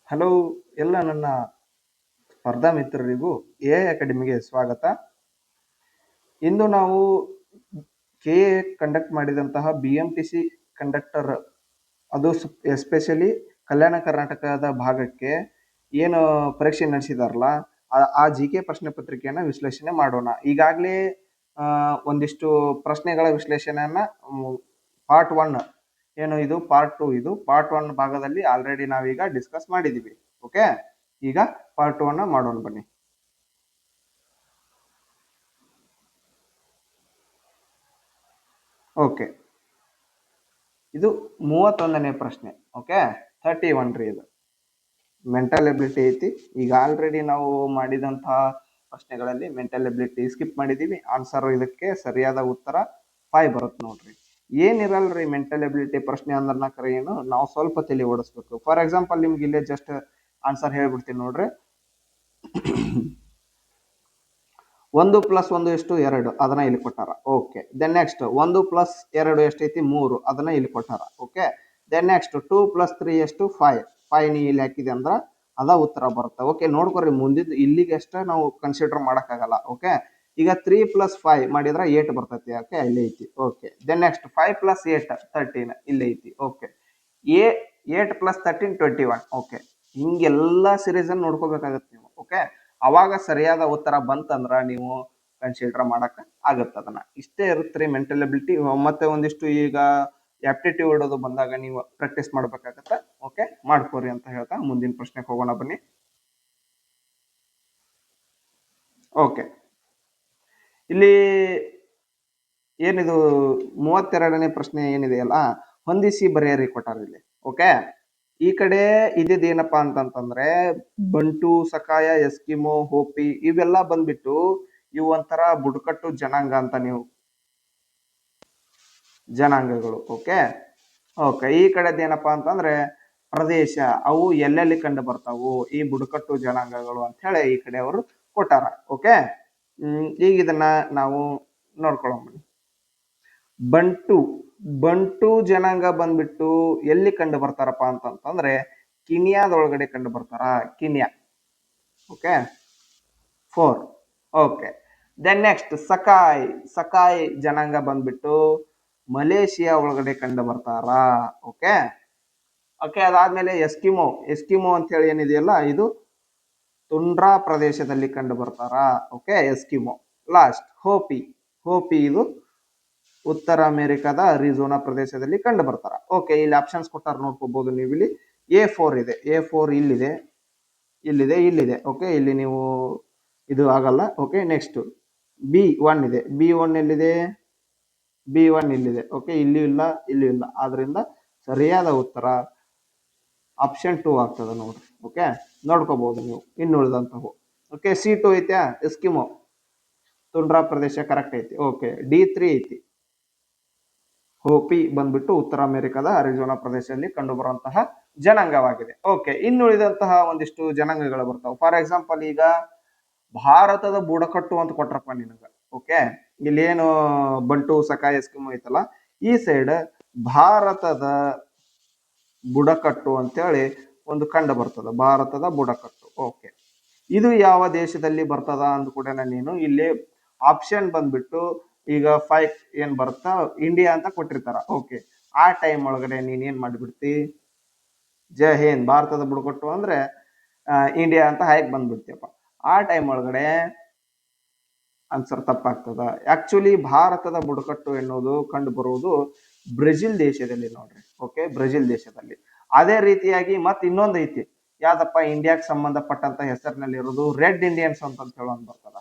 Hello ಎಲ್ಲ ನನ್ನ ಸ್ಪರ್ಧಾ ಮಿತ್ರರಿಗೂ ಎ ಅಕಾಡೆಮಿಗೆ ಸ್ವಾಗತ. ಇಂದು ನಾವು ಕೆ ಎ ಕಂಡಕ್ಟ್ ಮಾಡಿದಂತಹ BMTC ಕಂಡಕ್ಟರ್ ಅದು ಎಸ್ಪೆಷಲಿ ಕಲ್ಯಾಣ ಕರ್ನಾಟಕದ ಭಾಗಕ್ಕೆ ಏನು ಪರೀಕ್ಷೆ ನಡೆಸಿದಾರಲ್ಲ ಆ GK ಪ್ರಶ್ನೆ ಪತ್ರಿಕೆಯನ್ನು ವಿಶ್ಲೇಷಣೆ ಮಾಡೋಣ. ಈಗಾಗಲೇ ಒಂದಿಷ್ಟು ಪ್ರಶ್ನೆಗಳ ವಿಶ್ಲೇಷಣೆಯನ್ನ ಪಾರ್ಟ್ 1 ಏನು ಇದು ಪಾರ್ಟ್ 2 ಇದು ಪಾರ್ಟ್ 1 ಭಾಗದಲ್ಲಿ ಆಲ್ರೆಡಿ ನಾವೀಗ ಡಿಸ್ಕಸ್ ಮಾಡಿದೀವಿ. ಓಕೆ, ಈಗ ಪಾರ್ಟ್ 2 ಅನ್ನ ಮಾಡೋಣ ಬನ್ನಿ. ಓಕೆ, ಇದು 31ನೇ ಪ್ರಶ್ನೆ. ಓಕೆ, 31 ರೀ. ಇದು ಮೆಂಟಲ್ ಎಬಿಲಿಟಿ ಐತಿ. ಈಗ ಆಲ್ರೆಡಿ ನಾವು ಮಾಡಿದಂತಹ ಪ್ರಶ್ನೆಗಳಲ್ಲಿ ಮೆಂಟಲ್ ಎಬಿಲಿಟಿ ಸ್ಕಿಪ್ ಮಾಡಿದೀವಿ. ಆನ್ಸರ್ ಇದಕ್ಕೆ ಸರಿಯಾದ ಉತ್ತರ 5 ಬರುತ್ತೆ ನೋಡ್ರಿ. ಏನಿರಲ್ರಿ ಮೆಂಟಲ್ ಎಬಿಲಿಟಿ ಪ್ರಶ್ನೆ ಅಂದ್ರೆ ಕರೆ ಏನು, ನಾವು ಸ್ವಲ್ಪ ತಲೆ ಓಡಿಸ್ಬೇಕು. ಫಾರ್ ಎಕ್ಸಾಂಪಲ್ ನಿಮ್ಗೆ ಇಲ್ಲೇ ಜಸ್ಟ್ ಆನ್ಸರ್ ಹೇಳ್ಬಿಡ್ತೀನಿ ನೋಡ್ರಿ. 1 + 1 ಎಷ್ಟು 2, ಅದನ್ನ ಇಲ್ಲಿ ಕೊಟ್ಟಾರ. ಓಕೆ, ದೆನ್ ನೆಕ್ಸ್ಟ್ 1 + 2 ಎಷ್ಟೈತಿ 3, ಅದನ್ನ ಇಲ್ಲಿ ಕೊಟ್ಟಾರ. ಓಕೆ, ದೆನ್ ನೆಕ್ಸ್ಟ್ 2 + 3 ಎಷ್ಟು 5 ನೀ ಇಲ್ಲಿ ಹಾಕಿದೆ ಅಂದ್ರ ಅದ ಉತ್ತರ ಬರುತ್ತೆ. ಓಕೆ, ನೋಡ್ಕೊರಿ ಮುಂದಿದ್ದು ಇಲ್ಲಿಗೆ ಅಷ್ಟ ನಾವು ಕನ್ಸಿಡರ್ ಮಾಡಕ್ಕಾಗಲ್ಲ. ಓಕೆ, ಈಗ 3 + 5 ಮಾಡಿದ್ರೆ 8 ಬರ್ತೈತಿ. ಓಕೆ, ಇಲ್ಲಿ ಐತಿ. ಓಕೆ, ದೆನ್ ನೆಕ್ಸ್ಟ್ 5 + 8 13 ಇಲ್ಲಿ ಐತಿ. ಓಕೆ, 8 + 13 21. ಓಕೆ, ಹಿಂಗೆಲ್ಲ ಸೀರೀಸ್ ಅನ್ನು ನೋಡ್ಕೋಬೇಕಾಗತ್ತೆ ನೀವು. ಓಕೆ, ಅವಾಗ ಸರಿಯಾದ ಉತ್ತರ ಬಂತಂದ್ರ ನೀವು ಕನ್ಸಿಡರ್ ಮಾಡಕ್ ಆಗತ್ತ. ಅದನ್ನ ಇಷ್ಟೇ ಇರುತ್ತೆ ಮೆಂಟಲ್ ಎಬಿಲಿಟಿ. ಮತ್ತೆ ಒಂದಿಷ್ಟು ಈಗ ಆಪ್ಟಿಟ್ಯೂಡ್ ಅದು ಬಂದಾಗ ನೀವು ಪ್ರಾಕ್ಟೀಸ್ ಮಾಡ್ಬೇಕಾಗತ್ತ. ಓಕೆ, ಮಾಡ್ಕೋರಿ ಅಂತ ಹೇಳ್ತಾ ಮುಂದಿನ ಪ್ರಶ್ನೆಗೆ ಹೋಗೋಣ ಬನ್ನಿ. ಓಕೆ, ಇಲ್ಲಿ ಏನಿದು 32ನೇ ಪ್ರಶ್ನೆ ಏನಿದೆಯಲ್ಲ, ಹೊಂದಿಸಿ ಬರೆಯರಿ ಕೊಟ್ಟಾರ ಇಲ್ಲಿ. ಓಕೆ, ಈ ಕಡೆ ಇದೇನಪ್ಪಾ ಅಂತಂತಂದ್ರೆ ಬಂಟು, ಸಕಾಯ, ಎಸ್ಕಿಮೋ, ಹೋಪಿ ಇವೆಲ್ಲ ಬಂದ್ಬಿಟ್ಟು ಇವು ಒಂಥರ ಬುಡಕಟ್ಟು ಜನಾಂಗ ಅಂತ ನೀವು ಜನಾಂಗಗಳು. ಓಕೆ ಓಕೆ, ಈ ಕಡೆದೇನಪ್ಪಾ ಅಂತಂದ್ರೆ ಪ್ರದೇಶ, ಅವು ಎಲ್ಲೆಲ್ಲಿ ಕಂಡು ಬರ್ತಾವು ಈ ಬುಡಕಟ್ಟು ಜನಾಂಗಗಳು ಅಂತ ಹೇಳಿ ಈ ಕಡೆ ಅವರು ಕೊಟ್ಟಾರ. ಓಕೆ, ಈಗ ಇದನ್ನ ನಾವು ನೋಡ್ಕೊಳ್ಳೋಣ. ಬಂಟು ಜನಾಂಗ ಬಂದ್ಬಿಟ್ಟು ಎಲ್ಲಿ ಕಂಡು ಬರ್ತಾರಪ್ಪ ಅಂತಂತಂದ್ರೆ ಕಿನಿಯಾದೊಳಗಡೆ ಕಂಡು ಬರ್ತಾರ. ಕಿನಿಯಾ. ಓಕೆ, 4. ಓಕೆ, ದೆನ್ ನೆಕ್ಸ್ಟ್ ಸಕಾಯ್ ಜನಾಂಗ ಬಂದ್ಬಿಟ್ಟು ಮಲೇಷಿಯಾ ಒಳಗಡೆ ಕಂಡು ಬರ್ತಾರ. ಓಕೆ ಓಕೆ, ಅದಾದ್ಮೇಲೆ ಎಸ್ಕಿಮೋ ಅಂತ ಹೇಳಿ ಏನಿದೆಯಲ್ಲ ಇದು ತುಂಡ್ರಾ ಪ್ರದೇಶದಲ್ಲಿ ಕಂಡು ಬರ್ತಾರ. Okay, Eskimo. ಲಾಸ್ಟ್ ಹೋಪಿ ಇದು ಉತ್ತರ ಅಮೆರಿಕದ ಅರಿಜೋನಾ ಪ್ರದೇಶದಲ್ಲಿ ಕಂಡು ಬರ್ತಾರ. ಓಕೆ, ಇಲ್ಲಿ ಆಪ್ಷನ್ಸ್ ಕೊಟ್ಟಾರ ನೋಡ್ಕೋಬಹುದು ನೀವು. ಇಲ್ಲಿ A4 ಇದೆ. A4 ಇಲ್ಲಿದೆ. ಓಕೆ, ಇಲ್ಲಿ ನೀವು ಇದು ಆಗಲ್ಲ. ಓಕೆ, ನೆಕ್ಸ್ಟ್ B1 ಇದೆ. B1 ಎಲ್ಲಿದೆ? B1 ಇಲ್ಲಿದೆ. ಓಕೆ, ಇಲ್ಲಿ ಇಲ್ಲ. ಆದ್ರಿಂದ ಸರಿಯಾದ ಉತ್ತರ ಆಪ್ಷನ್ 2 ಆಗ್ತದೆ ನೋಡ್ರಿ. ಓಕೆ, ನೋಡ್ಕೋಬಹುದು ನೀವು ಇನ್ನುಳಿದಂತವು. ಓಕೆ, C2 ಐತ್ಯಾ ಎಸ್ಕಿಮೋ ತುಂಡ್ರಾ ಪ್ರದೇಶ ಕರೆಕ್ಟ್ ಐತಿ. ಓಕೆ, D3 ಐತಿ. ಹೋಪಿ ಬಂದ್ಬಿಟ್ಟು ಉತ್ತರ ಅಮೆರಿಕದ ಅರಿಜೋನಾ ಪ್ರದೇಶದಲ್ಲಿ ಕಂಡು ಬರುವಂತಹ ಜನಾಂಗವಾಗಿದೆ. ಓಕೆ, ಇನ್ನುಳಿದಂತಹ ಒಂದಿಷ್ಟು ಜನಾಂಗಗಳು ಬರ್ತಾವೆ. ಫಾರ್ ಎಕ್ಸಾಂಪಲ್ ಈಗ ಭಾರತದ ಬುಡಕಟ್ಟು ಅಂತ ಕೊಟ್ರಪ್ಪ ನಿನಗ. ಓಕೆ, ಇಲ್ಲೇನು ಬಂಟು, ಸಕಾಯ, ಎಸ್ಕಿಮೋ ಐತಲ್ಲ, ಈ ಸೈಡ್ ಭಾರತದ ಬುಡಕಟ್ಟು ಅಂತೇಳಿ ಒಂದು ಕಂಡು ಬರ್ತದ. ಭಾರತದ ಬುಡಕಟ್ಟು. ಓಕೆ, ಇದು ಯಾವ ದೇಶದಲ್ಲಿ ಬರ್ತದ ಅಂದ ಕೂಡ ನೀನು ಇಲ್ಲಿ ಆಪ್ಷನ್ ಬಂದ್ಬಿಟ್ಟು ಈಗ 5 ಏನ್ ಬರ್ತಾ ಇಂಡಿಯಾ ಅಂತ ಕೊಟ್ಟಿರ್ತಾರ. ಓಕೆ, ಆ ಟೈಮ್ ಒಳಗಡೆ ನೀನ್ ಏನ್ ಮಾಡ್ಬಿಡ್ತಿ, ಜೈ ಹಿಂದ್ ಭಾರತದ ಬುಡಕಟ್ಟು ಅಂದ್ರೆ ಇಂಡಿಯಾ ಅಂತ ಹಾಕಿ ಬಂದ್ಬಿಡ್ತೀಯಪ್ಪ. ಆ ಟೈಮ್ ಒಳಗಡೆ ಆನ್ಸರ್ ತಪ್ಪಾಗ್ತದ. ಆಕ್ಚುಲಿ ಭಾರತದ ಬುಡಕಟ್ಟು ಎನ್ನುವುದು ಕಂಡು ಬರುವುದು ಬ್ರೆಜಿಲ್ ದೇಶದಲ್ಲಿ ನೋಡ್ರಿ. ಓಕೆ, ಬ್ರೆಜಿಲ್ ದೇಶದಲ್ಲಿ. ಅದೇ ರೀತಿಯಾಗಿ ಮತ್ ಇನ್ನೊಂದು ಐತಿ, ಯಾವ್ದಪ್ಪ ಇಂಡಿಯಾಕ್ಕೆ ಸಂಬಂಧಪಟ್ಟಂತ ಹೆಸರಿನಲ್ಲಿ ಇರೋದು ರೆಡ್ ಇಂಡಿಯನ್ಸ್ ಅಂತ ಹೇಳೋದು ಬರ್ತದ.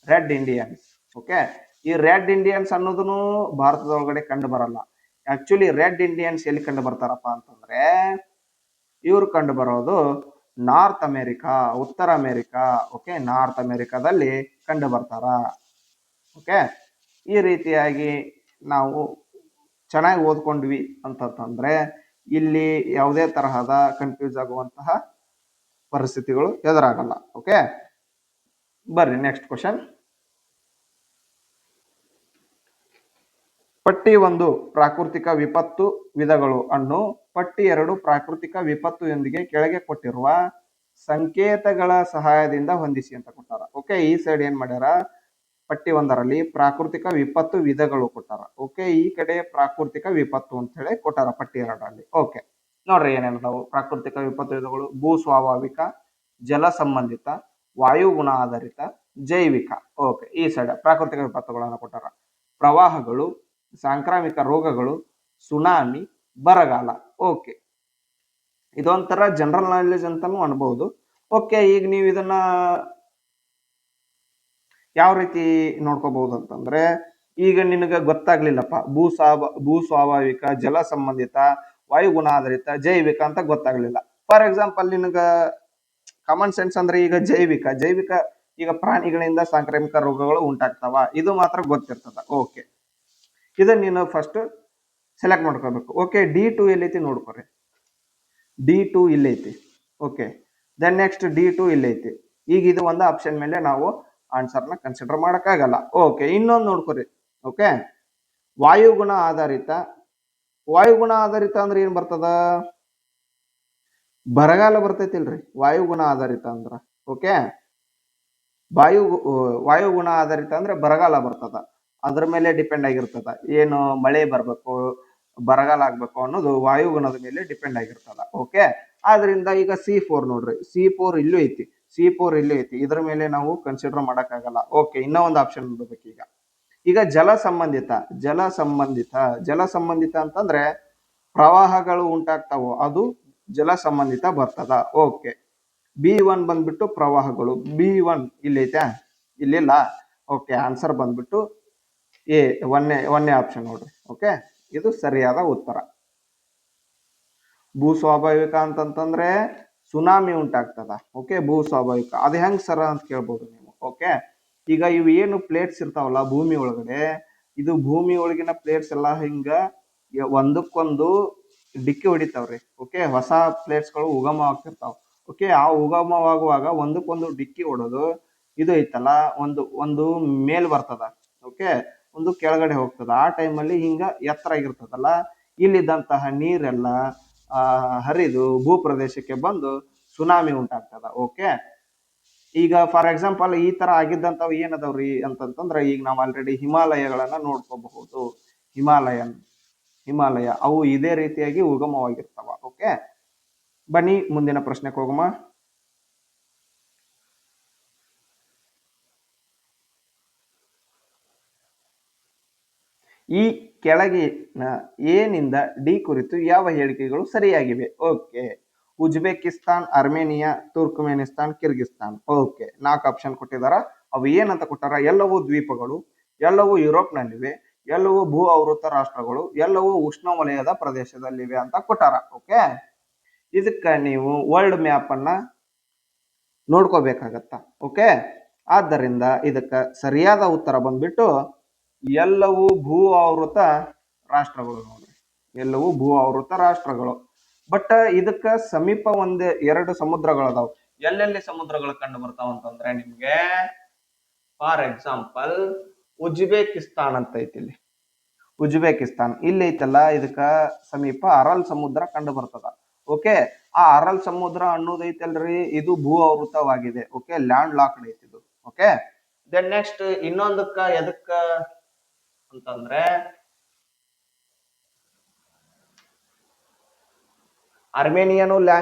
Red Indians. ಓಕೆ, ಈ ರೆಡ್ ಇಂಡಿಯನ್ಸ್ ಅನ್ನೋದನ್ನು ಭಾರತದೊಳಗಡೆ ಕಂಡು ಬರಲ್ಲ. ಆಕ್ಚುಲಿ ರೆಡ್ ಇಂಡಿಯನ್ಸ್ ಎಲ್ಲಿ ಕಂಡು ಬರ್ತಾರಪ್ಪ ಅಂತಂದ್ರೆ ಇವ್ರು ಕಂಡು ಬರೋದು ನಾರ್ತ್ ಅಮೆರಿಕಾ, ಉತ್ತರ ಅಮೆರಿಕಾ. ಓಕೆ, ನಾರ್ತ್ ಅಮೆರಿಕಾದಲ್ಲಿ ಕಂಡು ಬರ್ತಾರ. ಓಕೆ, ಈ ರೀತಿಯಾಗಿ ನಾವು ಚೆನ್ನಾಗಿ ಓದ್ಕೊಂಡ್ವಿ ಅಂತಂದ್ರೆ ಇಲ್ಲಿ ಯಾವುದೇ ತರಹದ ಕನ್ಫ್ಯೂಸ್ ಆಗುವಂತಹ ಪರಿಸ್ಥಿತಿಗಳು ಎದುರಾಗಲ್ಲ. ಓಕೆ, ಬರ್ರಿ ನೆಕ್ಸ್ಟ್ ಕ್ವಶನ್. ಪಟ್ಟಿ 1 ಪ್ರಾಕೃತಿಕ ವಿಪತ್ತು ವಿಧಗಳು ಅನ್ನು ಪಟ್ಟಿ 2 ಪ್ರಾಕೃತಿಕ ವಿಪತ್ತುಯೊಂದಿಗೆ ಕೆಳಗೆ ಕೊಟ್ಟಿರುವ ಸಂಕೇತಗಳ ಸಹಾಯದಿಂದ ಹೊಂದಿಸಿ ಅಂತ ಕೊಟ್ಟಾರ. ಓಕೆ, ಈ ಸೈಡ್ ಏನ್ ಮಾಡ್ಯಾರ, ಪಟ್ಟಿ 1ರಲ್ಲಿ ಪ್ರಾಕೃತಿಕ ವಿಪತ್ತು ವಿಧಗಳು ಕೊಟ್ಟಾರ. ಓಕೆ, ಈ ಕಡೆ ಪ್ರಾಕೃತಿಕ ವಿಪತ್ತು ಅಂತ ಹೇಳಿ ಕೊಟ್ಟಾರ ಪಟ್ಟಿ 2ರಲ್ಲಿ. ಓಕೆ, ನೋಡ್ರಿ ಏನೇನದಾವು ಪ್ರಾಕೃತಿಕ ವಿಪತ್ತು ವಿಧಗಳು: ಭೂ ಸ್ವಾಭಾವಿಕ, ಜಲ ಸಂಬಂಧಿತ, ವಾಯುಗುಣ ಆಧಾರಿತ, ಜೈವಿಕ. ಓಕೆ, ಈ ಸೈಡ್ ಪ್ರಾಕೃತಿಕ ವಿಪತ್ತುಗಳನ್ನ ಕೊಟ್ಟಾರ. ಪ್ರವಾಹಗಳು, ಸಾಂಕ್ರಾಮಿಕ ರೋಗಗಳು, ಸುನಾಮಿ, ಬರಗಾಲ. ಓಕೆ, ಇದೊಂಥರ ಜನರಲ್ ನಾಲೆಜ್ ಅಂತಾನು ಅನ್ಬಹುದು. ಓಕೆ, ಈಗ ನೀವು ಇದನ್ನ ಯಾವ ರೀತಿ ನೋಡ್ಕೋಬಹುದು ಅಂತಂದ್ರೆ, ಈಗ ನಿನಗ ಗೊತ್ತಾಗ್ಲಿಲ್ಲಪ್ಪ, ಭೂ ಸ್ವಾಭಾವಿಕ, ಜಲ ಸಂಬಂಧಿತ, ವಾಯುಗುಣ ಆಧಾರಿತ, ಜೈವಿಕ ಅಂತ ಗೊತ್ತಾಗ್ಲಿಲ್ಲ. ಫಾರ್ ಎಕ್ಸಾಂಪಲ್, ನಿನಗ ಕಾಮನ್ ಸೆನ್ಸ್ ಅಂದ್ರೆ ಈಗ ಜೈವಿಕ ಈಗ ಪ್ರಾಣಿಗಳಿಂದ ಸಾಂಕ್ರಾಮಿಕ ರೋಗಗಳು ಉಂಟಾಗ್ತಾವ, ಇದು ಮಾತ್ರ ಗೊತ್ತಿರ್ತದ. ಓಕೆ, ಇದನ್ನ ನೀನು ಫಸ್ಟ್ ಸೆಲೆಕ್ಟ್ ಮಾಡ್ಕೋಬೇಕು. ಓಕೆ, D2 ಎಲ್ಲೈತಿ ನೋಡ್ಕೊರಿ, D2 ಇಲ್ಲೈತಿ. ಓಕೆ, ದೆನ್ ನೆಕ್ಸ್ಟ್ D2 ಇಲ್ಲೈತಿ. ಈಗ ಇದು ಒಂದು ಆಪ್ಷನ್ ಮೇಲೆ ನಾವು ಆನ್ಸರ್ನ ಕನ್ಸಿಡರ್ ಮಾಡಕ್ಕಾಗಲ್ಲ. ಓಕೆ, ಇನ್ನೊಂದು ನೋಡ್ಕೊರಿ. ಓಕೆ, ವಾಯುಗುಣ ಆಧಾರಿತ ಅಂದ್ರೆ ಏನ್ ಬರ್ತದ, ಬರಗಾಲ ಬರ್ತೈತಿಲ್ರಿ ವಾಯುಗುಣ ಆಧಾರಿತ ಅಂದ್ರ. ಓಕೆ, ವಾಯುಗುಣ ಆಧಾರಿತ ಅಂದ್ರೆ ಬರಗಾಲ ಬರ್ತದ, ಅದ್ರ ಮೇಲೆ ಡಿಪೆಂಡ್ ಆಗಿರ್ತದ. ಏನು ಮಳೆ ಬರ್ಬೇಕು, ಬರಗಾಲ ಆಗ್ಬೇಕು ಅನ್ನೋದು ವಾಯುಗುಣದ ಮೇಲೆ ಡಿಪೆಂಡ್ ಆಗಿರ್ತದ. ಓಕೆ, ಆದ್ರಿಂದ ಈಗ C4 ನೋಡ್ರಿ, C4 ಇಲ್ಲೂ ಐತಿ, ಇದ್ರ ಮೇಲೆ ನಾವು ಕನ್ಸಿಡರ್ ಮಾಡಕ್ಕಾಗಲ್ಲ. ಓಕೆ, ಇನ್ನೂ ಒಂದು ಆಪ್ಷನ್ ನೋಡ್ಬೇಕು. ಈಗ ಜಲ ಸಂಬಂಧಿತ ಅಂತಂದ್ರೆ ಪ್ರವಾಹಗಳು ಉಂಟಾಗ್ತಾವೋ ಅದು ಜಲ ಸಂಬಂಧಿತ ಬರ್ತದ. ಓಕೆ, B1 ಬಂದ್ಬಿಟ್ಟು ಪ್ರವಾಹಗಳು, B1 ಇಲ್ಲೈತಾ, ಇಲ್ಲಿಲ್ಲ. ಓಕೆ, ಆನ್ಸರ್ ಬಂದ್ಬಿಟ್ಟು ಒಂದೇ ಆಪ್ಷನ್ ನೋಡ್ರಿ. ಓಕೆ, ಇದು ಸರಿಯಾದ ಉತ್ತರ. ಭೂ ಸ್ವಾಭಾವಿಕ ಅಂತಂತಂದ್ರೆ ಸುನಾಮಿ ಉಂಟಾಗ್ತದ. ಓಕೆ, ಭೂ ಸ್ವಾಭಾವಿಕ ಅದು ಹೆಂಗ್ ಸರ ಅಂತ ಕೇಳ್ಬೋದು ನೀವು. ಓಕೆ, ಈಗ ಇವು ಏನು ಪ್ಲೇಟ್ಸ್ ಇರ್ತಾವಲ್ಲ ಭೂಮಿ ಒಳಗಡೆ, ಇದು ಭೂಮಿ ಒಳಗಿನ ಪ್ಲೇಟ್ಸ್ ಎಲ್ಲ ಹಿಂಗ ಒಂದಕ್ಕೊಂದು ಡಿಕ್ಕಿ ಹೊಡಿತಾವ್ರಿ. ಓಕೆ, ಹೊಸ ಪ್ಲೇಟ್ಸ್ಗಳು ಉಗಮ ಆಗ್ತಿರ್ತಾವ. ಓಕೆ, ಆ ಉಗಮವಾಗುವಾಗ ಒಂದಕ್ಕೊಂದು ಡಿಕ್ಕಿ ಹೊಡೋದು ಇದು ಐತಲ್ಲ, ಒಂದು ಮೇಲ್ ಬರ್ತದ. ಓಕೆ, ಒಂದು ಕೆಳಗಡೆ ಹೋಗ್ತದ. ಆ ಟೈಮಲ್ಲಿ ಹಿಂಗ ಎತ್ತರ ಆಗಿರ್ತದಲ್ಲ, ಇಲ್ಲಿದ್ದಂತಹ ನೀರೆಲ್ಲ ಹರಿದು ಭೂ ಪ್ರದೇಶಕ್ಕೆ ಬಂದು ಸುನಾಮಿ ಉಂಟಾಗ್ತದ. ಓಕೆ, ಈಗ ಫಾರ್ ಎಕ್ಸಾಂಪಲ್ ಈ ತರ ಆಗಿದ್ದಂಥವು ಏನದವ್ರಿ ಅಂತಂತಂದ್ರೆ, ಈಗ ನಾವು ಆಲ್ರೆಡಿ ಹಿಮಾಲಯಗಳನ್ನ ನೋಡ್ಕೋಬಹುದು. ಹಿಮಾಲಯ ಅವು ಇದೇ ರೀತಿಯಾಗಿ ಉಗಮವಾಗಿರ್ತಾವ. ಓಕೆ, ಬನ್ನಿ ಮುಂದಿನ ಪ್ರಶ್ನೆಗೆ ಹೋಗಮ್ಮ. ಈ ಕೆಳಗಿನ ಏನಿಂದ ಡಿ ಕುರಿತು ಯಾವ ಹೇಳಿಕೆಗಳು ಸರಿಯಾಗಿವೆ? Okay, Uzbekistan, Armenia, Turkmenistan, Kyrgyzstan. Okay, 4 option ಕೊಟ್ಟಿದಾರ. ಅವು ಏನಂತ ಕೊಟ್ಟಾರ? ಎಲ್ಲವೂ ದ್ವೀಪಗಳು, ಎಲ್ಲವೂ ಯುರೋಪ್ನಲ್ಲಿವೆ, ಎಲ್ಲವೂ ಭೂ ಆವೃತ ರಾಷ್ಟ್ರಗಳು, ಎಲ್ಲವೂ ಉಷ್ಣವಲಯದ ಪ್ರದೇಶದಲ್ಲಿವೆ ಅಂತ ಕೊಟ್ಟಾರ. ಓಕೆ, ಇದಕ್ಕ ನೀವು ವರ್ಲ್ಡ್ ಮ್ಯಾಪ್ ಅನ್ನ ನೋಡ್ಕೋಬೇಕಾಗತ್ತ. ಓಕೆ, ಆದ್ದರಿಂದ ಇದಕ್ಕ ಸರಿಯಾದ ಉತ್ತರ ಬಂದ್ಬಿಟ್ಟು ಎಲ್ಲವೂ ಭೂ ಆವೃತ ರಾಷ್ಟ್ರಗಳು ನೋಡ್ರಿ, ಎಲ್ಲವೂ ಭೂ ಆವೃತ ರಾಷ್ಟ್ರಗಳು. ಬಟ್ ಇದಕ್ಕ ಸಮೀಪ 1-2 ಸಮುದ್ರಗಳದಾವ್. ಎಲ್ಲೆಲ್ಲಿ ಸಮುದ್ರಗಳು ಕಂಡು ಬರ್ತಾವ ಅಂತಂದ್ರೆ ನಿಮ್ಗೆ ಫಾರ್ ಎಕ್ಸಾಂಪಲ್ ಉಜ್ಬೇಕಿಸ್ತಾನ್ ಅಂತ ಐತಿ. ಉಜ್ಬೇಕಿಸ್ತಾನ್ ಇಲ್ಲಿ ಐತಲ್ಲ, ಇದಕ್ಕ ಸಮೀಪ ಅರಲ್ ಸಮುದ್ರ ಕಂಡು ಬರ್ತದ. ಓಕೆ, ಆ ಅರಲ್ ಸಮುದ್ರ ಅನ್ನೋದೈತಲ್ರಿ, ಇದು ಭೂ ಆವೃತವಾಗಿದೆ. ಓಕೆ, ಲ್ಯಾಂಡ್ ಲಾಕ್ಡ್ ಐತಿ ಇದು. ಓಕೆ, ದೆನ್ ನೆಕ್ಸ್ಟ್ ಇನ್ನೊಂದಕ್ಕ ಎದಕ್ಕ ಅಂತಂದ್ರೆ ಅರ್ಮೇನಿಯಾನು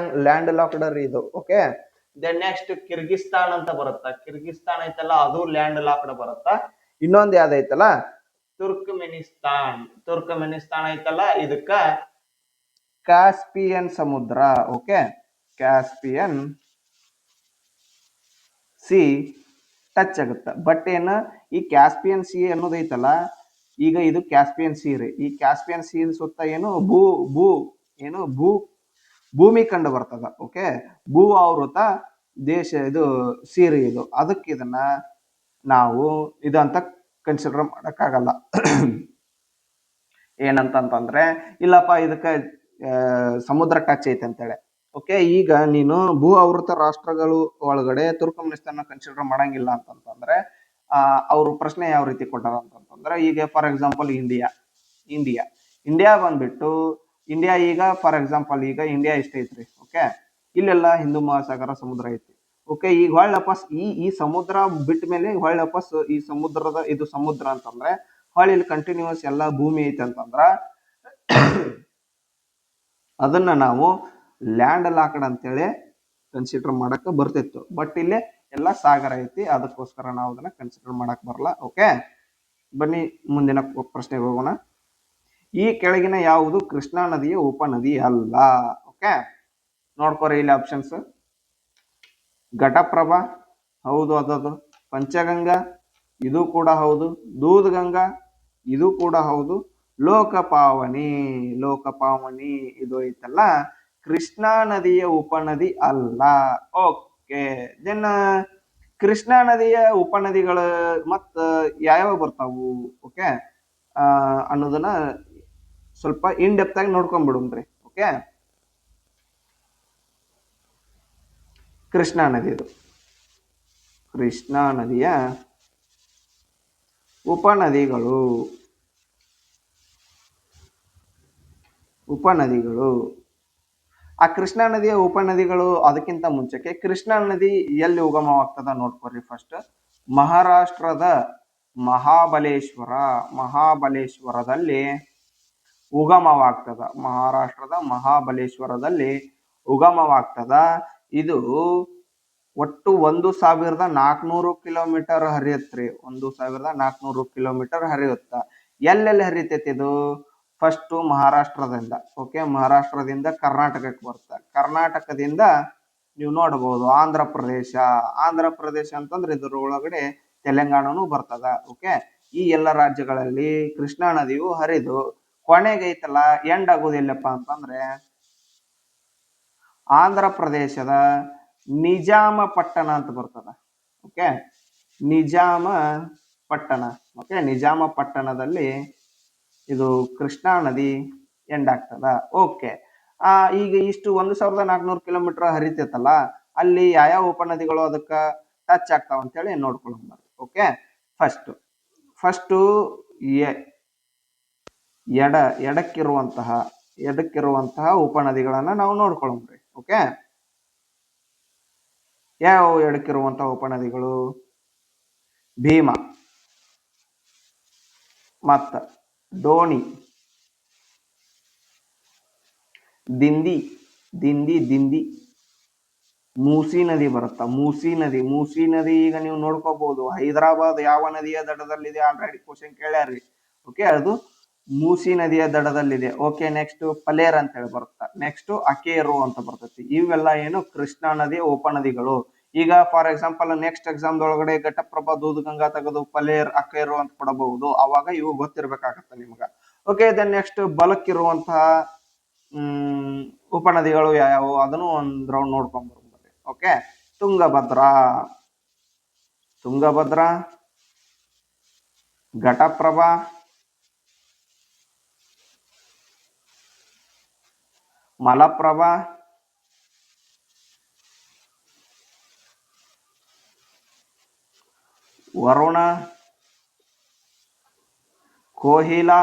ಲ್ಯಾಂಡ್ ಲಾಕ್ಡ್ ಇದು. ಓಕೆ, ದೆನ್ ನೆಕ್ಸ್ಟ್ ಕಿರ್ಗಿಸ್ತಾನ್ ಅಂತ ಬರುತ್ತ. ಕಿರ್ಗಿಸ್ತಾನ್ ಐತಲ್ಲ ಅದು ಲ್ಯಾಂಡ್ ಲಾಕ್ಡ್ ಬರುತ್ತ. ಇನ್ನೊಂದು ಯಾವ್ದೈತಲ್ಲ ತುರ್ಕಮೆನಿಸ್ತಾನ್ ಐತಲ್ಲ, ಇದಕ್ಕ ಕ್ಯಾಸ್ಪಿಯನ್ ಸಮುದ್ರ. ಓಕೆ, ಕ್ಯಾಸ್ಪಿಯನ್ ಸಿ ಟಚ್ ಆಗುತ್ತ. ಬಟ್ ಏನ ಈ ಕ್ಯಾಸ್ಪಿಯನ್ ಸಿ ಅನ್ನೋದೈತಲ್ಲ, ಈಗ ಇದು ಕ್ಯಾಸ್ಪಿಯನ್ ಸಿ ರೀ. ಈ ಕ್ಯಾಸ್ಪಿಯನ್ ಸಿ ಸುತ್ತ ಏನು ಭೂಮಿ ಕಂಡು ಬರ್ತದ. ಓಕೆ, ಭೂ ಆವೃತ ದೇಶ ಇದು ಸೀರೆ ಇದು. ಅದಕ್ಕೆ ಇದನ್ನ ನಾವು ಇದಂತ ಕನ್ಸಿಡರ್ ಮಾಡಕ್ಕಾಗಲ್ಲ. ಏನಂತಂದ್ರೆ ಇಲ್ಲಪ್ಪ ಇದಕ್ಕ ಸಮುದ್ರ ಟಚ್ ಐತೆ ಅಂತೇಳಿ. ಓಕೆ, ಈಗ ನೀನು ಭೂ ಆವೃತ ರಾಷ್ಟ್ರಗಳು ಒಳಗಡೆ ತುರ್ಕಮೆನಿಸ್ತಾನ ಕನ್ಸಿಡರ್ ಮಾಡಂಗಿಲ್ಲ ಅಂತಂತಂದ್ರೆ ಅವ್ರ ಪ್ರಶ್ನೆ ಯಾವ ರೀತಿ ಕೊಟ್ಟಾರ ಅಂತಂತಂದ್ರೆ, ಈಗ ಫಾರ್ ಎಕ್ಸಾಂಪಲ್ ಇಂಡಿಯಾ ಬಂದ್ಬಿಟ್ಟು ಇಂಡಿಯಾ ಈಗ ಫಾರ್ ಎಕ್ಸಾಂಪಲ್ ಈಗ ಇಂಡಿಯಾ ಇಷ್ಟ ಐತ್ರಿ. ಓಕೆ, ಇಲ್ಲೆಲ್ಲ ಹಿಂದೂ ಮಹಾಸಾಗರ ಸಮುದ್ರ ಐತಿ. ಓಕೆ, ಈಗ ಹೊಳ್ಳಿ ವಾಪಸ್ ಈ ಸಮುದ್ರ ಬಿಟ್ಟ ಮೇಲೆ ಹೊಳ್ಳಿ ವಾಪಸ್ ಈ ಸಮುದ್ರದ ಇದು ಸಮುದ್ರ ಅಂತಂದ್ರೆ ಹೊಳ್ಳಿ ಇಲ್ಲಿ ಕಂಟಿನ್ಯೂಸ್ ಎಲ್ಲ ಭೂಮಿ ಐತಿ ಅಂತಂದ್ರ ಅದನ್ನ ನಾವು ಲ್ಯಾಂಡ್ ಲಾಕ್ಡ್ ಅಂತೇಳಿ ಕನ್ಸಿಡರ್ ಮಾಡಕ್ ಬರ್ತಿತ್ತು. ಬಟ್ ಇಲ್ಲಿ ಎಲ್ಲ ಸಾಗರ ಐತಿ, ಅದಕ್ಕೋಸ್ಕರ ನಾವು ಅದನ್ನ ಕನ್ಸಿಡರ್ ಮಾಡಕ್ ಬರಲ್ಲ. ಓಕೆ, ಬನ್ನಿ ಮುಂದಿನ ಪ್ರಶ್ನೆಗೆ ಹೋಗೋಣ. ಈ ಕೆಳಗಿನ ಯಾವುದು ಕೃಷ್ಣಾ ನದಿಯ ಉಪನದಿ ಅಲ್ಲ? ಓಕೆ, ನೋಡ್ಕೋರಿ ಇಲ್ಲಿ ಆಪ್ಷನ್ಸ್. ಘಟಪ್ರಭಾ, ಹೌದು ಅದದು. ಪಂಚಗಂಗಾ, ಇದು ಕೂಡ ಹೌದು. ದೂದ್ಗಂಗಾ, ಇದು ಕೂಡ ಹೌದು. ಲೋಕಪಾವನಿ, ಲೋಕಪಾವನಿ ಇದು ಐತಲ್ಲ ಕೃಷ್ಣಾ ನದಿಯ ಉಪನದಿ ಅಲ್ಲ. ಓಕೆ, ದೆನ್ ಕೃಷ್ಣಾ ನದಿಯ ಉಪನದಿಗಳು ಮತ್ತ ಯಾವ್ಯಾವ ಬರ್ತಾವು ಓಕೆ ಅನ್ನೋದನ್ನ ಸ್ವಲ್ಪ ಇನ್ ಡೆಪ್ತ್ ಆಗಿ ನೋಡ್ಕೊಂಡ್ಬಿಡುನ್ರಿ. ಓಕೆ, ಕೃಷ್ಣಾ ನದಿದು ಕೃಷ್ಣಾ ನದಿಯ ಉಪನದಿಗಳು ಆ ಕೃಷ್ಣಾ ನದಿಯ ಉಪನದಿಗಳು ಅದಕ್ಕಿಂತ ಮುಂಚೆಗೆ ಕೃಷ್ಣಾ ನದಿ ಎಲ್ಲಿ ಉಗಮವಾಗ್ತದ ನೋಡ್ಕೊರಿ. ಫಸ್ಟ್ ಮಹಾರಾಷ್ಟ್ರದ ಮಹಾಬಲೇಶ್ವರದಲ್ಲಿ ಉಗಮವಾಗ್ತದ. ಮಹಾರಾಷ್ಟ್ರದ ಮಹಾಬಲೇಶ್ವರದಲ್ಲಿ ಉಗಮವಾಗ್ತದ. ಇದು ಒಟ್ಟು 1400 ಕಿಲೋಮೀಟರ್ ಹರಿಯತ್ರಿ. 1400 ಕಿಲೋಮೀಟರ್ ಹರಿಯುತ್ತ. ಎಲ್ಲೆಲ್ಲಿ ಹರಿತೈತಿ ಇದು? ಫಸ್ಟ್ ಮಹಾರಾಷ್ಟ್ರದಿಂದ. ಓಕೆ, ಮಹಾರಾಷ್ಟ್ರದಿಂದ ಕರ್ನಾಟಕಕ್ಕೆ ಬರುತ್ತೆ. ಕರ್ನಾಟಕದಿಂದ ನೀವು ನೋಡಬಹುದು ಆಂಧ್ರ ಪ್ರದೇಶ ಅಂತಂದ್ರೆ ಇದ್ರ ಒಳಗಡೆ ತೆಲಂಗಾಣನು ಬರ್ತದ. ಓಕೆ, ಈ ಎಲ್ಲ ರಾಜ್ಯಗಳಲ್ಲಿ ಕೃಷ್ಣಾ ನದಿಯು ಹರಿದು ಕೊನೆಗೆ ಐತಲ್ಲ ಎಂಡ್ ಆಗೋದಿಲ್ಲಪ್ಪ ಅಂತಂದ್ರೆ ಆಂಧ್ರ ಪ್ರದೇಶದ ನಿಜಾಮಪಟ್ಟಣ ಅಂತ ಬರ್ತದ. ಓಕೆ, ನಿಜಾಮಪಟ್ಟಣದಲ್ಲಿ ಇದು ಕೃಷ್ಣಾ ನದಿ ಎಂಡ್ ಆಗ್ತದ. ಓಕೆ, ಈಗ ಇಷ್ಟು 1400 ಕಿಲೋಮೀಟರ್ ಹರಿತೈತಲ್ಲ ಅಲ್ಲಿ ಯಾವ ಉಪನದಿಗಳು ಅದಕ್ಕ ಟಚ್ ಆಗ್ತಾವ ಅಂತೇಳಿ ನೋಡ್ಕೊಳ್ಳೋಣ. ಓಕೆ, ಫಸ್ಟ್ ಎಡಕ್ಕಿರುವಂತಹ ಉಪನದಿಗಳನ್ನ ನಾವು ನೋಡ್ಕೊಳ್ಳೋಣ್ರಿ. ಓಕೆ, ಯಾವ ಎಡಕ್ಕಿರುವಂತಹ ಉಪನದಿಗಳು? ಭೀಮಾ ಮತ್ತ ಡೋಣಿ, ದಿಂದಿ, ಮೂಸಿ ನದಿ ಬರುತ್ತಾ. ಮೂಸಿ ನದಿ ಈಗ ನೀವು ನೋಡ್ಕೋಬಹುದು ಹೈದರಾಬಾದ್ ಯಾವ ನದಿಯ ದಡದಲ್ಲಿದೆ? ಆಲ್ರೆಡಿ ಕ್ವಶನ್ ಕೇಳ್ಯಾರ್ರಿ. ಓಕೆ, ಅದು ಮೂಸಿ ನದಿಯ ದಡದಲ್ಲಿದೆ. ಓಕೆ, ನೆಕ್ಸ್ಟ್ ಪಲೇರ್ ಅಂತ ಹೇಳಿ ಬರುತ್ತಾ. ನೆಕ್ಸ್ಟ್ ಅಕೇರು ಅಂತ ಬರ್ತೈತಿ. ಇವೆಲ್ಲ ಏನು ಕೃಷ್ಣಾ ನದಿಯ ಉಪನದಿಗಳು. ಈಗ ಫಾರ್ ಎಕ್ಸಾಂಪಲ್ ನೆಕ್ಸ್ಟ್ ಎಕ್ಸಾಮ್ ಒಳಗಡೆ ಘಟಪ್ರಭಾ, ದೂದ್ಗಂಗಾ ತೆಗೆದು ಪಲೇರ್, ಅಕೇರು ಅಂತ ಕೊಡಬಹುದು. ಅವಾಗ ಇವು ಗೊತ್ತಿರ್ಬೇಕಾಗತ್ತೆ ನಿಮ್ಗ. ಓಕೆ, ದೆನ್ ನೆಕ್ಸ್ಟ್ ಬಲಕ್ಕಿರುವಂತಹ ಉಪನದಿಗಳು ಯಾವ್ಯಾವು ಅದನ್ನು ಒಂದ್ ರೌಂಡ್ ನೋಡ್ಕೊಂಡ್ ಬರ್ಬೋದು. ಓಕೆ, ತುಂಗಭದ್ರಾ, ಘಟಪ್ರಭಾ, ಮಲಪ್ರಭಾ, ವರುಣ, ಕೋಹಿಲಾ,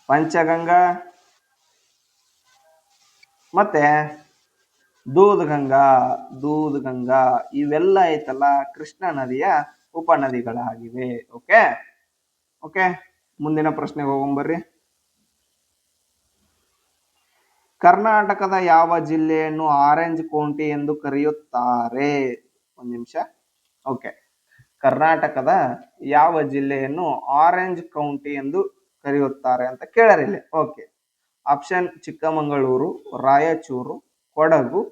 ಪಂಚಗಂಗಾ ಮತ್ತೆ ದೂದ್ಗಂಗಾ ಇವೆಲ್ಲ ಐತಲ್ಲ ಕೃಷ್ಣಾ ನದಿಯ ಉಪನದಿಗಳಾಗಿವೆ. ಓಕೆ, ಮುಂದಿನ ಪ್ರಶ್ನೆಗೆ ಹೋಗೋಣ. ಕರ್ನಾಟಕದ ಯಾವ ಜಿಲ್ಲೆಯನ್ನು ಆರೆಂಜ್ ಕೌಂಟಿ ಎಂದು ಕರೆಯುತ್ತಾರೆ? ಒಂದ್ ನಿಮಿಷ. ಓಕೆ, ಕರ್ನಾಟಕದ ಯಾವ ಜಿಲ್ಲೆಯನ್ನು ಆರೆಂಜ್ ಕೌಂಟಿ ಎಂದು ಕರೆಯುತ್ತಾರೆ ಅಂತ ಕೇಳರಿಲ್ಲ. Okay, option Chikkamagaluru, Raichur, Kodagu,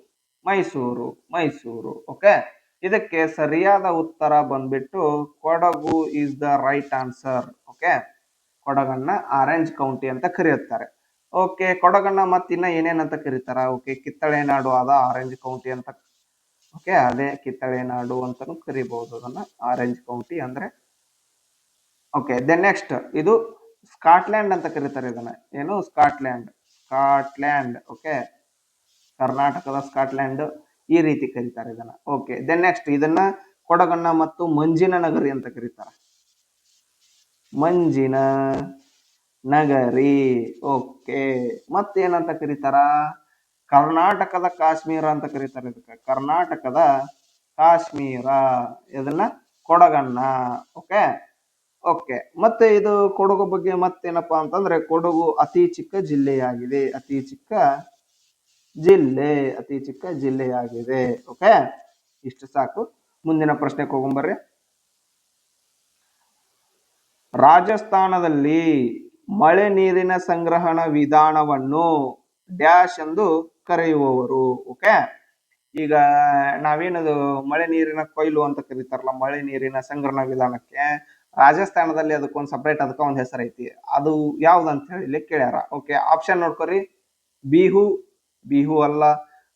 Mysuru. Okay, ಇದಕ್ಕೆ ಸರಿಯಾದ ಉತ್ತರ ಬಂದ್ಬಿಟ್ಟು Kodagu is the right answer. Okay, ಕೊಡಗನ್ನ ಆರೆಂಜ್ ಕೌಂಟಿ ಅಂತ ಕರೆಯುತ್ತಾರೆ. ಓಕೆ, ಕೊಡಗನ್ನ ಮತ್ತಿನ್ನ ಏನೇನಂತ ಕರೀತಾರ? ಓಕೆ, ಕಿತ್ತಳೆ ನಾಡು ಆದ ಆರೆಂಜ್ ಕೌಂಟಿ ಅಂತ. ಓಕೆ, ಅದೇ ಕಿತ್ತಳೆ ನಾಡು ಅಂತಾನು ಕರಿಬಹುದು ಅದನ್ನ, ಆರೆಂಜ್ ಕೌಂಟಿ ಅಂದ್ರೆ. ಓಕೆ, ದೆನ್ ನೆಕ್ಸ್ಟ್ ಇದು ಸ್ಕಾಟ್ಲ್ಯಾಂಡ್ ಅಂತ ಕರೀತಾರೆ ಇದನ್ನ. ಏನು? ಸ್ಕಾಟ್ಲ್ಯಾಂಡ್. ಓಕೆ, ಕರ್ನಾಟಕದ ಸ್ಕಾಟ್ಲ್ಯಾಂಡ್ ಈ ರೀತಿ ಕರೀತಾರೆ ಇದನ್ನ. ಓಕೆ, ದೆನ್ ನೆಕ್ಸ್ಟ್ ಇದನ್ನ ಕೊಡಗನ್ನ ಮತ್ತು ಮಂಜಿನ ನಗರಿ ಅಂತ ಕರೀತಾರೆ. ಮಂಜಿನ ನಗರಿ. ಓಕೆ. ಮತ್ತೇನಂತ ಕರೀತಾರ? ಕರ್ನಾಟಕದ ಕಾಶ್ಮೀರ ಅಂತ ಕರೀತಾರೆ ಇದಕ್ಕೆ. ಕರ್ನಾಟಕದ ಕಾಶ್ಮೀರ. ಇದನ್ನ ಕೊಡಗನ್ನ. ಓಕೆ. ಓಕೆ. ಮತ್ತೆ ಇದು ಕೊಡಗು ಬಗ್ಗೆ ಮತ್ತೇನಪ್ಪಾ ಅಂತಂದ್ರೆ, ಕೊಡಗು ಅತಿ ಚಿಕ್ಕ ಜಿಲ್ಲೆಯಾಗಿದೆ. ಅತಿ ಚಿಕ್ಕ ಜಿಲ್ಲೆಯಾಗಿದೆ. ಓಕೆ. ಇಷ್ಟು ಸಾಕು. ಮುಂದಿನ ಪ್ರಶ್ನೆಗೆ ಹೋಗೊಂಬರ್ರಿ. ರಾಜಸ್ಥಾನದಲ್ಲಿ ಮಳೆ ನೀರಿನ ಸಂಗ್ರಹಣ ವಿಧಾನವನ್ನು ಡ್ಯಾಶ್ ಎಂದು ಕರೆಯುವವರು. ಓಕೆ. ಈಗ ನಾವೇನದು ಮಳೆ ನೀರಿನ ಕೊಯ್ಲು ಅಂತ ಕರೀತಾರಲ್ಲ, ಮಳೆ ನೀರಿನ ಸಂಗ್ರಹಣ ವಿಧಾನಕ್ಕೆ ರಾಜಸ್ಥಾನದಲ್ಲಿ ಅದಕ್ಕೊಂದು ಸಪ್ರೇಟ್ ಅದಕ್ಕೆ ಒಂದು ಹೆಸರು ಐತಿ. ಅದು ಯಾವ್ದಂತ ಹೇಳಿ ಕೇಳ್ಯಾರ. ಓಕೆ. ಆಪ್ಷನ್ ನೋಡ್ಕೊರಿ. ಬಿಹು, ಬಿಹು ಅಲ್ಲ.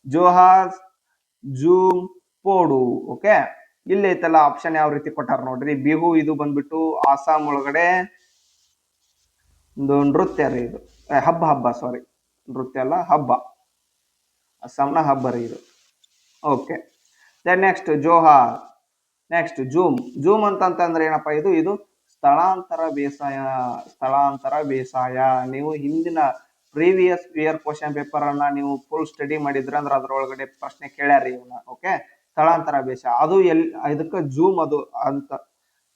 ಜೋಹಾರ್, ಜೂಮ್, ಪೋಡು. ಓಕೆ. ಇಲ್ಲಿ ಐತಲ್ಲ ಆಪ್ಷನ್ ಯಾವ ರೀತಿ ಕೊಟ್ಟಾರ ನೋಡ್ರಿ. ಬಿಹು ಇದು ಬಂದ್ಬಿಟ್ಟು ಆಸಾಂ ಒಳಗಡೆ ಒಂದು ನೃತ್ಯ ರೀ ಇದು. ಹಬ್ಬ ಸಾರಿ, ನೃತ್ಯ ಅಲ್ಲ, ಹಬ್ಬ. ಅಸ್ಸಾಂನ ಹಬ್ಬ ರೀ ಇದು. Okay. Then next Johar. Next ಜೂಮ್. ಜೂಮ್ ಅಂತಂದ್ರೆ ಏನಪ್ಪಾ ಇದು ಸ್ಥಳಾಂತರ ಬೇಸಾಯ. ನೀವು ಹಿಂದಿನ ಪ್ರೀವಿಯಸ್ ಇಯರ್ ಕ್ವಶನ್ ಪೇಪರ್ ಅನ್ನ ನೀವು ಫುಲ್ ಸ್ಟಡಿ ಮಾಡಿದ್ರೆ ಅಂದ್ರೆ ಅದ್ರೊಳಗಡೆ ಪ್ರಶ್ನೆ ಕೇಳ್ಯಾರಿ ಇವನ್ನ. ಓಕೆ. ಸ್ಥಳಾಂತರ ಬೇಸಾಯ ಅದು ಇದಕ್ಕೆ ಜೂಮ್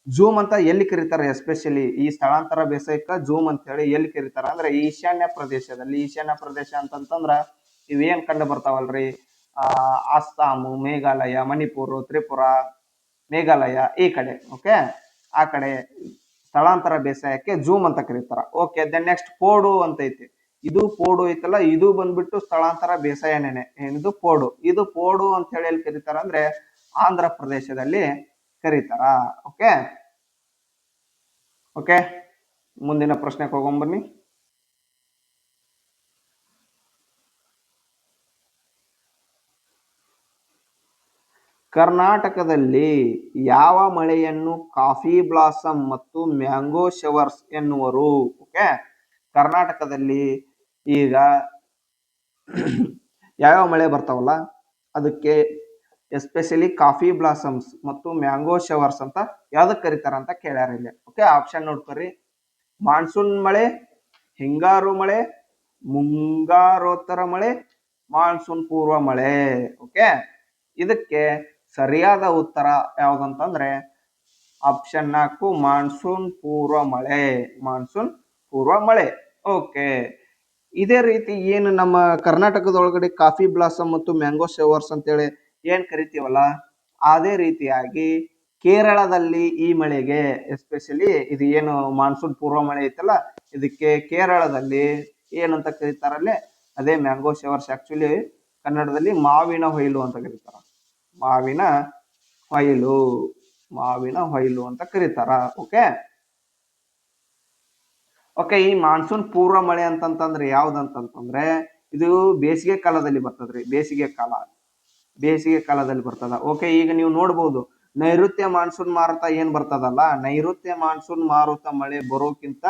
ಜೂಮ್ ಅಂತ ಎಲ್ಲಿ ಕರೀತಾರೆ? ಎಸ್ಪೆಷಲಿ ಈ ಸ್ಥಳಾಂತರ ಬೇಸಾಯಕ್ಕ ಜೂಮ್ ಅಂತ ಹೇಳಿ ಎಲ್ಲಿ ಕರೀತಾರೆ ಅಂದ್ರೆ ಈಶಾನ್ಯ ಪ್ರದೇಶ ಅಂತಂದ್ರ ಇವೇನ್ ಕಂಡು ಬರ್ತಾವಲ್ರಿ, ಅಸ್ಸಾಮು, ಮೇಘಾಲಯ, ಮಣಿಪುರ, ತ್ರಿಪುರ, ಮೇಘಾಲಯ ಈ ಕಡೆ. ಓಕೆ. ಆ ಕಡೆ ಸ್ಥಳಾಂತರ ಬೇಸಾಯಕ್ಕೆ ಜೂಮ್ ಅಂತ ಕರೀತಾರ. ಓಕೆ. ದೆನ್ ನೆಕ್ಸ್ಟ್ ಪೋಡು ಅಂತ ಐತಿ. ಇದು ಪೋಡು ಐತಲ್ಲ, ಇದು ಬಂದ್ಬಿಟ್ಟು ಸ್ಥಳಾಂತರ ಬೇಸಾಯನೇನೆ. ಏನಿದು ಪೋಡು. ಇದು ಪೋಡು ಅಂತ ಹೇಳಿ ಎಲ್ಲಿ ಕರೀತಾರ ಅಂದ್ರೆ ಆಂಧ್ರ ಪ್ರದೇಶದಲ್ಲಿ ಕರೀತಾರ. ಓಕೆ. ಓಕೆ. ಮುಂದಿನ ಪ್ರಶ್ನೆಗೆ ಹೋಗೊಂಬನ್ನಿ. ಕರ್ನಾಟಕದಲ್ಲಿ ಯಾವ ಮಳೆಯನ್ನು ಕಾಫಿ ಬ್ಲಾಸಮ್ ಮತ್ತು ಮ್ಯಾಂಗೋ ಶವರ್ಸ್ ಎನ್ನುವರು? ಓಕೆ. ಕರ್ನಾಟಕದಲ್ಲಿ ಈಗ ಯಾವ್ಯಾವ ಮಳೆ ಬರ್ತಾವಲ್ಲ ಅದಕ್ಕೆ ಎಸ್ಪೆಷಲಿ ಕಾಫಿ ಬ್ಲಾಸಮ್ಸ್ ಮತ್ತು ಮ್ಯಾಂಗೋ ಶವರ್ಸ್ ಅಂತ ಯಾವ್ದಕ್ ಕರೀತಾರ ಅಂತ ಕೇಳ್ಯಾರ ಇಲ್ಲಿ. ಓಕೆ. ಆಪ್ಷನ್ ನೋಡ್ಕೊರಿ. ಮಾನ್ಸೂನ್ ಮಳೆ, ಹಿಂಗಾರು ಮಳೆ, ಮುಂಗಾರೋತ್ತರ ಮಳೆ, ಮಾನ್ಸೂನ್ ಪೂರ್ವ ಮಳೆ. ಓಕೆ. ಇದಕ್ಕೆ ಸರಿಯಾದ ಉತ್ತರ ಯಾವ್ದಂತಂದ್ರೆ ಆಪ್ಷನ್ 4 ಮಾನ್ಸೂನ್ ಪೂರ್ವ ಮಳೆ. ಓಕೆ. ಇದೇ ರೀತಿ ಏನು ನಮ್ಮ ಕರ್ನಾಟಕದೊಳಗಡೆ ಕಾಫಿ ಬ್ಲಾಸಮ್ ಮತ್ತು ಮ್ಯಾಂಗೋ ಶವರ್ಸ್ ಅಂತೇಳಿ ಏನ್ ಕರಿತೀವಲ್ಲ, ಅದೇ ರೀತಿಯಾಗಿ ಕೇರಳದಲ್ಲಿ ಈ ಮಳೆಗೆ ಎಸ್ಪೆಷಲಿ ಇದು ಏನು ಮಾನ್ಸೂನ್ ಪೂರ್ವ ಮಳೆ ಐತಲ್ಲ, ಇದಕ್ಕೆ ಕೇರಳದಲ್ಲಿ ಏನಂತ ಕರೀತಾರಲ್ಲೇ ಅದೇ ಮ್ಯಾಂಗೋ ಶವರ್ಸ್. ಆಕ್ಚುಲಿ ಕನ್ನಡದಲ್ಲಿ ಮಾವಿನ ಹೊಯ್ಲು ಅಂತ ಕರೀತಾರ. ಮಾವಿನ ಹೊಯ್ಲು ಅಂತ ಕರೀತಾರ. ಓಕೆ. ಓಕೆ. ಈ ಮಾನ್ಸೂನ್ ಪೂರ್ವ ಮಳೆ ಅಂತಂತಂದ್ರೆ ಯಾವ್ದಂತಂದ್ರೆ ಇದು ಬೇಸಿಗೆ ಕಾಲದಲ್ಲಿ ಬರ್ತದ್ರಿ. ಬೇಸಿಗೆ ಕಾಲದಲ್ಲಿ ಬರ್ತದ. ಓಕೆ. ಈಗ ನೀವು ನೋಡ್ಬೋದು ನೈಋತ್ಯ ಮಾನ್ಸೂನ್ ಮಾರುತ ಏನ್ ಬರ್ತದಲ್ಲ, ನೈಋತ್ಯ ಮಾನ್ಸೂನ್ ಮಾರುತ ಮಳೆ ಬರೋಕ್ಕಿಂತ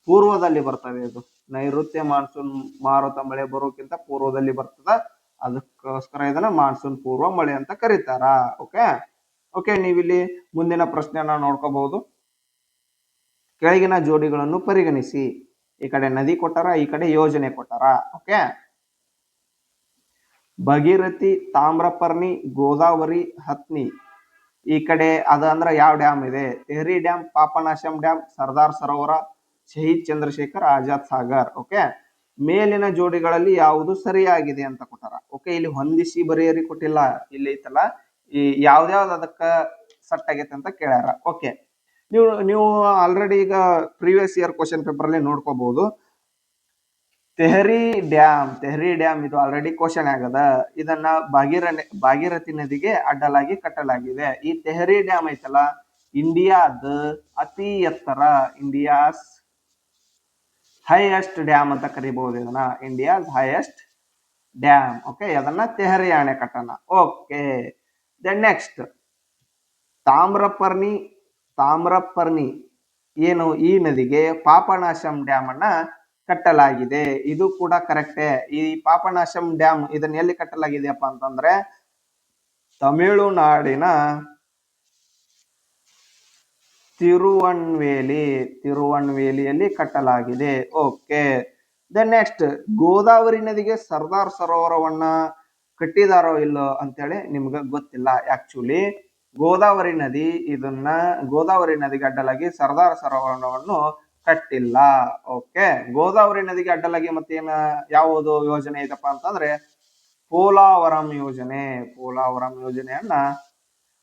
ಪೂರ್ವದಲ್ಲಿ ಬರ್ತದೆ. ಇದು ನೈಋತ್ಯ ಮಾನ್ಸೂನ್ ಮಾರುತ ಮಳೆ ಬರೋಕ್ಕಿಂತ ಪೂರ್ವದಲ್ಲಿ ಬರ್ತದ. ಅದಕ್ಕೋಸ್ಕರ ಇದನ್ನ ಮಾನ್ಸೂನ್ ಪೂರ್ವ ಮಳೆ ಅಂತ ಕರೀತಾರ. ಓಕೆ. ಓಕೆ. ನೀವಿಲ್ಲಿ ಮುಂದಿನ ಪ್ರಶ್ನೆಯನ್ನ ನೋಡ್ಕೋಬಹುದು. ಕೆಳಗಿನ ಜೋಡಿಗಳನ್ನು ಪರಿಗಣಿಸಿ. ಈ ಕಡೆ ನದಿ ಕೊಟ್ಟಾರ, ಈ ಕಡೆ ಯೋಜನೆ ಕೊಟ್ಟಾರ. ಓಕೆ. ಭಗೀರಥಿ, ತಾಮ್ರಪರ್ಣಿ, ಗೋದಾವರಿ, ಹತ್ನಿ. ಈ ಕಡೆ ಅದು ಅಂದ್ರೆ ಯಾವ ಡ್ಯಾಮ್ ಇದೆ? ತೆಹರಿ ಡ್ಯಾಮ್, ಪಾಪನಾಶಂ ಡ್ಯಾಮ್, ಸರ್ದಾರ್ ಸರೋವರ, ಶಹೀದ್ ಚಂದ್ರಶೇಖರ್ ಆಜಾದ್ ಸಾಗರ್. ಓಕೆ. ಮೇಲಿನ ಜೋಡಿಗಳಲ್ಲಿ ಯಾವುದು ಸರಿಯಾಗಿದೆ ಅಂತ ಕೊಟ್ಟಾರ. ಓಕೆ. ಇಲ್ಲಿ ಹೊಂದಿಸಿ ಬರೆಯರಿ ಕೊಟ್ಟಿಲ್ಲ. ಇಲ್ಲಿ ಐತಲ್ಲ ಈ ಯಾವ್ದಾವ್ದು ಅದಕ್ಕ ಸೆಟ್ ಆಗೈತೆ ಅಂತ ಕೇಳ್ಯಾರ. ಓಕೆ. ನೀವು ಆಲ್ರೆಡಿ ಈಗ ಪ್ರೀವಿಯಸ್ ಇಯರ್ ಕ್ವಶನ್ ಪೇಪರ್ ಅಲ್ಲಿ ನೋಡ್ಕೋಬಹುದು. ತೆಹರಿ ಡ್ಯಾಮ್ ಇದು ಆಲ್ರೆಡಿ ಕ್ವಶನ್ ಆಗದ. ಇದನ್ನ ಭಾಗೀರಥಿ ನದಿಗೆ ಅಡ್ಡಲಾಗಿ ಕಟ್ಟಲಾಗಿದೆ. ಈ ತೆಹರಿ ಡ್ಯಾಮ್ ಐತಲ್ಲ, ಇಂಡಿಯಾದ ಅತಿ ಎತ್ತರ, ಇಂಡಿಯಾಸ್ ಹೈಯೆಸ್ಟ್ ಡ್ಯಾಮ್ ಅಂತ ಕರಿಬಹುದು ಇದನ್ನ. India's highest dam. ಓಕೆ. ಅದನ್ನ ತೆಹರಿ ಅಣೆಕಟ್ಟನ್ನ. ಓಕೆ. ದೆನ್ ನೆಕ್ಸ್ಟ್ ತಾಮ್ರಪರ್ಣಿ ಏನು ಈ ನದಿಗೆ ಪಾಪನಾಶಂ ಡ್ಯಾಮ್ ಅನ್ನ ಕಟ್ಟಲಾಗಿದೆ. ಇದು ಕೂಡ ಕರೆಕ್ಟೇ. ಈ ಪಾಪನಾಶಂ ಡ್ಯಾಮ್ ಇದನ್ನ ಎಲ್ಲಿ ಕಟ್ಟಲಾಗಿದೆಯಪ್ಪ ಅಂತಂದ್ರೆ ತಮಿಳುನಾಡಿನ ತಿರುವನ್ವೇಲಿಯಲ್ಲಿ ಕಟ್ಟಲಾಗಿದೆ. ಓಕೆ. ದೆನ್ ನೆಕ್ಸ್ಟ್, ಗೋದಾವರಿ ನದಿಗೆ ಸರ್ದಾರ್ ಸರೋವರವನ್ನ ಕಟ್ಟಿದಾರೋ ಇಲ್ಲೋ ಅಂತೇಳಿ ನಿಮ್ಗೆ ಗೊತ್ತಿಲ್ಲ. ಆಕ್ಚುಲಿ ಗೋದಾವರಿ ನದಿಗೆ ಅಡ್ಡಲಾಗಿ ಸರ್ದಾರ್ ಸರೋವರವನ್ನು ಕಟ್ಟಿಲ್ಲ. ಓಕೆ. ಗೋದಾವರಿ ನದಿಗೆ ಅಡ್ಡಲಾಗಿ ಮತ್ತೇನ ಯಾವುದು ಯೋಜನೆ ಐತಪ್ಪ ಅಂತಂದ್ರೆ ಪೋಲಾವರಂ ಯೋಜನೆಯನ್ನ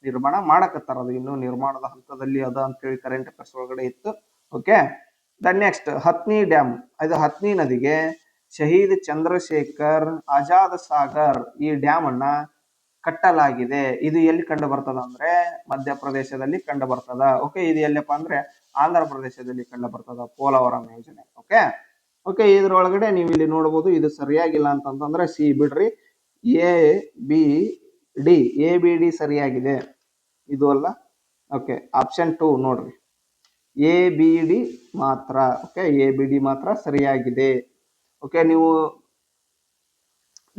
ನಿರ್ಮಾಣ ಮಾಡಕತ್ತಾರ. ಅದು ಇನ್ನು ನಿರ್ಮಾಣದ ಹಂತದಲ್ಲಿ ಅದ ಅಂತೇಳಿ ಕರೆಂಟ್ ಅಫೇರ್ಸ್ ಒಳಗಡೆ ಇತ್ತು. Okay. The next, Hathni dam. ಇದು ಹತ್ನಿ ನದಿಗೆ ಶಹೀದ್ ಚಂದ್ರಶೇಖರ್ ಆಜಾದ್ ಸಾಗರ್ ಈ ಡ್ಯಾಮ್ ಅನ್ನ ಕಟ್ಟಲಾಗಿದೆ. ಇದು ಎಲ್ಲಿ ಕಂಡು ಬರ್ತದ ಅಂದ್ರೆ ಮಧ್ಯಪ್ರದೇಶದಲ್ಲಿ ಕಂಡು ಬರ್ತದ. ಓಕೆ. ಇದು ಎಲ್ಲಪ್ಪ ಅಂದ್ರೆ ಆಂಧ್ರ ಪ್ರದೇಶದಲ್ಲಿ ಕಂಡು ಬರ್ತದ ಪೋಲಾವರಂ ಯೋಜನೆ. ಓಕೆ. ಓಕೆ. ಇದ್ರೊಳಗಡೆ ನೀವು ಇಲ್ಲಿ ನೋಡಬಹುದು, ಇದು ಸರಿಯಾಗಿಲ್ಲ ಅಂತಂದ್ರೆ ಸಿ ಬಿಡ್ರಿ, ಎ ಬಿ ಡಿ ಸರಿಯಾಗಿದೆ, ಇದು ಅಲ್ಲ. ಓಕೆ. ಆಪ್ಷನ್ 2 ನೋಡ್ರಿ, ಎ-ಬಿ-ಡಿ ಮಾತ್ರ. ಓಕೆ. ಎ-ಬಿ-ಡಿ ಮಾತ್ರ ಸರಿಯಾಗಿದೆ. ಓಕೆ. ನೀವು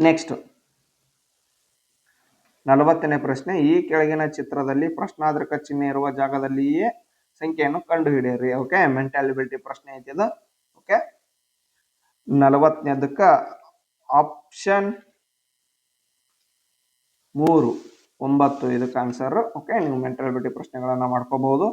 ನೆಕ್ಸ್ಟ್ 40ನೇ ಪ್ರಶ್ನೆ, ಈ ಕೆಳಗಿನ ಚಿತ್ರದಲ್ಲಿ ಪ್ರಶ್ನಾರ್ಧಕ ಚಿಹ್ನೆ ಇರುವ ಜಾಗದಲ್ಲಿಯೇ ಸಂಖ್ಯೆಯನ್ನು ಕಂಡುಹಿಡಿಯಿರಿ. ಓಕೆ. ಮೆಂಟಲ್ ಎಬಿಲಿಟಿ ಪ್ರಶ್ನೆ ಐತಿ ಇದು. ಓಕೆ. 40ನೇದಕ್ಕ ಆಪ್ಷನ್ 3 9 ಇದಕ್ಕೆ ಆನ್ಸರ್. ಓಕೆ. ನೀವು ಮೆಂಟಲ್ ಎಬಿಲಿಟಿ ಪ್ರಶ್ನೆಗಳನ್ನ ಮಾಡ್ಕೋಬಹುದು.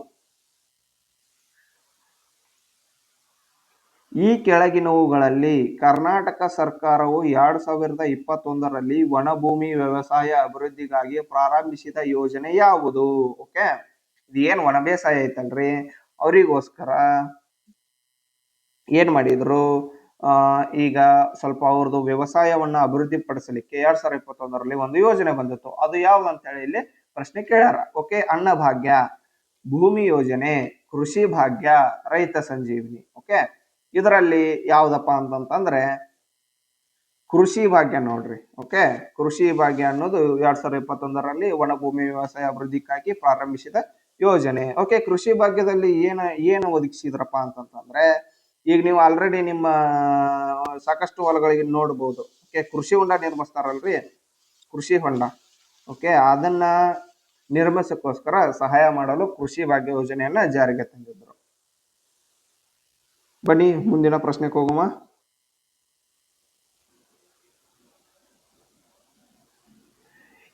ಈ ಕೆಳಗಿನವುಗಳಲ್ಲಿ ಕರ್ನಾಟಕ ಸರ್ಕಾರವು 2021ರಲ್ಲಿ ವನಭೂಮಿ ವ್ಯವಸಾಯ ಅಭಿವೃದ್ಧಿಗಾಗಿ ಪ್ರಾರಂಭಿಸಿದ ಯೋಜನೆ ಯಾವುದು? ಓಕೆ. ಇದು ಏನ್ ವನ ಬೇಸಾಯ ಐತಲ್ರಿ, ಅವರಿಗೋಸ್ಕರ ಏನ್ ಮಾಡಿದ್ರು, ಈಗ ಸ್ವಲ್ಪ ಅವ್ರದ್ದು ವ್ಯವಸಾಯವನ್ನ ಅಭಿವೃದ್ಧಿ ಪಡಿಸಲಿಕ್ಕೆ 2021ರಲ್ಲಿ ಒಂದು ಯೋಜನೆ ಬಂದಿತ್ತು. ಅದು ಯಾವ್ದು ಅಂತ ಹೇಳಿ ಇಲ್ಲಿ ಪ್ರಶ್ನೆ ಕೇಳ್ಯಾರ. ಓಕೆ. ಅನ್ನಭಾಗ್ಯ, ಭೂಮಿ ಯೋಜನೆ, ಕೃಷಿ ಭಾಗ್ಯ, ರೈತ ಸಂಜೀವಿನಿ. ಓಕೆ. ಇದರಲ್ಲಿ ಯಾವ್ದಪ್ಪ ಅಂತಂದ್ರೆ ಕೃಷಿ ಭಾಗ್ಯ ನೋಡ್ರಿ. ಓಕೆ. ಕೃಷಿ ಭಾಗ್ಯ ಅನ್ನೋದು 2021ರಲ್ಲಿ ವನಭೂಮಿ ವ್ಯವಸಾಯ ಅಭಿವೃದ್ಧಿಗಾಗಿ ಪ್ರಾರಂಭಿಸಿದ ಯೋಜನೆ. ಓಕೆ. ಕೃಷಿ ಭಾಗ್ಯದಲ್ಲಿ ಏನು ಒದಗಿಸಿದ್ರಪ್ಪ ಅಂತಂದ್ರೆ, ಈಗ ನೀವು ಆಲ್ರೆಡಿ ನಿಮ್ಮ ಸಾಕಷ್ಟು ಹೊಲಗಳಿಗೆ ನೋಡ್ಬೋದು. ಓಕೆ. ಕೃಷಿ ಹೊಂಡ ನಿರ್ಮಿಸ್ತಾರಲ್ರಿ, ಕೃಷಿ ಹೊಂಡ. ಓಕೆ. ಅದನ್ನ ನಿರ್ಮಿಸಕ್ಕೋಸ್ಕರ ಸಹಾಯ ಮಾಡಲು ಕೃಷಿ ಭಾಗ್ಯ ಯೋಜನೆಯನ್ನ ಜಾರಿಗೆ ತಂದಿದ್ರು. ಬನ್ನಿ ಮುಂದಿನ ಪ್ರಶ್ನೆಗೆ ಹೋಗುವ.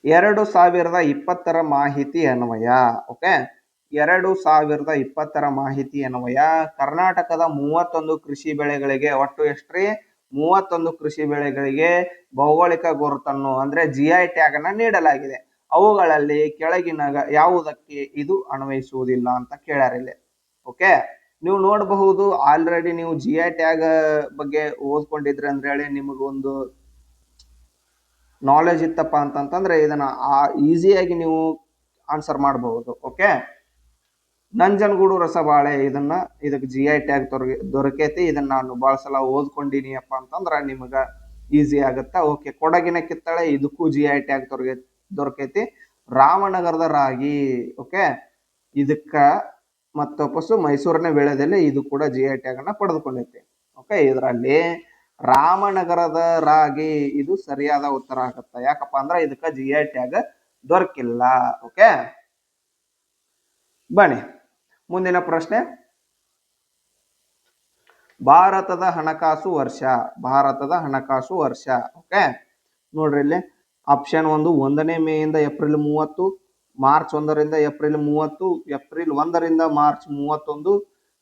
2020ರ ಮಾಹಿತಿ ಅನ್ವಯ. ಓಕೆ. 2020ರ ಮಾಹಿತಿ ಅನ್ವಯ ಕರ್ನಾಟಕದ 31 ಕೃಷಿ ಬೆಳೆಗಳಿಗೆ ಒಟ್ಟು ಎಷ್ಟ್ರಿ 31 ಕೃಷಿ ಬೆಳೆಗಳಿಗೆ ಭೌಗೋಳಿಕ ಗುರುತನ್ನು ಅಂದ್ರೆ GI ಟ್ಯಾಗ್ ಅನ್ನ ನೀಡಲಾಗಿದೆ. ಅವುಗಳಲ್ಲಿ ಕೆಳಗಿನ ಯಾವುದಕ್ಕೆ ಇದು ಅನ್ವಯಿಸುವುದಿಲ್ಲ ಅಂತ ಕೇಳ್ಯಾರ ಇಲ್ಲಿ. ಓಕೆ. ನೀವು ನೋಡಬಹುದು, ಆಲ್ರೆಡಿ ನೀವು GI ಟ್ಯಾಗ್ ಬಗ್ಗೆ ಓದ್ಕೊಂಡಿದ್ರಿ ಅಂದ್ರೆ ಹೇಳಿ ನಿಮಗೊಂದು ನಾಲೆಜ್ ಇತ್ತಪ್ಪ ಅಂತಂದ್ರೆ ಇದನ್ನ ಈಸಿಯಾಗಿ ನೀವು ಆನ್ಸರ್ ಮಾಡಬಹುದು. ಓಕೆ. ನಂಜನಗೂಡು ರಸಬಾಳೆ ಇದಕ್ಕೆ GI ಟ್ಯಾಗ್ ದೊರಕೈತಿ. ಇದನ್ನ ನಾನು ಬಹಳ ಸಲ ಓದ್ಕೊಂಡಿನಿ ಅಪ್ಪ ಅಂತಂದ್ರ ನಿಮಗ ಈಸಿ ಆಗತ್ತ. ಓಕೆ. ಕೊಡಗಿನ ಕಿತ್ತಳೆ ಇದಕ್ಕೂ GI ಟ್ಯಾಗ್ ದೊರಕೈತಿ. ರಾಮನಗರದ ರಾಗಿ. ಓಕೆ. ಇದಕ್ಕ ಮತ್ತು ವಾಪಸ್ಸು ಮೈಸೂರಿನ ಬೆಳೆದಲ್ಲಿ ಇದು ಕೂಡ GI ಟ್ಯಾಗ್ ಅನ್ನ ಪಡೆದುಕೊಂಡೈತಿ. ಓಕೆ. ಇದರಲ್ಲಿ ರಾಮನಗರದ ರಾಗಿ ಇದು ಸರಿಯಾದ ಉತ್ತರ ಆಗತ್ತ. ಯಾಕಪ್ಪ ಅಂದ್ರೆ ಇದಕ್ಕ GI ಟ್ಯಾಗ್ ದೊರಕಿಲ್ಲ. ಓಕೆ. ಬನ್ನಿ ಮುಂದಿನ ಪ್ರಶ್ನೆ, ಭಾರತದ ಹಣಕಾಸು ವರ್ಷ. ಓಕೆ. ನೋಡ್ರಿ ಇಲ್ಲಿ ಆಪ್ಷನ್ 1 1ನೇ ಮೇಯಿಂದ ಏಪ್ರಿಲ್ 30, ಮಾರ್ಚ್ 1ರಿಂದ ಏಪ್ರಿಲ್ 30, ಏಪ್ರಿಲ್ 1ರಿಂದ ಮಾರ್ಚ್ 31,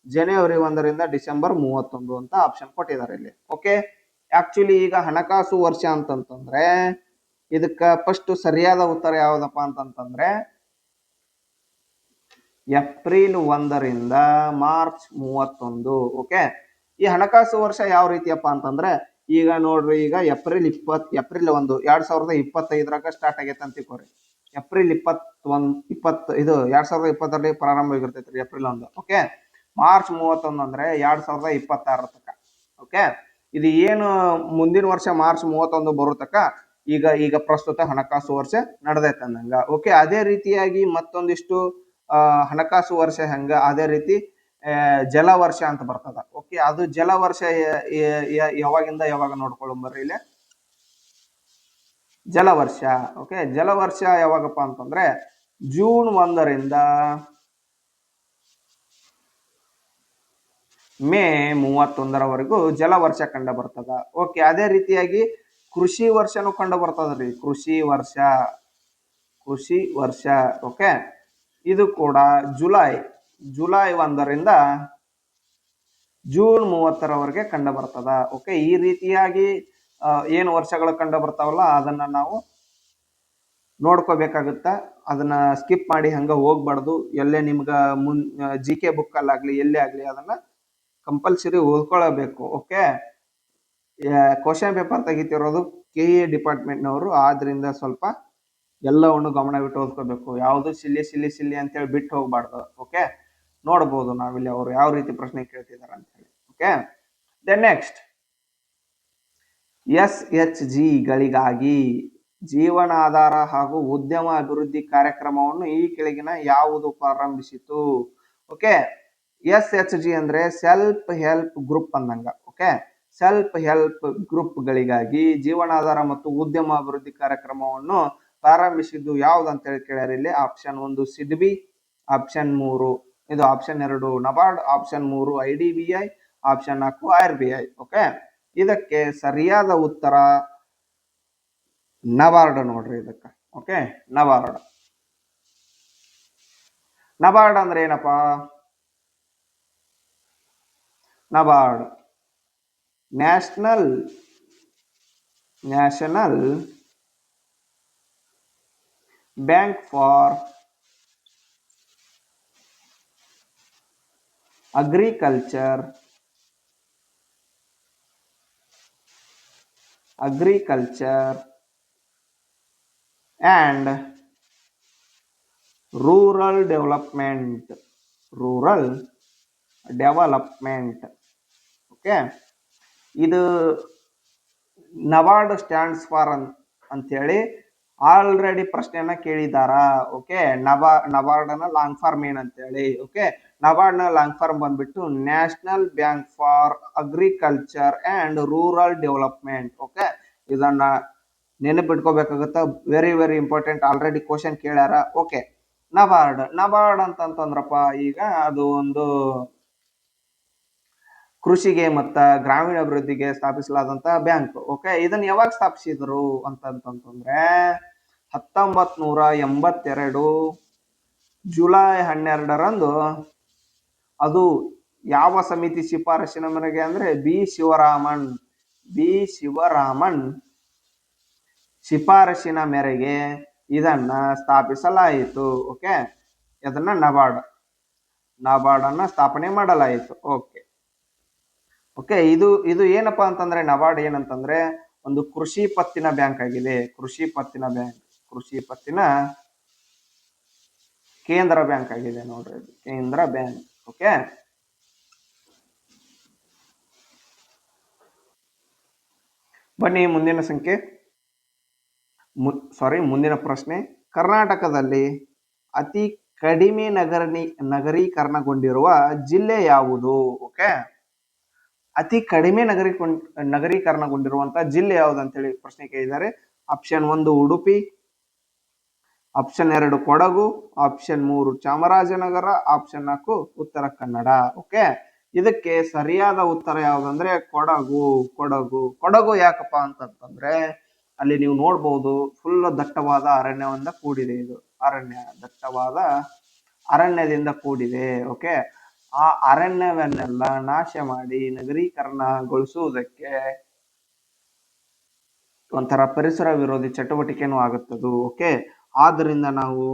ಜನವರಿ 1ರಿಂದ ಡಿಸೆಂಬರ್ 31 ಅಂತ ಆಪ್ಷನ್ ಕೊಟ್ಟಿದ್ದಾರೆ ಇಲ್ಲಿ. ಓಕೆ. ಆಕ್ಚುಲಿ ಈಗ ಹಣಕಾಸು ವರ್ಷ ಅಂತಂತಂದ್ರೆ ಇದಕ್ಕ ಫಸ್ಟ್ ಸರಿಯಾದ ಉತ್ತರ ಯಾವ್ದಪ್ಪ ಅಂತಂತಂದ್ರೆ ಏಪ್ರಿಲ್ 1ರಿಂದ ಮಾರ್ಚ್ 31. ಓಕೆ. ಈ ಹಣಕಾಸು ವರ್ಷ ಯಾವ ರೀತಿಯಪ್ಪ ಅಂತಂದ್ರೆ ಈಗ ನೋಡ್ರಿ, ಈಗ ಏಪ್ರಿಲ್ 1 2025 ಸ್ಟಾರ್ಟ್ ಆಗೈತೆ ಅಂತ ತಿಳ್ಕೊರಿ. ಏಪ್ರಿಲ್ 20 ಇದು 2020ರಲ್ಲಿ ಪ್ರಾರಂಭ ಆಗಿರ್ತೈತ್ರಿ ಏಪ್ರಿಲ್ 1. ಓಕೆ. ಮಾರ್ಚ್ 31 ಅಂದ್ರೆ 2026 ತನಕ. ಓಕೆ. ಇದು ಏನು ಮುಂದಿನ ವರ್ಷ ಮಾರ್ಚ್ 31 ಬರೋ ತನಕ ಈಗ ಪ್ರಸ್ತುತ ಹಣಕಾಸು ವರ್ಷ ನಡೆದೈತೆ ಅಂದಂಗ. ಓಕೆ. ಅದೇ ರೀತಿಯಾಗಿ ಮತ್ತೊಂದಿಷ್ಟು ಹಣಕಾಸು ವರ್ಷ ಹೆಂಗ ಅದೇ ರೀತಿ ಜಲ ವರ್ಷ ಅಂತ ಬರ್ತದ. ಓಕೆ. ಅದು ಜಲ ವರ್ಷ ಯಾವಾಗಿಂದ ಯಾವಾಗ ನೋಡ್ಕೊಳ್ಳೋಂಬರ್ರಿ ಇಲ್ಲಿ ಜಲವರ್ಷ. ಓಕೆ. ಜಲವರ್ಷ ಯಾವಾಗಪ್ಪ ಅಂತಂದ್ರೆ ಜೂನ್ 1ರಿಂದ ಮೇ 31ರವರೆಗೂ ಜಲವರ್ಷ ಕಂಡು ಬರ್ತದ. ಓಕೆ, ಅದೇ ರೀತಿಯಾಗಿ ಕೃಷಿ ವರ್ಷನೂ ಕಂಡು ಬರ್ತದ್ರಿ. ಕೃಷಿ ವರ್ಷ ಓಕೆ, ಇದು ಕೂಡ ಜುಲೈ 1ರಿಂದ ಜೂನ್ 30ರವರೆಗೆ ಕಂಡು ಬರ್ತದ. ಓಕೆ, ಈ ರೀತಿಯಾಗಿ ಏನು ವರ್ಷಗಳು ಕಂಡು ಬರ್ತಾವಲ್ಲ ಅದನ್ನ ನಾವು ನೋಡ್ಕೋಬೇಕಾಗುತ್ತ. ಅದನ್ನ ಸ್ಕಿಪ್ ಮಾಡಿ ಹಂಗ ಹೋಗ್ಬಾರ್ದು. ಎಲ್ಲೇ ನಿಮ್ಗ GK ಬುಕ್ ಅಲ್ಲಾಗ್ಲಿ ಎಲ್ಲೇ ಆಗ್ಲಿ ಅದನ್ನ ಕಂಪಲ್ಸರಿ ಓದ್ಕೊಳ್ಳಬೇಕು. ಓಕೆ, ಕ್ವಶನ್ ಪೇಪರ್ ತೆಗಿತಿರೋದು KE ಡಿಪಾರ್ಟ್ಮೆಂಟ್ನವರು, ಆದ್ರಿಂದ ಸ್ವಲ್ಪ ಎಲ್ಲವನ್ನು ಗಮನವಿಟ್ಟು ಓದ್ಕೋಬೇಕು. ಯಾವುದು ಸಿಲ್ಲಿ ಅಂತೇಳಿ ಬಿಟ್ಟು ಹೋಗ್ಬಾರ್ದು. ಓಕೆ, ನೋಡ್ಬೋದು ನಾವಿಲ್ಲಿ ಅವರು ಯಾವ ರೀತಿ ಪ್ರಶ್ನೆ ಕೇಳ್ತಿದಾರೆ ಅಂತ ಹೇಳಿ. ಓಕೆ, ದೆನ್ ನೆಕ್ಸ್ಟ್ SHGಗಳಿಗಾಗಿ ಜೀವನಾಧಾರ ಹಾಗೂ ಉದ್ಯಮ ಅಭಿವೃದ್ಧಿ ಕಾರ್ಯಕ್ರಮವನ್ನು ಈ ಕೆಳಗಿನ ಯಾವುದು ಪ್ರಾರಂಭಿಸಿತು? ಓಕೆ, SHG ಅಂದ್ರೆ ಸೆಲ್ಫ್ ಹೆಲ್ಪ್ ಗ್ರೂಪ್ ಅಂದಂಗ. ಓಕೆ, ಸೆಲ್ಫ್ ಹೆಲ್ಪ್ ಗ್ರೂಪ್ಗಳಿಗಾಗಿ ಜೀವನಾಧಾರ ಮತ್ತು ಉದ್ಯಮ ಅಭಿವೃದ್ಧಿ ಕಾರ್ಯಕ್ರಮವನ್ನು ಪ್ರಾರಂಭಿಸಿದ್ದು ಯಾವ್ದು ಅಂತ ಹೇಳಿ ಕೇಳ್ಯಾರ ಇಲ್ಲಿ. ಆಪ್ಷನ್ 1 ಸಿಡ್ಬಿ, ಆಪ್ಷನ್ 3 ಇದು option 2 NABARD, option 3 IDBI, option 4 RBI. Okay, ಇದಕ್ಕೆ ಸರಿಯಾದ ಉತ್ತರ ನಬಾರ್ಡ್ ನೋಡ್ರಿ ಇದಕ್ಕೆ. ಓಕೆ, ನಬಾರ್ಡ್ ಅಂದ್ರೆ ಏನಪ್ಪಾ? NABARD national bank for agriculture and rural development. Okay, ಇದು ನಬಾರ್ಡ್ ಸ್ಟ್ಯಾಂಡ್ಸ್ ಫಾರ್ ಅಂತೇಳಿ ಆಲ್ರೆಡಿ ಪ್ರಶ್ನೆಯನ್ನ ಕೇಳಿದಾರ. ಓಕೆ, ನಬಾರ್ಡ್ನ ಲಾಂಗ್ ಫಾರ್ಮ್ ಏನಂತೇಳಿ. ಓಕೆ, ನಬಾರ್ಡ್ನ ಲಾಂಗ್ ಫಾರ್ಮ್ ಬಂದ್ಬಿಟ್ಟು national bank for agriculture and rural development. Okay, ಇದನ್ನ ನೆನಪಿಟ್ಕೋಬೇಕಾಗುತ್ತ. ವೆರಿ ಇಂಪಾರ್ಟೆಂಟ್, ಆಲ್ರೆಡಿ ಕ್ವಶನ್ ಕೇಳ್ಯಾರ. ಓಕೆ, ನಬಾರ್ಡ್ ಅಂತಂದ್ರಪ್ಪ, ಈಗ ಅದು ಒಂದು ಕೃಷಿಗೆ ಮತ್ತ ಗ್ರಾಮೀಣ ಅಭಿವೃದ್ಧಿಗೆ ಸ್ಥಾಪಿಸಲಾದಂತ ಬ್ಯಾಂಕ್. ಓಕೆ, ಇದನ್ನ ಯಾವಾಗ ಸ್ಥಾಪಿಸಿದ್ರು ಅಂತಂದ್ರೆ 1982 ಜುಲೈ 12ರಂದು. ಅದು ಯಾವ ಸಮಿತಿ ಶಿಫಾರಸಿನ ಮೇರೆಗೆ ಅಂದ್ರೆ ಬಿ ಶಿವರಾಮನ್ ಶಿಫಾರಸಿನ ಮೇರೆಗೆ ಇದನ್ನ ಸ್ಥಾಪಿಸಲಾಯಿತು. ಓಕೆ, ಇದನ್ನ ನಬಾರ್ಡ್ ಅನ್ನ ಸ್ಥಾಪನೆ ಮಾಡಲಾಯಿತು. ಓಕೆ, ಇದು ಏನಪ್ಪಾ ಅಂತಂದ್ರೆ ನಬಾರ್ಡ್ ಏನಂತಂದ್ರೆ ಒಂದು ಕೃಷಿ ಪತ್ತಿನ ಬ್ಯಾಂಕ್ ಆಗಿದೆ. ಕೃಷಿ ಪತ್ತಿನ ಕೇಂದ್ರ ಬ್ಯಾಂಕ್ ಆಗಿದೆ ನೋಡ್ರಿ, ಕೇಂದ್ರ ಬ್ಯಾಂಕ್. ಓಕೆ, ಬನ್ನಿ ಮುಂದಿನ ಪ್ರಶ್ನೆ. ಕರ್ನಾಟಕದಲ್ಲಿ ಅತಿ ಕಡಿಮೆ ನಗರೀಕರಣಗೊಂಡಿರುವ ಜಿಲ್ಲೆ ಯಾವುದು? ಓಕೆ, ಅತಿ ಕಡಿಮೆ ನಗರೀಕರಣಗೊಂಡಿರುವಂತಹ ಜಿಲ್ಲೆ ಯಾವುದು ಅಂತೇಳಿ ಪ್ರಶ್ನೆ ಕೇಳಿದ್ದಾರೆ. Option 1 Udupi, option 2 Kodagu, option 3 Chamarajanagar, option 4 Uttara Kannada. Okay, ಇದಕ್ಕೆ ಸರಿಯಾದ ಉತ್ತರ ಯಾವ್ದಂದ್ರೆ ಕೊಡಗು. ಯಾಕಪ್ಪ ಅಂತಂದ್ರೆ ಅಲ್ಲಿ ನೀವು ನೋಡ್ಬೋದು ಫುಲ್ ದಟ್ಟವಾದ ಅರಣ್ಯದಿಂದ ಕೂಡಿದೆ. ಇದು ದಟ್ಟವಾದ ಅರಣ್ಯದಿಂದ ಕೂಡಿದೆ. ಓಕೆ, ಆ ಅರಣ್ಯವನ್ನೆಲ್ಲ ನಾಶ ಮಾಡಿ ನಗರೀಕರಣಗೊಳಿಸುವುದಕ್ಕೆ ಒಂಥರ ಪರಿಸರ ವಿರೋಧಿ ಚಟುವಟಿಕೆನೂ ಆಗುತ್ತದು. ಓಕೆ, ಆದ್ರಿಂದ ನಾವು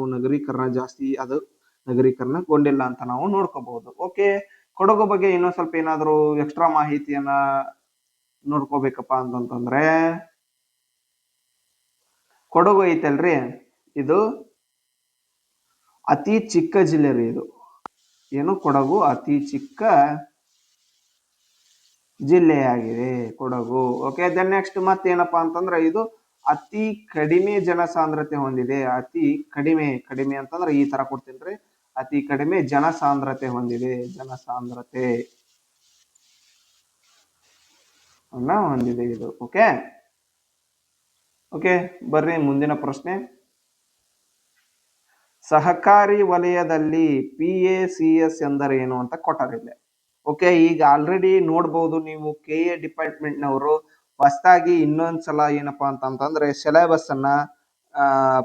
ನಗರೀಕರಣಗೊಂಡಿಲ್ಲ ಅಂತ ನಾವು ನೋಡ್ಕೋಬಹುದು. ಓಕೆ, ಕೊಡಗು ಬಗ್ಗೆ ಇನ್ನೊಂದ್ ಸ್ವಲ್ಪ ಏನಾದ್ರು ಎಕ್ಸ್ಟ್ರಾ ಮಾಹಿತಿಯನ್ನ ನೋಡ್ಕೋಬೇಕಪ್ಪ ಅಂತಂದ್ರೆ, ಕೊಡಗು ಐತಲ್ರಿ, ಇದು ಅತಿ ಚಿಕ್ಕ ಜಿಲ್ಲೆ ರೀ. ಕೊಡಗು ಅತಿ ಚಿಕ್ಕ ಜಿಲ್ಲೆಯಾಗಿದೆ ಕೊಡಗು. ಓಕೆ, ದೆನ್ ನೆಕ್ಸ್ಟ್ ಮತ್ತೇನಪ್ಪಾ ಅಂತಂದ್ರೆ ಇದು ಅತಿ ಕಡಿಮೆ ಜನಸಾಂದ್ರತೆ ಹೊಂದಿದೆ. ಅತಿ ಕಡಿಮೆ ಅಂತಂದ್ರೆ ಈ ತರ ಕೊಡ್ತೀನಿ, ಅತಿ ಕಡಿಮೆ ಜನಸಾಂದ್ರತೆ ಹೊಂದಿದೆ. ಇದು. ಓಕೆ, ಬರ್ರಿ ಮುಂದಿನ ಪ್ರಶ್ನೆ. ಸಹಕಾರಿ ವಲಯದಲ್ಲಿ PACS ಎಂದರೇನು ಅಂತ ಕೊಟ್ಟರಿಲ್ಲ. ಓಕೆ, ಈಗ ಆಲ್ರೆಡಿ ನೋಡ್ಬೋದು ನೀವು ಕೆ ಎ ಡಿಪಾರ್ಟ್ಮೆಂಟ್ನವರು ಹೊಸದಾಗಿ ಇನ್ನೊಂದ್ಸಲ ಏನಪ್ಪಾ ಅಂತಂದ್ರೆ ಸಿಲೆಬಸ್ ಅನ್ನ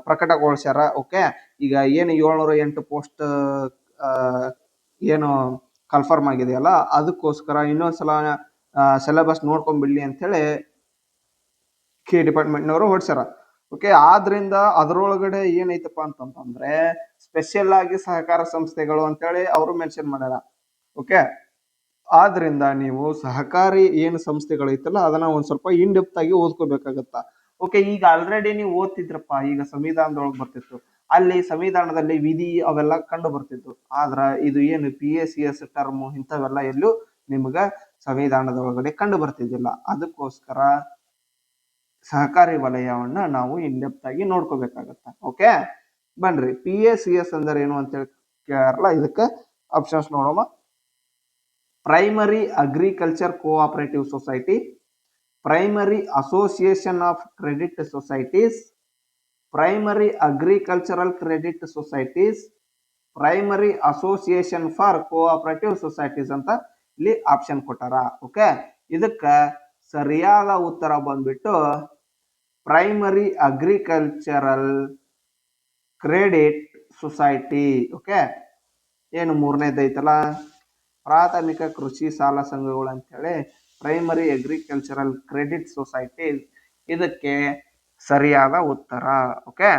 ಪ್ರಕಟಗೊಳಿಸ್ಯಾರ. ಓಕೆ, ಈಗ ಏನು 708 ಪೋಸ್ಟ್ ಏನು ಕನ್ಫರ್ಮ್ ಆಗಿದೆಯಲ್ಲ, ಅದಕ್ಕೋಸ್ಕರ ಇನ್ನೊಂದ್ಸಲ ಸಿಲೆಬಸ್ ನೋಡ್ಕೊಂಡ್ಬಿಡ್ಲಿ ಅಂತ ಹೇಳಿ ಕೆ ಡಿಪಾರ್ಟ್ಮೆಂಟ್ನವರು ಹೊಡ್ಸ್ಯಾರ. ಓಕೆ, ಆದ್ರಿಂದ ಅದರೊಳಗಡೆ ಏನೈತಪ್ಪ ಅಂತಂದ್ರೆ ಸ್ಪೆಷಲ್ ಆಗಿ ಸಹಕಾರ ಸಂಸ್ಥೆಗಳು ಅಂತೇಳಿ ಅವರು ಮೆನ್ಷನ್ ಮಾಡ್ಯಾರ. ಓಕೆ, ಆದ್ರಿಂದ ನೀವು ಸಹಕಾರಿ ಏನು ಸಂಸ್ಥೆಗಳು ಐತಲ್ಲ ಅದನ್ನ ಒಂದ್ ಸ್ವಲ್ಪ ಇನ್ ಡೆಪ್ತ್ ಆಗಿ ಓದ್ಕೋಬೇಕಾಗತ್ತ. ಓಕೆ, ಈಗ ಆಲ್ರೆಡಿ ನೀವು ಓದ್ತಿದ್ರಪ್ಪ, ಈಗ ಸಂವಿಧಾನದೊಳಗೆ ಬರ್ತಿತ್ತು, ಅಲ್ಲಿ ಸಂವಿಧಾನದಲ್ಲಿ ವಿಧಿ ಅವೆಲ್ಲ ಕಂಡು ಬರ್ತಿತ್ತು. ಆದ್ರ ಇದು ಏನು PA CS ಟರ್ಮ್ ಇಂಥವೆಲ್ಲ ಎಲ್ಲೂ ನಿಮ್ಗ ಸಂವಿಧಾನದೊಳಗಡೆ ಕಂಡು ಬರ್ತಿದ್ದಿಲ್ಲ. ಅದಕ್ಕೋಸ್ಕರ ಸಹಕಾರಿ ವಲಯವನ್ನ ನಾವು ಇನ್ ಡೆಪ್ತ್ ಆಗಿ ನೋಡ್ಕೋಬೇಕಾಗತ್ತ. ಓಕೆ, ಬನ್ರಿ PA CS ಅಂದ್ರೆ ಏನು ಅಂತ ಹೇಳಿ ಕೇಳಾರಲ್ಲ, ಇದಕ್ಕೆ ಆಪ್ಷನ್ಸ್ ನೋಡೋಣ. Primary agriculture cooperative society, primary association of credit societies, primary agricultural credit societies, primary association for cooperative societies ಅಂತ ಇಲ್ಲಿ ಆಪ್ಷನ್ ಕೊಟ್ಟಾರ. ಓಕೆ, ಇದಕ್ಕ ಸರಿಯಾದ ಉತ್ತರ ಬಂದ್ಬಿಟ್ಟು primary agricultural credit society. Okay, ಏನು ಮೂರನೇದೈತಲ್ಲ ಪ್ರಾಥಮಿಕ ಕೃಷಿ ಸಾಲ ಸಂಘಗಳು ಅಂತ ಹೇಳಿ ಪ್ರೈಮರಿ ಅಗ್ರಿಕಲ್ಚರಲ್ ಕ್ರೆಡಿಟ್ ಸೊಸೈಟಿ, ಇದಕ್ಕೆ ಸರಿಯಾದ ಉತ್ತರ. ಓಕೆ,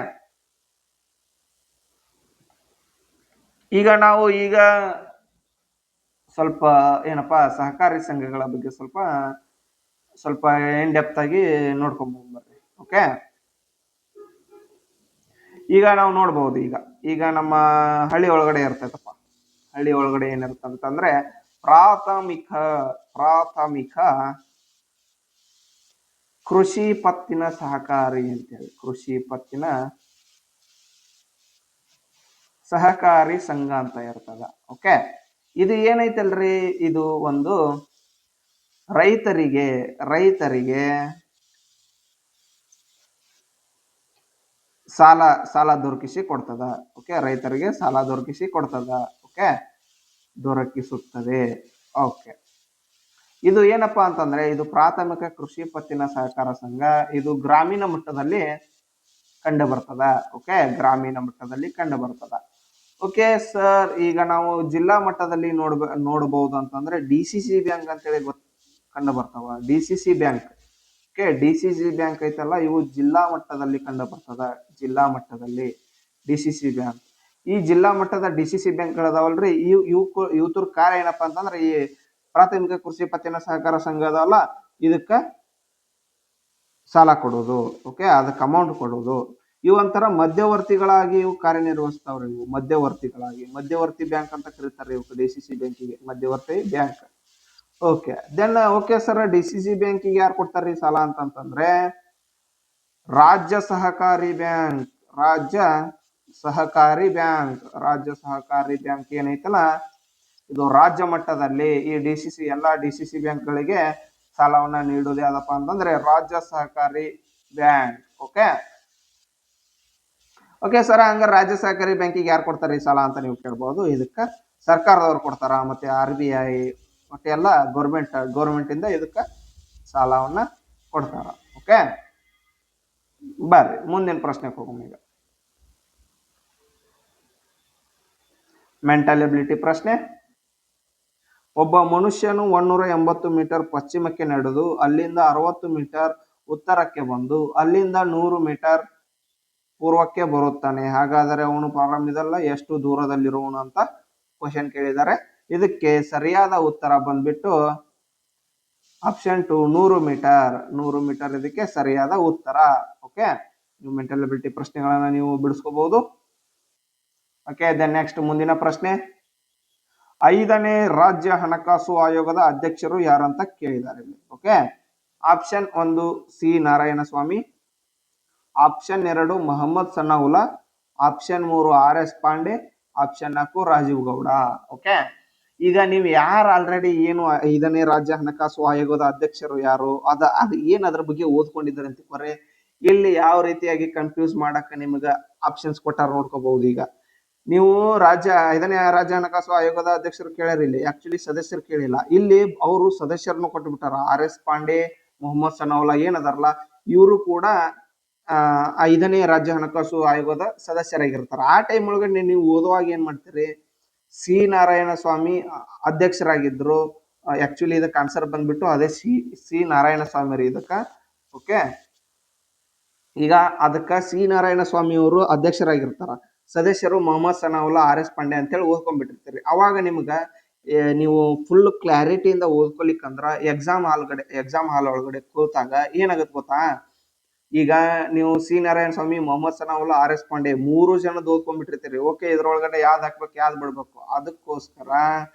ಈಗ ನಾವು ಸ್ವಲ್ಪ ಏನಪ್ಪಾ ಸಹಕಾರಿ ಸಂಘಗಳ ಬಗ್ಗೆ ಸ್ವಲ್ಪ ಇನ್ ಡೆಪ್ತ್ ಆಗಿ ನೋಡ್ಕೊಂಡ್ ಬರ್ರಿ. ಓಕೆ, ಈಗ ನಾವು ನೋಡ್ಬೋದು, ಈಗ ನಮ್ಮ ಹಳ್ಳಿ ಒಳಗಡೆ ಇರ್ತೈತಪ್ಪ, ಹಳ್ಳಿ ಒಳಗಡೆ ಏನಿರುತ್ತಂತಂದ್ರೆ ಪ್ರಾಥಮಿಕ ಕೃಷಿ ಪತ್ತಿನ ಸಹಕಾರಿ ಅಂತೇಳಿ ಕೃಷಿ ಪತ್ತಿನ ಸಹಕಾರಿ ಸಂಘ ಅಂತ ಇರ್ತದ. ಓಕೆ, ಇದು ಏನೈತಲ್ರಿ, ಇದು ಒಂದು ರೈತರಿಗೆ ಸಾಲ ದೊರಕಿಸಿ ಕೊಡ್ತದ. ಓಕೆ, ರೈತರಿಗೆ ಸಾಲ ದೊರಕಿಸಿ ಕೊಡ್ತದ. ಓಕೆ, ದೊರಕಿಸುತ್ತದೆ. ಓಕೆ, ಇದು ಏನಪ್ಪಾ ಅಂತಂದ್ರೆ ಇದು ಪ್ರಾಥಮಿಕ ಕೃಷಿ ಪತ್ತಿನ ಸಹಕಾರ ಸಂಘ, ಇದು ಗ್ರಾಮೀಣ ಮಟ್ಟದಲ್ಲಿ ಕಂಡು ಬರ್ತದ. ಓಕೆ, ಗ್ರಾಮೀಣ ಮಟ್ಟದಲ್ಲಿ ಕಂಡು ಬರ್ತದ. ಓಕೆ ಸರ್, ಈಗ ನಾವು ಜಿಲ್ಲಾ ಮಟ್ಟದಲ್ಲಿ ನೋಡಬಹುದು ಅಂತಂದ್ರೆ DCC ಬ್ಯಾಂಕ್ ಅಂತೇಳಿ ಕಂಡು ಬರ್ತಾವ. DCC bank, okay, DCC bank ಐತಲ್ಲ, ಇವು ಜಿಲ್ಲಾ ಮಟ್ಟದಲ್ಲಿ ಕಂಡು ಬರ್ತದ. ಜಿಲ್ಲಾ ಮಟ್ಟದಲ್ಲಿ DCC ಬ್ಯಾಂಕ್, ಈ ಜಿಲ್ಲಾ ಮಟ್ಟದ DCC ಬ್ಯಾಂಕ್ಗಳದಾವಲ್ರಿ, ಇವತ್ರ ಕಾರ್ಯ ಏನಪ್ಪಾ ಅಂತಂದ್ರೆ ಈ ಪ್ರಾಥಮಿಕ ಕೃಷಿ ಪತ್ತಿನ ಸಹಕಾರ ಸಂಘ ಅದಾವಲ್ಲ, ಇದಕ್ಕ ಸಾಲ ಕೊಡೋದು. ಓಕೆ, ಅದಕ್ಕೆ ಅಮೌಂಟ್ ಕೊಡೋದು. ಇವಂತರ ಮಧ್ಯವರ್ತಿಗಳಾಗಿ ಇವು ಕಾರ್ಯನಿರ್ವಹಿಸ್ತಾವ್ರಿ. ಇವು ಮಧ್ಯವರ್ತಿ ಬ್ಯಾಂಕ್ ಅಂತ ಕರೀತಾರೆ ಇವು DCC ಬ್ಯಾಂಕಿಗೆ, ಮಧ್ಯವರ್ತಿ bank. Okay, okay sir, DCC ಬ್ಯಾಂಕಿಗೆ ಯಾರು ಕೊಡ್ತಾರ್ರಿ ಸಾಲ ಅಂತಂದ್ರೆ ರಾಜ್ಯ ಸಹಕಾರಿ ಬ್ಯಾಂಕ್. ರಾಜ್ಯ ಸಹಕಾರಿ ಬ್ಯಾಂಕ್ ಏನೈತಲ್ಲ, ಇದು ರಾಜ್ಯ ಮಟ್ಟದಲ್ಲಿ ಈ ಎಲ್ಲಾ DCC ಬ್ಯಾಂಕ್ಗಳಿಗೆ ಸಾಲವನ್ನ ನೀಡುವುದು ಯಾವ್ದಪ್ಪ ಅಂತಂದ್ರೆ ರಾಜ್ಯ ಸಹಕಾರಿ ಬ್ಯಾಂಕ್. ಓಕೆ ಸರ್, ಹಂಗಾರೆ ರಾಜ್ಯ ಸಹಕಾರಿ ಬ್ಯಾಂಕಿಗೆ ಯಾರು ಕೊಡ್ತಾರೆ ಈ ಸಾಲ ಅಂತ ನೀವು ಕೇಳ್ಬಹುದು. ಇದಕ್ಕ ಸರ್ಕಾರದವ್ರು ಕೊಡ್ತಾರ, ಮತ್ತೆ RBI ಮತ್ತೆ ಎಲ್ಲ ಗೌರ್ಮೆಂಟ್ ಇಂದ ಇದಕ್ಕ ಸಾಲವನ್ನ ಕೊಡ್ತಾರ. ಓಕೆ, ಬರ್ರಿ ಮುಂದಿನ ಪ್ರಶ್ನೆಗೆ ಹೋಗೋಣ. ಈಗ ಮೆಂಟಲ್ ಎಬಿಲಿಟಿ ಪ್ರಶ್ನೆ. ಒಬ್ಬ ಮನುಷ್ಯನು 180 ಮೀಟರ್ ಪಶ್ಚಿಮಕ್ಕೆ ನಡೆದು ಅಲ್ಲಿಂದ 60 ಮೀಟರ್ ಉತ್ತರಕ್ಕೆ ಬಂದು ಅಲ್ಲಿಂದ 100 ಮೀಟರ್ ಪೂರ್ವಕ್ಕೆ ಬರುತ್ತಾನೆ. ಹಾಗಾದರೆ ಅವನು ಪ್ರಾರಂಭದಲ್ಲಿ ಎಷ್ಟು ದೂರದಲ್ಲಿರುವನು ಅಂತ ಕ್ವಶನ್ ಕೇಳಿದ್ದಾರೆ. ಇದಕ್ಕೆ ಸರಿಯಾದ ಉತ್ತರ ಬಂದ್ಬಿಟ್ಟು ಆಪ್ಷನ್ 2, 100 ಮೀಟರ್ ಇದಕ್ಕೆ ಸರಿಯಾದ ಉತ್ತರ. ಓಕೆ, ನೀವು ಮೆಂಟಲ್ ಎಬಿಲಿಟಿ ಪ್ರಶ್ನೆಗಳನ್ನ ನೀವು ಬಿಡಿಸ್ಕೋಬಹುದು. ಓಕೆ, ನೆಕ್ಸ್ಟ್ ಮುಂದಿನ ಪ್ರಶ್ನೆ. 5ನೇ ರಾಜ್ಯ ಹಣಕಾಸು ಆಯೋಗದ ಅಧ್ಯಕ್ಷರು ಯಾರಂತ ಕೇಳಿದ್ದಾರೆ. Okay, option 1 C Narayanaswamy, option 2 Mohammed Sanaullah, option 3 RS Pandey, option 4 Rajeev Gowda. Okay, ಈಗ ನೀವು ಯಾರು ಆಲ್ರೆಡಿ ಏನು 5ನೇ ರಾಜ್ಯ ಹಣಕಾಸು ಆಯೋಗದ ಅಧ್ಯಕ್ಷರು ಯಾರು ಅದು ಏನ್ ಅದ್ರ ಬಗ್ಗೆ ಓದ್ಕೊಂಡಿದ್ದಾರೆ ಅಂತ ಇಲ್ಲಿ ಯಾವ ರೀತಿಯಾಗಿ ಕನ್ಫ್ಯೂಸ್ ಮಾಡಕ್ಕೆ ನಿಮ್ಗೆ ಆಪ್ಷನ್ಸ್ ಕೊಟ್ಟಾರ ನೋಡ್ಕೋಬಹುದು. ಈಗ ನೀವು ಐದನೇ ರಾಜ್ಯ ಹಣಕಾಸು ಆಯೋಗದ ಅಧ್ಯಕ್ಷರು ಕೇಳ್ಯಾರ, ಇಲ್ಲಿ ಆಕ್ಚುಲಿ ಸದಸ್ಯರು ಕೇಳಿಲ್ಲ. ಇಲ್ಲಿ ಅವರು ಸದಸ್ಯರನ್ನು ಕೊಟ್ಟು ಬಿಟ್ಟಾರ. RS ಪಾಂಡೆ, ಮೊಹಮ್ಮದ್ ಸನಾವುಲ್ಲಾ ಏನದಾರಲ್ಲ, ಇವರು ಕೂಡ 5ನೇ ರಾಜ್ಯ ಹಣಕಾಸು ಆಯೋಗದ ಸದಸ್ಯರಾಗಿರ್ತಾರ. ಆ ಟೈಮ್ ಒಳಗಡೆ ನೀವು ಓದುವಾಗ ಏನ್ ಮಾಡ್ತೀರಿ, ಸಿ ನಾರಾಯಣ ಸ್ವಾಮಿ ಅಧ್ಯಕ್ಷರಾಗಿದ್ರು. ಆಕ್ಚುಲಿ ಇದಕ್ಕೆ ಆನ್ಸರ್ ಬಂದ್ಬಿಟ್ಟು ಅದೇ ಸಿ ನಾರಾಯಣ ಸ್ವಾಮಿ ರೀ ಇದಕ್ಕ. ಓಕೆ, ಈಗ ಅದಕ್ಕ ಸಿ ನಾರಾಯಣ ಸ್ವಾಮಿ ಅವರು ಅಧ್ಯಕ್ಷರಾಗಿರ್ತಾರ. ಸದಸ್ಯರು ಮೊಹಮ್ಮದ್ ಸನಾವುಲ್ಲಾ, RS ಪಾಂಡೆ ಅಂತೇಳಿ ಓದ್ಕೊಂಡ್ಬಿಟ್ಟಿರ್ತೀರಿ. ಅವಾಗ ನಿಮ್ಗ ನೀವು ಫುಲ್ ಕ್ಲಾರಿಟಿಯಿಂದ ಓದ್ಕೊಲಿಕ್ಕಂದ್ರ ಎಕ್ಸಾಮ್ ಹಾಲ್ ಒಳಗಡೆ ಕೂತಾಗ ಏನಾಗತ್ ಗೊತ್ತಾ, ಈಗ ನೀವು ಸಿ ನಾರಾಯಣ ಸ್ವಾಮಿ, ಮೊಹಮ್ಮದ್ ಸನಾವುಲ್ಲಾ, RS ಪಾಂಡೆ 3 ಜನದ ಓದ್ಕೊಂಡ್ಬಿಟ್ಟಿರ್ತೀರಿ. ಓಕೆ, ಇದ್ರೊಳಗಡೆ ಯಾವ್ದು ಹಾಕ್ಬೇಕು, ಯಾವ್ದು ಬಿಡ್ಬೇಕು, ಅದಕ್ಕೋಸ್ಕರ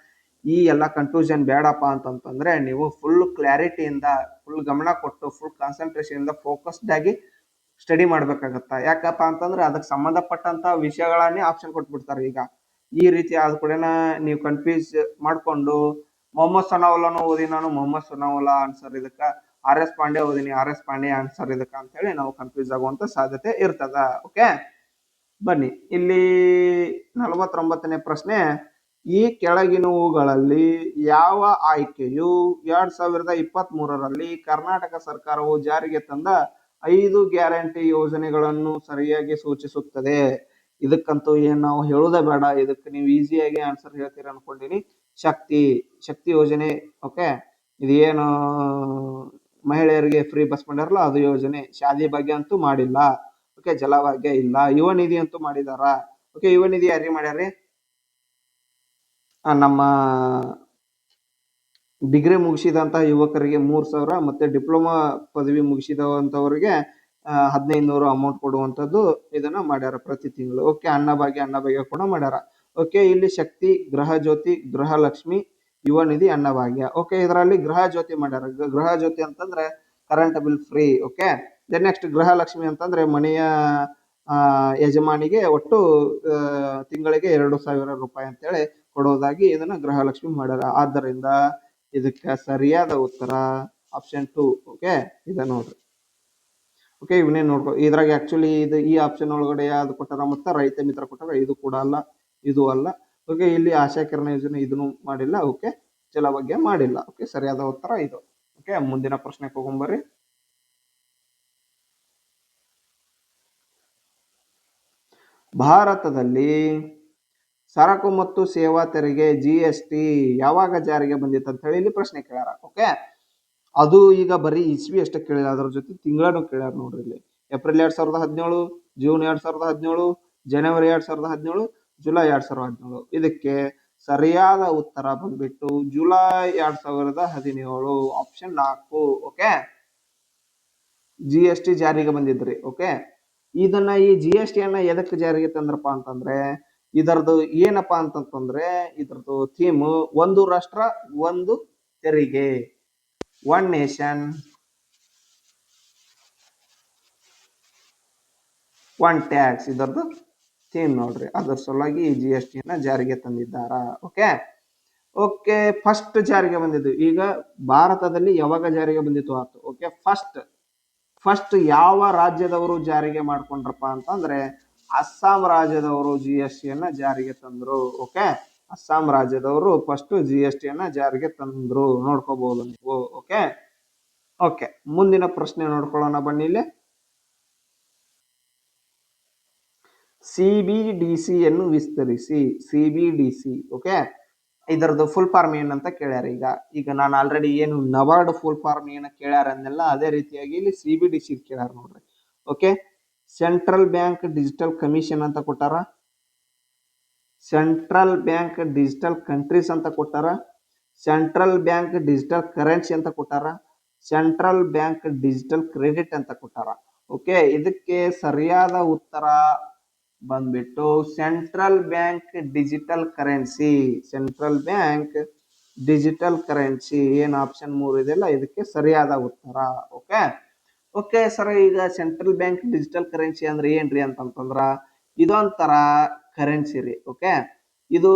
ಈ ಎಲ್ಲ ಕನ್ಫ್ಯೂಷನ್ ಬೇಡಪ್ಪ ಅಂತಂತಂದ್ರೆ ನೀವು ಫುಲ್ ಕ್ಲಾರಿಟಿಯಿಂದ, ಫುಲ್ ಗಮನ ಕೊಟ್ಟು, ಫುಲ್ ಕಾನ್ಸಂಟ್ರೇಷನ್ ಇಂದ ಫೋಕಸ್ಡ್ ಆಗಿ ಸ್ಟಡಿ ಮಾಡ್ಬೇಕಾಗತ್ತ. ಯಾಕಪ್ಪ ಅಂತಂದ್ರೆ ಅದಕ್ಕೆ ಸಂಬಂಧಪಟ್ಟಂತ ವಿಷಯಗಳನ್ನೇ ಆಪ್ಷನ್ ಕೊಟ್ಬಿಡ್ತಾರೆ. ಈಗ ಈ ರೀತಿ ಆದ ಕೂಡ ನೀವು ಕನ್ಫ್ಯೂಸ್ ಮಾಡ್ಕೊಂಡು ಮೊಹಮ್ಮದ್ ಸನಾವುಲ್ಲಾನು ಓದಿ ನಾನು, ಮೊಹಮ್ಮದ್ ಸನಾವುಲ್ಲಾ ಆನ್ಸರ್ ಇದಕ್ಕ, RS ಪಾಂಡೆ ಓದಿನಿ, RS ಪಾಂಡೆ ಆನ್ಸರ್ ಇದಕ್ಕ ಅಂತ ಹೇಳಿ ನಾವು ಕನ್ಫ್ಯೂಸ್ ಆಗುವಂತ ಸಾಧ್ಯತೆ ಇರ್ತದ. ಓಕೆ, ಬನ್ನಿ ಇಲ್ಲಿ 49ನೇ ಪ್ರಶ್ನೆ. ಈ ಕೆಳಗಿನವುಗಳಲ್ಲಿ ಯಾವ ಆಯ್ಕೆಯು 2023ರಲ್ಲಿ ಕರ್ನಾಟಕ ಸರ್ಕಾರವು ಜಾರಿಗೆ ತಂದ 5 ಗ್ಯಾರಂಟಿ ಯೋಜನೆಗಳನ್ನು ಸರಿಯಾಗಿ ಸೂಚಿಸುತ್ತದೆ? ಇದಕ್ಕಂತೂ ಏನ್ ನಾವು ಹೇಳುವುದೇ ಬೇಡ, ಇದಕ್ಕೆ ನೀವು ಈಸಿಯಾಗಿ ಆನ್ಸರ್ ಹೇಳ್ತೀರ ಅನ್ಕೊಂಡಿನಿ. ಶಕ್ತಿ ಯೋಜನೆ. ಓಕೆ, ಇದೇನು ಮಹಿಳೆಯರಿಗೆ ಫ್ರೀ ಬಸ್ ಮಾಡ್ಯಾರಲ್ಲ ಅದು ಯೋಜನೆ. ಶಾದಿ ಭಾಗ್ಯ ಅಂತೂ ಮಾಡಿಲ್ಲ. ಓಕೆ, ಜಲಭಾಗ್ಯ ಇಲ್ಲ. ಯುವ ನಿಧಿ ಅಂತೂ ಮಾಡಿದಾರ. ಓಕೆ, ಯುವ ನಿಧಿ ಯಾರಿಗೆ ಮಾಡ್ಯಾರಿ, ನಮ್ಮ ಡಿಗ್ರಿ ಮುಗಿಸಿದಂತ ಯುವಕರಿಗೆ 3,000 ಮತ್ತೆ ಡಿಪ್ಲೊಮಾ ಪದವಿ ಮುಗಿಸಿದಂತವರಿಗೆ 1,500 ಅಮೌಂಟ್ ಕೊಡುವಂತದ್ದು ಇದನ್ನ ಮಾಡ್ಯಾರ ಪ್ರತಿ ತಿಂಗಳು. ಓಕೆ, ಅನ್ನಭಾಗ್ಯ ಕೂಡ ಮಾಡ್ಯಾರ. ಓಕೆ, ಇಲ್ಲಿ ಶಕ್ತಿ, ಗೃಹ ಜ್ಯೋತಿ, ಗೃಹಲಕ್ಷ್ಮಿ, ಯುವ ನಿಧಿ, ಅನ್ನಭಾಗ್ಯ. ಓಕೆ, ಇದರಲ್ಲಿ ಗೃಹ ಜ್ಯೋತಿ ಮಾಡ್ಯಾರ. ಗೃಹ ಜ್ಯೋತಿ ಅಂತಂದ್ರೆ current bill free. Okay, next Gruhalakshmi ಅಂತಂದ್ರೆ ಮನೆಯ ಯಜಮಾನಿಗೆ ಒಟ್ಟು ತಿಂಗಳಿಗೆ 2,000 ರೂಪಾಯಿ ಅಂತೇಳಿ ಕೊಡೋದಾಗಿ ಇದನ್ನ ಗೃಹಲಕ್ಷ್ಮಿ ಮಾಡ್ಯಾರ. ಆದ್ದರಿಂದ ಇದಕ್ಕೆ ಸರಿಯಾದ ಉತ್ತರ ಆಪ್ಷನ್ 2. ಓಕೆ, ಇದ ನೋಡ್ರಿ. ಓಕೆ, ಇವನ್ನೇ ನೋಡ್ಕೊ. ಇದ್ರಾಗ ಆಕ್ಚುಲಿ ಈ ಆಪ್ಷನ್ ಒಳಗಡೆ ಯಾವ್ದು ಕೊಟ್ಟಾರ, ಮತ್ತೆ ರೈತ ಮಿತ್ರ ಕೊಟ್ಟಾರ, ಇದು ಕೂಡ ಅಲ್ಲ, ಇದು ಅಲ್ಲ. ಓಕೆ, ಇಲ್ಲಿ ಆಶಾ ಕಿರಣ ಯೋಜನೆ ಇದನ್ನು ಮಾಡಿಲ್ಲ. ಓಕೆ, ಜಲಭಾಗ್ಯ ಮಾಡಿಲ್ಲ. ಓಕೆ, ಸರಿಯಾದ ಉತ್ತರ ಇದು. ಓಕೆ, ಮುಂದಿನ ಪ್ರಶ್ನೆಗೆ ಹೋಗೊಂಬರ್ರಿ. ಭಾರತದಲ್ಲಿ ಸರಕು ಮತ್ತು ಸೇವಾ ತೆರಿಗೆ GST ಯಾವಾಗ ಜಾರಿಗೆ ಬಂದಿತ್ತು ಅಂತ ಹೇಳಿ ಇಲ್ಲಿ ಪ್ರಶ್ನೆ ಕೇಳ್ಯಾರ. ಓಕೆ, ಅದು ಈಗ ಬರೀ ಇಸ್ವಿ ಅಷ್ಟೇ ಕೇಳಿಲ್ಲ, ಅದ್ರ ಜೊತೆ ತಿಂಗಳನ್ನು ಕೇಳ್ಯಾರ ನೋಡ್ರಿ. ಇಲ್ಲಿ ಏಪ್ರಿಲ್ 2017, ಜೂನ್ 2017, ಜನವರಿ 2017, ಜುಲೈ 2017. ಇದಕ್ಕೆ ಸರಿಯಾದ ಉತ್ತರ ಬಂದ್ಬಿಟ್ಟು ಜುಲೈ 2017, ಆಪ್ಷನ್ 4. ಓಕೆ, GST ಜಾರಿಗೆ ಬಂದಿದ್ರಿ. ಓಕೆ, ಇದನ್ನ ಈ GST ಅನ್ನ ಎದಕ್ಕೆ ಜಾರಿಗೆ ತಂದ್ರಪ್ಪ ಅಂತಂದ್ರೆ ಇದರದು ಏನಪ್ಪಾ ಅಂತಂತಂದ್ರೆ ಇದ್ರದ್ದು ಥೀಮ್ ಒಂದು ರಾಷ್ಟ್ರ ಒಂದು ತೆರಿಗೆ, ಒನ್ ನೇಷನ್ ಒನ್ ಟ್ಯಾಕ್ಸ್ ಇದರದ್ದು ಥೀಮ್ ನೋಡ್ರಿ. ಅದ್ರ ಸಲುವಾಗಿ ಈ GST ಅನ್ನ ಜಾರಿಗೆ ತಂದಿದ್ದಾರ. ಓಕೆ, ಓಕೆ, ಫಸ್ಟ್ ಜಾರಿಗೆ ಬಂದಿದ್ದು ಈಗ ಭಾರತದಲ್ಲಿ ಯಾವಾಗ ಜಾರಿಗೆ ಬಂದಿತ್ತು ಆಯ್ತು. ಓಕೆ, ಫಸ್ಟ್ ಯಾವ ರಾಜ್ಯದವರು ಜಾರಿಗೆ ಮಾಡ್ಕೊಂಡ್ರಪ್ಪ ಅಂತಂದ್ರೆ ಅಸ್ಸಾಂ ರಾಜ್ಯದವರು GST ಅನ್ನ ಜಾರಿಗೆ ತಂದ್ರು. ಓಕೆ, ಅಸ್ಸಾಂ ರಾಜ್ಯದವರು ಫಸ್ಟ್ GST ಅನ್ನ ಜಾರಿಗೆ ತಂದ್ರು, ನೋಡ್ಕೋಬಹುದು ನೀವು. ಓಕೆ, ಓಕೆ, ಮುಂದಿನ ಪ್ರಶ್ನೆ ನೋಡ್ಕೊಳ್ಳೋಣ ಬನ್ನಿ. ಇಲ್ಲಿ CBDC ಯನ್ನು ವಿಸ್ತರಿಸಿ. CBDC. ಓಕೆ, ಇದರದ್ದು ಫುಲ್ ಫಾರ್ಮ್ ಏನಂತ ಕೇಳ್ಯಾರ. ಈಗ ನಾನು ಆಲ್ರೆಡಿ ಏನು ನಬಾರ್ಡ್ ಫುಲ್ ಫಾರ್ಮ್ ಏನ ಕೇಳ್ಯಾರ ಅಂದೆಲ್ಲ ಅದೇ ರೀತಿಯಾಗಿ ಇಲ್ಲಿ CBDC ಕೇಳ್ಯಾರ ನೋಡ್ರಿ. Okay, central bank digital commission ಅಂತ ಕೊಟ್ಟಾರ, ಸೆಂಟ್ರಲ್ ಬ್ಯಾಂಕ್ ಡಿಜಿಟಲ್ ಕಂಟ್ರೀಸ್ ಅಂತ ಕೊಟ್ಟಾರ, ಸೆಂಟ್ರಲ್ ಬ್ಯಾಂಕ್ ಡಿಜಿಟಲ್ ಕರೆನ್ಸಿ ಅಂತ ಕೊಟ್ಟಾರ, ಸೆಂಟ್ರಲ್ ಬ್ಯಾಂಕ್ ಡಿಜಿಟಲ್ ಕ್ರೆಡಿಟ್ ಅಂತ ಕೊಟ್ಟಾರ. ಓಕೆ, ಇದಕ್ಕೆ ಸರಿಯಾದ ಉತ್ತರ ಬಂದ್ಬಿಟ್ಟು central bank digital currency. Central bank digital currency ಏನು ಆಪ್ಷನ್ 3 ಇದೆಯಲ್ಲ ಇದಕ್ಕೆ ಸರಿಯಾದ ಉತ್ತರ. ಓಕೆ, ಓಕೆ ಸರ್, ಈಗ ಸೆಂಟ್ರಲ್ ಬ್ಯಾಂಕ್ ಡಿಜಿಟಲ್ ಕರೆನ್ಸಿ ಅಂದ್ರೆ ಏನ್ರಿ ಅಂತಂದ್ರ ಇದೊಂಥರ ಕರೆನ್ಸಿ ರೀ. ಓಕೆ, ಇದು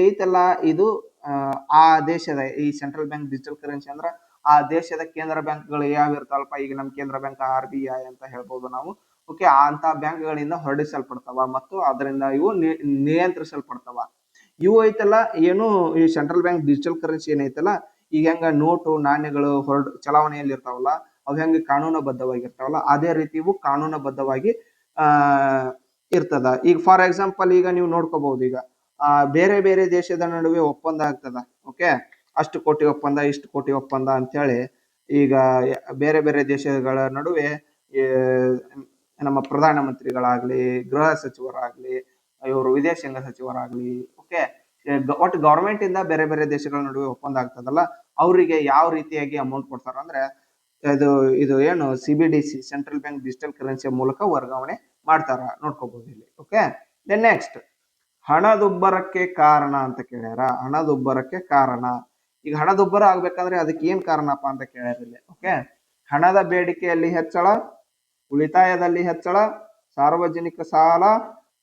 ಐತಲ್ಲ, ಇದು ಆ ದೇಶದ ಈ ಸೆಂಟ್ರಲ್ ಬ್ಯಾಂಕ್ ಡಿಜಿಟಲ್ ಕರೆನ್ಸಿ ಅಂದ್ರ ಆ ದೇಶದ ಕೇಂದ್ರ ಬ್ಯಾಂಕ್ಗಳು ಯಾವ ಇರ್ತಾವಲ್ಪ. ಈಗ ನಮ್ಮ ಕೇಂದ್ರ ಬ್ಯಾಂಕ್ RBI ಅಂತ ಹೇಳ್ಬೋದು ನಾವು. ಓಕೆ, ಅಂತ ಬ್ಯಾಂಕ್ಗಳಿಂದ ಹೊರಡಿಸಲ್ಪಡ್ತಾವ ಮತ್ತು ಅದರಿಂದ ಇವು ನಿಯಂತ್ರಿಸಲ್ಪಡ್ತಾವ. ಇವು ಐತಲ್ಲ ಏನು, ಈ ಸೆಂಟ್ರಲ್ ಬ್ಯಾಂಕ್ ಡಿಜಿಟಲ್ ಕರೆನ್ಸಿ ಏನೈತಲ್ಲ, ಈಗ ಹೆಂಗ ನೋಟು ನಾಣ್ಯಗಳು ಚಲಾವಣೆಯಲ್ಲಿ ಇರ್ತಾವಲ್ಲ, ಅವು ಹೆಂಗೆ ಕಾನೂನುಬದ್ಧವಾಗಿರ್ತಾವಲ್ಲ, ಅದೇ ರೀತಿ ಇವು ಕಾನೂನುಬದ್ಧವಾಗಿ ಆ ಇರ್ತದ. ಈಗ ಫಾರ್ ಎಕ್ಸಾಂಪಲ್ ಈಗ ನೀವು ನೋಡ್ಕೋಬಹುದು, ಈಗ ಬೇರೆ ಬೇರೆ ದೇಶದ ನಡುವೆ ಒಪ್ಪಂದ ಆಗ್ತದ. ಓಕೆ, ಅಷ್ಟು ಕೋಟಿ ಒಪ್ಪಂದ, ಇಷ್ಟು ಕೋಟಿ ಒಪ್ಪಂದ ಅಂತೇಳಿ ಈಗ ಬೇರೆ ಬೇರೆ ದೇಶಗಳ ನಡುವೆ ನಮ್ಮ ಪ್ರಧಾನಮಂತ್ರಿಗಳಾಗ್ಲಿ, ಗೃಹ ಸಚಿವರಾಗ್ಲಿ, ಇವರು ವಿದೇಶಾಂಗ ಸಚಿವರಾಗ್ಲಿ, ಓಕೆ, ಒಟ್ಟು ಗವರ್ಮೆಂಟ್ ಇಂದ ಬೇರೆ ಬೇರೆ ದೇಶಗಳ ನಡುವೆ ಒಪ್ಪಂದ ಆಗ್ತದಲ್ಲ, ಅವರಿಗೆ ಯಾವ ರೀತಿಯಾಗಿ ಅಮೌಂಟ್ ಕೊಡ್ತಾರ ಅಂದ್ರೆ ಇದು ಇದು ಏನು CBDC ಸೆಂಟ್ರಲ್ ಬ್ಯಾಂಕ್ ಡಿಜಿಟಲ್ ಕರೆನ್ಸಿಯ ಮೂಲಕ ವರ್ಗಾವಣೆ ಮಾಡ್ತಾರ, ನೋಡ್ಕೋಬಹುದು ಇಲ್ಲಿ. ಓಕೆ, ದೆನ್ ನೆಕ್ಸ್ಟ್ ಹಣದುಬ್ಬರಕ್ಕೆ ಕಾರಣ ಅಂತ ಕೇಳ್ಯಾರ. ಹಣದುಬ್ಬರಕ್ಕೆ ಕಾರಣ, ಈಗ ಹಣದುಬ್ಬರ ಆಗ್ಬೇಕಂದ್ರೆ ಅದಕ್ಕೆ ಏನ್ ಕಾರಣಪ್ಪ ಅಂತ ಕೇಳ್ಯಾರ ಇಲ್ಲಿ. ಓಕೆ, ಹಣದ ಬೇಡಿಕೆಯಲ್ಲಿ ಹೆಚ್ಚಳ, ಉಳಿತಾಯದಲ್ಲಿ ಹೆಚ್ಚಳ, ಸಾರ್ವಜನಿಕ ಸಾಲ,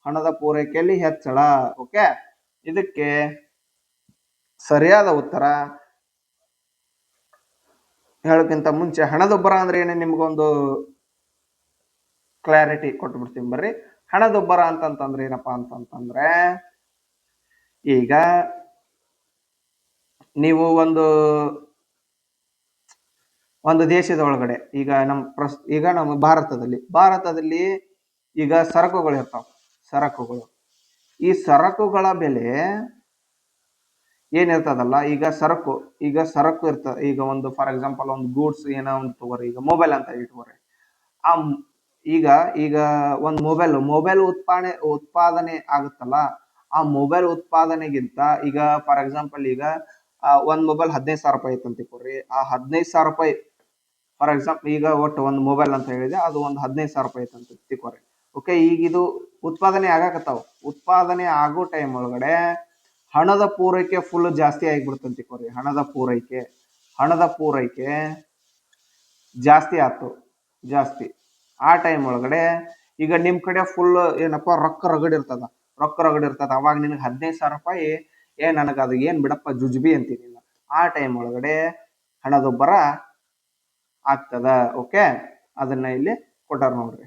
ಹಣದ ಪೂರೈಕೆಯಲ್ಲಿ ಹೆಚ್ಚಳ. ಓಕೆ, ಇದಕ್ಕೆ ಸರಿಯಾದ ಉತ್ತರ ಹೇಳೋಕ್ಕಿಂತ ಮುಂಚೆ ಹಣದುಬ್ಬರ ಅಂದ್ರೆ ಏನೇ ನಿಮ್ಗೊಂದು ಕ್ಲಾರಿಟಿ ಕೊಟ್ಬಿಡ್ತೀನಿ ಬರ್ರಿ. ಹಣದುಬ್ಬರ ಅಂತಂತಂದ್ರೆ ಏನಪ್ಪಾ ಅಂತಂತಂದ್ರೆ, ಈಗ ನೀವು ಒಂದು ದೇಶದ ಒಳಗಡೆ ಈಗ ನಮ್ಮ ಭಾರತದಲ್ಲಿ ಈಗ ಸರಕುಗಳು ಇರ್ತಾವ. ಈ ಸರಕುಗಳ ಬೆಲೆ ಏನಿರ್ತದಲ್ಲ, ಈಗ ಸರಕು ಇರ್ತದ. ಈಗ ಒಂದು ಫಾರ್ ಎಕ್ಸಾಂಪಲ್ ಒಂದು ಗೂಡ್ಸ್ ಏನೋ ಒಂದು ತಗೋರಿ, ಈಗ ಮೊಬೈಲ್ ಅಂತ ಇಟ್ಕೋರಿ. ಆ ಈಗ ಒಂದು ಮೊಬೈಲ್ ಉತ್ಪಾದನೆ ಆಗುತ್ತಲ್ಲ, ಆ ಮೊಬೈಲ್ ಉತ್ಪಾದನೆಗಿಂತ ಈಗ ಫಾರ್ ಎಕ್ಸಾಂಪಲ್ ಈಗ ಒಂದ್ ಮೊಬೈಲ್ 15,000 ರೂಪಾಯಿ ಐತೆ ಅಂತ ತಿಳ್ಕೊರಿ. ಆ 15,000 ರೂಪಾಯಿ ಫಾರ್ ಎಕ್ಸಾಂಪಲ್ ಈಗ ಒಟ್ಟು ಒಂದು ಮೊಬೈಲ್ ಅಂತ ಹೇಳಿದೆ, ಅದು ಒಂದು 15,000 ರೂಪಾಯಿ ಐತೆ ಅಂತ ತಿಳ್ಕೊರಿ. ಓಕೆ, ಈಗ ಇದು ಉತ್ಪಾದನೆ ಆಗಾಕತ್ತಾವ. ಉತ್ಪಾದನೆ ಆಗೋ ಟೈಮ್ ಒಳಗಡೆ ಹಣದ ಪೂರೈಕೆ ಫುಲ್ ಜಾಸ್ತಿ ಆಗಿಬಿಡ್ತಂತ ತಿಳ್ಕೊರಿ. ಹಣದ ಪೂರೈಕೆ ಜಾಸ್ತಿ ಆಯ್ತು. ಆ ಟೈಮ್ ಒಳಗಡೆ ಈಗ ನಿಮ್ ಕಡೆ ಫುಲ್ ಏನಪ್ಪಾ ರೊಕ್ಕ ರಗಡ್ ಇರ್ತದ. ಅವಾಗ ನಿನಗೆ 15,000 ರೂಪಾಯಿ ನನಗೆ ಅದು ಏನ್ ಬಿಡಪ್ಪ ಜುಜ್ಬಿ ಅಂತೀನಿ. ಆ ಟೈಮ್ ಒಳಗಡೆ ಹಣದುಬ್ಬರ ಆಗ್ತದ. ಓಕೆ, ಅದನ್ನ ಇಲ್ಲಿ ಕೊಟ್ಟಾರ ನೋಡ್ರಿ.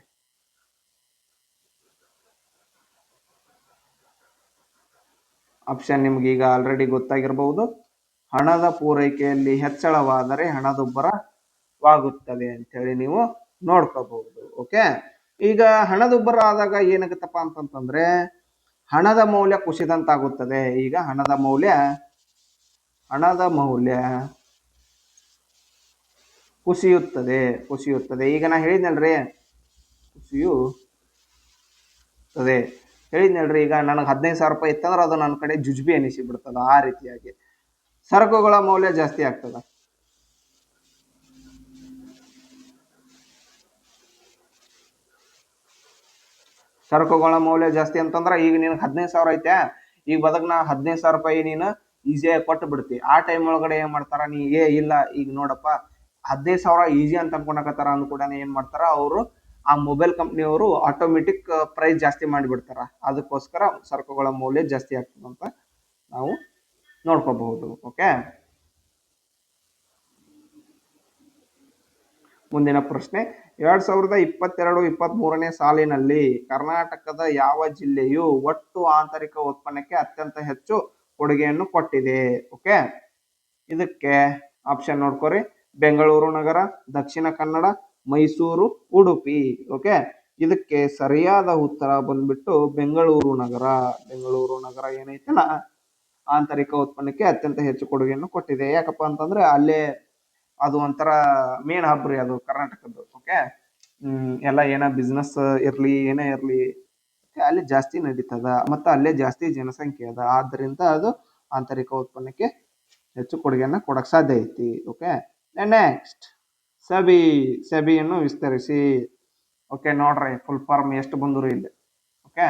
ಆಪ್ಷನ್ ನಿಮ್ಗೆ ಈಗ ಆಲ್ರೆಡಿ ಗೊತ್ತಾಗಿರ್ಬಹುದು. ಹಣದ ಪೂರೈಕೆಯಲ್ಲಿ ಹೆಚ್ಚಳವಾದರೆ ಹಣದುಬ್ಬರವಾಗುತ್ತದೆ ಅಂತ ಹೇಳಿ ನೀವು ನೋಡ್ಕೋಬಹುದು. ಓಕೆ, ಈಗ ಹಣದುಬ್ಬರ ಆದಾಗ ಏನಾಗುತ್ತಪ್ಪ ಅಂತಂತಂದ್ರೆ ಹಣದ ಮೌಲ್ಯ ಕುಸಿದಂತಾಗುತ್ತದೆ. ಈಗ ಹಣದ ಮೌಲ್ಯ ಕುಸಿಯುತ್ತದೆ. ಈಗ ನಾ ಹೇಳಿದ್ನಲ್ರಿ ಈಗ ನನಗೆ 15,000 ರೂಪಾಯಿ ಇತ್ತಂದ್ರೆ ಅದು ನನ್ನ ಕಡೆ ಜುಜ್ಬಿ ಅನಿಸಿ ಬಿಡ್ತದ. ಆ ರೀತಿಯಾಗಿ ಸರಕುಗಳ ಮೌಲ್ಯ ಜಾಸ್ತಿ ಆಗ್ತದ. ಸರಕುಗಳ ಮೌಲ್ಯ ಜಾಸ್ತಿ ಅಂತಂದ್ರೆ ಈಗ ನಿನಗೆ 15,000 ಐತೆ, ಈಗ ನಾ 15,000 ರೂಪಾಯಿ ನೀನು ಈಸಿಯಾಗಿ ಕೊಟ್ಟು ಬಿಡ್ತಿ. ಆ ಟೈಮ್ ಒಳಗಡೆ ಏನ್ ಮಾಡ್ತಾರ, ನೀ ಇಲ್ಲ ಈಗ ನೋಡಪ್ಪ 15,000 ಈಸಿ ಅಂತ ಅನ್ಕೊಳಕತ್ತಾರ ಅಂದ್ಕೂಡ ಏನ್ ಮಾಡ್ತಾರ ಅವರು, ಆ ಮೊಬೈಲ್ ಕಂಪ್ನಿಯವರು ಆಟೋಮೆಟಿಕ್ ಪ್ರೈಸ್ ಜಾಸ್ತಿ ಮಾಡಿಬಿಡ್ತಾರ. ಅದಕ್ಕೋಸ್ಕರ ಸರಕುಗಳ ಮೌಲ್ಯ ಜಾಸ್ತಿ ಆಗ್ತದಂತ ನಾವು ನೋಡ್ಕೋಬಹುದು. ಓಕೆ, ಮುಂದಿನ ಪ್ರಶ್ನೆ, 2022-23ನೇ ಸಾಲಿನಲ್ಲಿ ಕರ್ನಾಟಕದ ಯಾವ ಜಿಲ್ಲೆಯು ಒಟ್ಟು ಆಂತರಿಕ ಉತ್ಪನ್ನಕ್ಕೆ ಅತ್ಯಂತ ಹೆಚ್ಚು ಕೊಡುಗೆಯನ್ನು ಕೊಟ್ಟಿದೆ? ಓಕೆ, ಇದಕ್ಕೆ ಆಪ್ಷನ್ ನೋಡ್ಕೋರಿ. ಬೆಂಗಳೂರು ನಗರ, ದಕ್ಷಿಣ ಕನ್ನಡ, ಮೈಸೂರು, ಉಡುಪಿ. ಓಕೆ, ಇದಕ್ಕೆ ಸರಿಯಾದ ಉತ್ತರ ಬಂದ್ಬಿಟ್ಟು ಬೆಂಗಳೂರು ನಗರ ಏನೈತಲ್ಲ, ಆಂತರಿಕ ಉತ್ಪನ್ನಕ್ಕೆ ಅತ್ಯಂತ ಹೆಚ್ಚು ಕೊಡುಗೆಯನ್ನು ಕೊಟ್ಟಿದೆ. ಯಾಕಪ್ಪ ಅಂತಂದ್ರೆ ಅಲ್ಲೇ ಅದು ಒಂಥರ ಮೇನ್ ಹಬ್ ರೀ ಅದು ಕರ್ನಾಟಕದ್ದು. ಓಕೆ, ಎಲ್ಲ ಏನ ಬಿಸ್ನೆಸ್ ಇರ್ಲಿ ಏನೇ ಇರ್ಲಿ ಅಲ್ಲಿ ಜಾಸ್ತಿ ನಡೀತದ, ಮತ್ತು ಅಲ್ಲೇ ಜಾಸ್ತಿ ಜನಸಂಖ್ಯೆ ಅದ. ಆದ್ದರಿಂದ ಅದು ಆಂತರಿಕ ಉತ್ಪನ್ನಕ್ಕೆ ಹೆಚ್ಚು ಕೊಡುಗೆಯನ್ನು ಕೊಡಕ್ ಸಾಧ್ಯ ಐತಿ. ಓಕೆ, ನೆಕ್ಸ್ಟ್ ಸೆಬಿಯನ್ನು ವಿಸ್ತರಿಸಿ. ಓಕೆ, ನೋಡ್ರಿ ಫುಲ್ ಫಾರ್ಮ್ ಎಷ್ಟು ಬಂದ್ರು ಇಲ್ಲಿ. ಓಕೆ,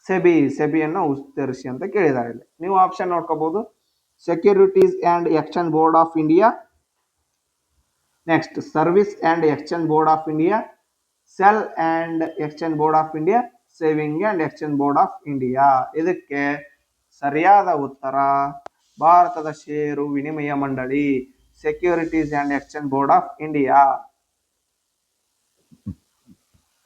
ಸೆಬಿಯನ್ನು ವಿಸ್ತರಿಸಿ ಅಂತ ಕೇಳಿದ್ದಾರೆ ಇಲ್ಲಿ. ನೀವು ಆಪ್ಷನ್ ನೋಡ್ಕೋಬಹುದು. Securities and exchange board of India, next service and exchange board of India, sell and exchange board of India, saving and exchange board of India. ಇದಕ್ಕೆ ಸರಿಯಾದ ಉತ್ತರ ಭಾರತದ ಷೇರು ವಿನಿಮಯ ಮಂಡಳಿ, securities and exchange board of India.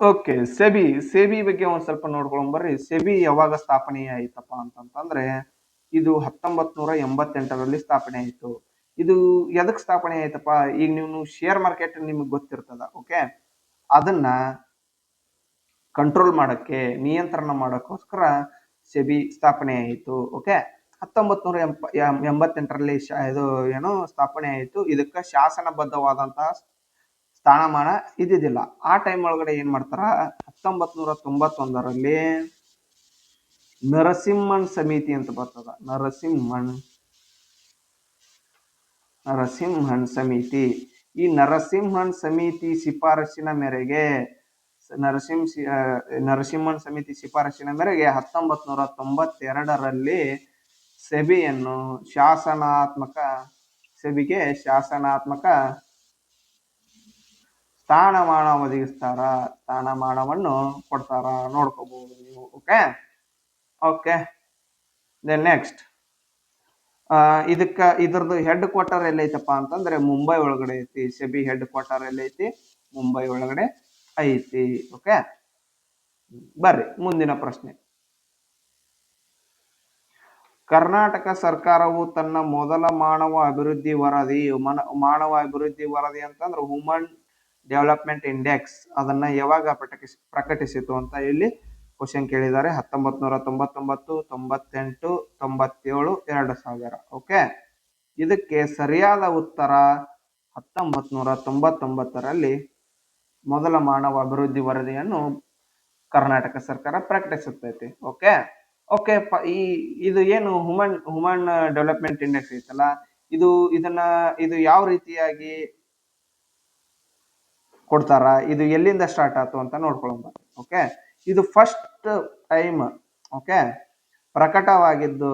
Okay, SEBI SEBI ಬಗ್ಗೆ ಒಂದ್ ಸ್ವಲ್ಪ ನೋಡ್ಕೊಂಡ್ ಬರ್ರಿ. ಸೆಬಿ ಯಾವಾಗ ಸ್ಥಾಪನೆ ಆಯ್ತಪ್ಪ ಅಂತಂತಂದ್ರೆ ಇದು 1988ರಲ್ಲಿ ಸ್ಥಾಪನೆ ಆಯ್ತು. ಇದು ಎದಕ್ ಸ್ಥಾಪನೆ ಆಯ್ತಪ್ಪ, ಈಗ ನೀವು ಶೇರ್ ಮಾರ್ಕೆಟ್ ನಿಮ್ಗೆ ಗೊತ್ತಿರ್ತದ. ಓಕೆ, ಅದನ್ನ ಕಂಟ್ರೋಲ್ ಮಾಡಕ್ಕೆ, ನಿಯಂತ್ರಣ ಮಾಡಕ್ಕೋಸ್ಕರ ಸೆಬಿ ಸ್ಥಾಪನೆ ಆಯಿತು. ಓಕೆ, 1988ರಲ್ಲಿ ಇದು ಏನು ಸ್ಥಾಪನೆ ಆಯಿತು. ಇದಕ್ಕೆ ಶಾಸನಬದ್ಧವಾದಂತಹ ಸ್ಥಾನಮಾನ ಇದ್ದಿದ್ದಿಲ್ಲ. ಆ ಟೈಮ್ ಒಳಗಡೆ ಏನ್ ಮಾಡ್ತಾರ, 1991ರಲ್ಲಿ ನರಸಿಂಹನ್ ಸಮಿತಿ ಅಂತ ಬರ್ತದ. ನರಸಿಂಹನ್ ಸಮಿತಿ. ಈ ನರಸಿಂಹನ್ ಸಮಿತಿ ಶಿಫಾರಸಿನ ಮೇರೆಗೆ ನರಸಿಂಹನ್ ಸಮಿತಿ ಶಿಫಾರಸಿನ ಮೇರೆಗೆ 1992ರಲ್ಲಿ ಸೆಬಿಯನ್ನು ಸೆಬಿಗೆ ಶಾಸನಾತ್ಮಕ ಸ್ಥಾನಮಾನ ಒದಗಿಸ್ತಾರ, ಸ್ಥಾನಮಾನವನ್ನು ಕೊಡ್ತಾರ. ನೋಡ್ಕೋಬಹುದು ನೀವು. ಓಕೆ ಓಕೆ ದೆನ್ ನೆಕ್ಸ್ಟ್, ಇದ್ರದ್ದು ಹೆಡ್ ಕ್ವಾರ್ಟರ್ ಎಲ್ಲೈತಪ್ಪ ಅಂತಂದ್ರೆ ಮುಂಬೈ ಒಳಗಡೆ ಐತಿ. ಸೆಬಿ ಹೆಡ್ ಕ್ವಾರ್ಟರ್ ಎಲ್ಲೈತಿ, ಮುಂಬೈ ಒಳಗಡೆ ಐತಿ. ಓಕೆ, ಬರ್ರಿ ಮುಂದಿನ ಪ್ರಶ್ನೆ. ಕರ್ನಾಟಕ ಸರ್ಕಾರವು ತನ್ನ ಮೊದಲ ಮಾನವ ಅಭಿವೃದ್ಧಿ ವರದಿ ಅಂತಂದ್ರೆ ಹ್ಯೂಮನ್ ಡೆವಲಪ್ಮೆಂಟ್ ಇಂಡೆಕ್ಸ್ ಅದನ್ನ ಯಾವಾಗ ಪ್ರಕಟಿಸಿತು ಅಂತ ಇಲ್ಲಿ ಕ್ವಶನ್ ಕೇಳಿದ್ದಾರೆ. 1999, 98, 97, 2000. ಓಕೆ, ಇದಕ್ಕೆ ಸರಿಯಾದ ಉತ್ತರ 1999ರಲ್ಲಿ ಮೊದಲ ಮಾನವ ಅಭಿವೃದ್ಧಿ ವರದಿಯನ್ನು ಕರ್ನಾಟಕ ಸರ್ಕಾರ ಪ್ರಕಟಿಸುತ್ತೈತಿ. ಓಕೆ ಓಕೆ ಇದು ಏನು ಹ್ಯೂಮನ್ ಡೆವಲಪ್ಮೆಂಟ್ ಇಂಡೆಕ್ಸ್ ಐತಲ್ಲ, ಇದು ಯಾವ ರೀತಿಯಾಗಿ ಕೊಡ್ತಾರ, ಇದು ಎಲ್ಲಿಂದ ಸ್ಟಾರ್ಟ್ ಆಯ್ತು ಅಂತ ನೋಡ್ಕೊಳ್ಳೋಣ. ಓಕೆ, ಇದು ಫಸ್ಟ್ ಟೈಮ್ ಓಕೆ ಪ್ರಕಟವಾಗಿದ್ದು